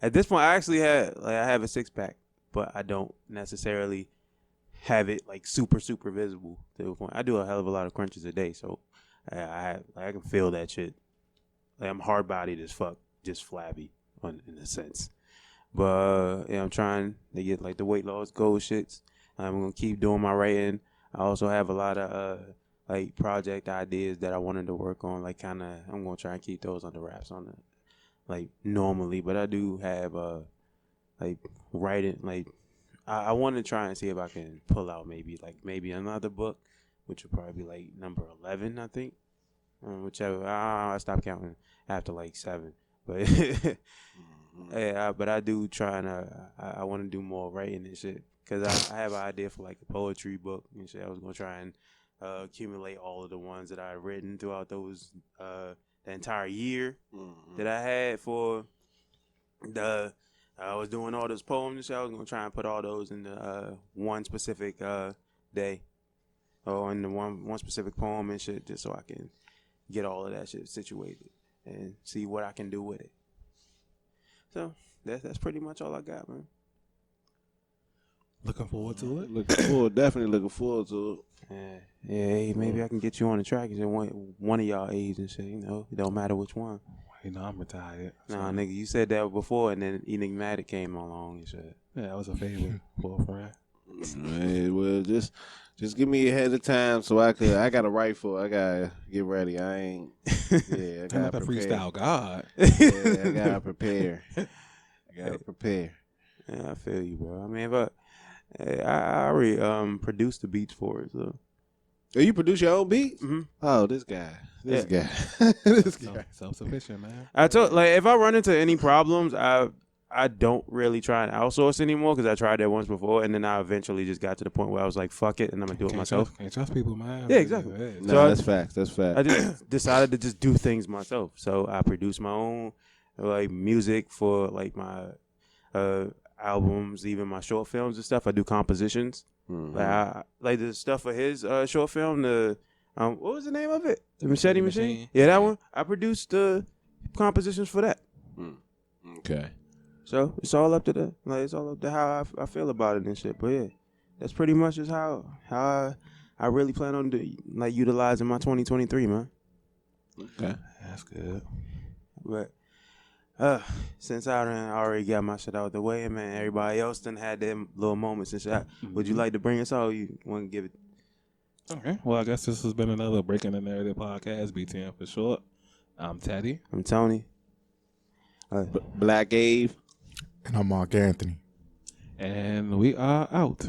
at this point, I actually I have a 6-pack, but I don't necessarily have it like super visible to the point. I do a hell of a lot of crunches a day, so I can feel that shit. Like I'm hard bodied as fuck, just flabby in a sense. But I'm trying to get like the weight loss goal shits. I'm gonna keep doing my writing. I also have a lot of like project ideas that I wanted to work on. Like I'm gonna try and keep those under wraps on it, like normally. But I do have like writing. Like I want to try and see if I can pull out maybe another book, which would probably be like number 11, I think. Whichever. I stopped counting after like 7, but. Yeah, but I do try and I want to do more writing and shit because I have an idea for like a poetry book and shit. I was gonna try and accumulate all of the ones that I've written throughout those the entire year that I had for I was doing all those poems and shit. I was gonna try and put all those in the one specific day or in the one specific poem and shit, just so I can get all of that shit situated and see what I can do with it. So that's pretty much all I got, man. Looking forward to it. Definitely looking forward to it. Yeah. Maybe I can get you on the track and one of y'all A's and shit. It don't matter which one. I'm retired. Nah, nigga, you said that before, and then Enigmatic came along and shit. Yeah, that was a favor for a friend. Hey, well, just give me ahead of time so I gotta write for it. I gotta get ready. I gotta prepare. Freestyle God. Yeah, I gotta prepare. Yeah, I feel you, bro. I mean, but I already produced the beats for it, so. Oh, you produce your own beats? Mm-hmm. Oh, this guy. This guy. Self-sufficient, man. I told if I run into any problems, I don't really try and outsource anymore because I tried that once before, and then I eventually just got to the point where I was like, "Fuck it," and I'm gonna do it myself. Can't trust people, man. Yeah, exactly. No, that's facts. That's facts. I just decided to just do things myself. So I produce my own like music for like my albums, even my short films and stuff. I do compositions. Mm-hmm. Like the stuff for his short film. The what was the name of it? The Machete Machine. Yeah, that one. I produced the compositions for that. Okay. So it's all up to how I feel about it and shit. But yeah, that's pretty much just how I really plan on utilizing my 2023, man. Okay, that's good. But since I already got my shit out the way, man, everybody else done had them little moments and shit. Would you like to bring us out? Or you want to give it? Okay. Well, I guess this has been another Breaking the Narrative podcast, BTN for short. I'm Teddy. I'm Tony. Black Ave. And I'm Mark Anthony. And we are out.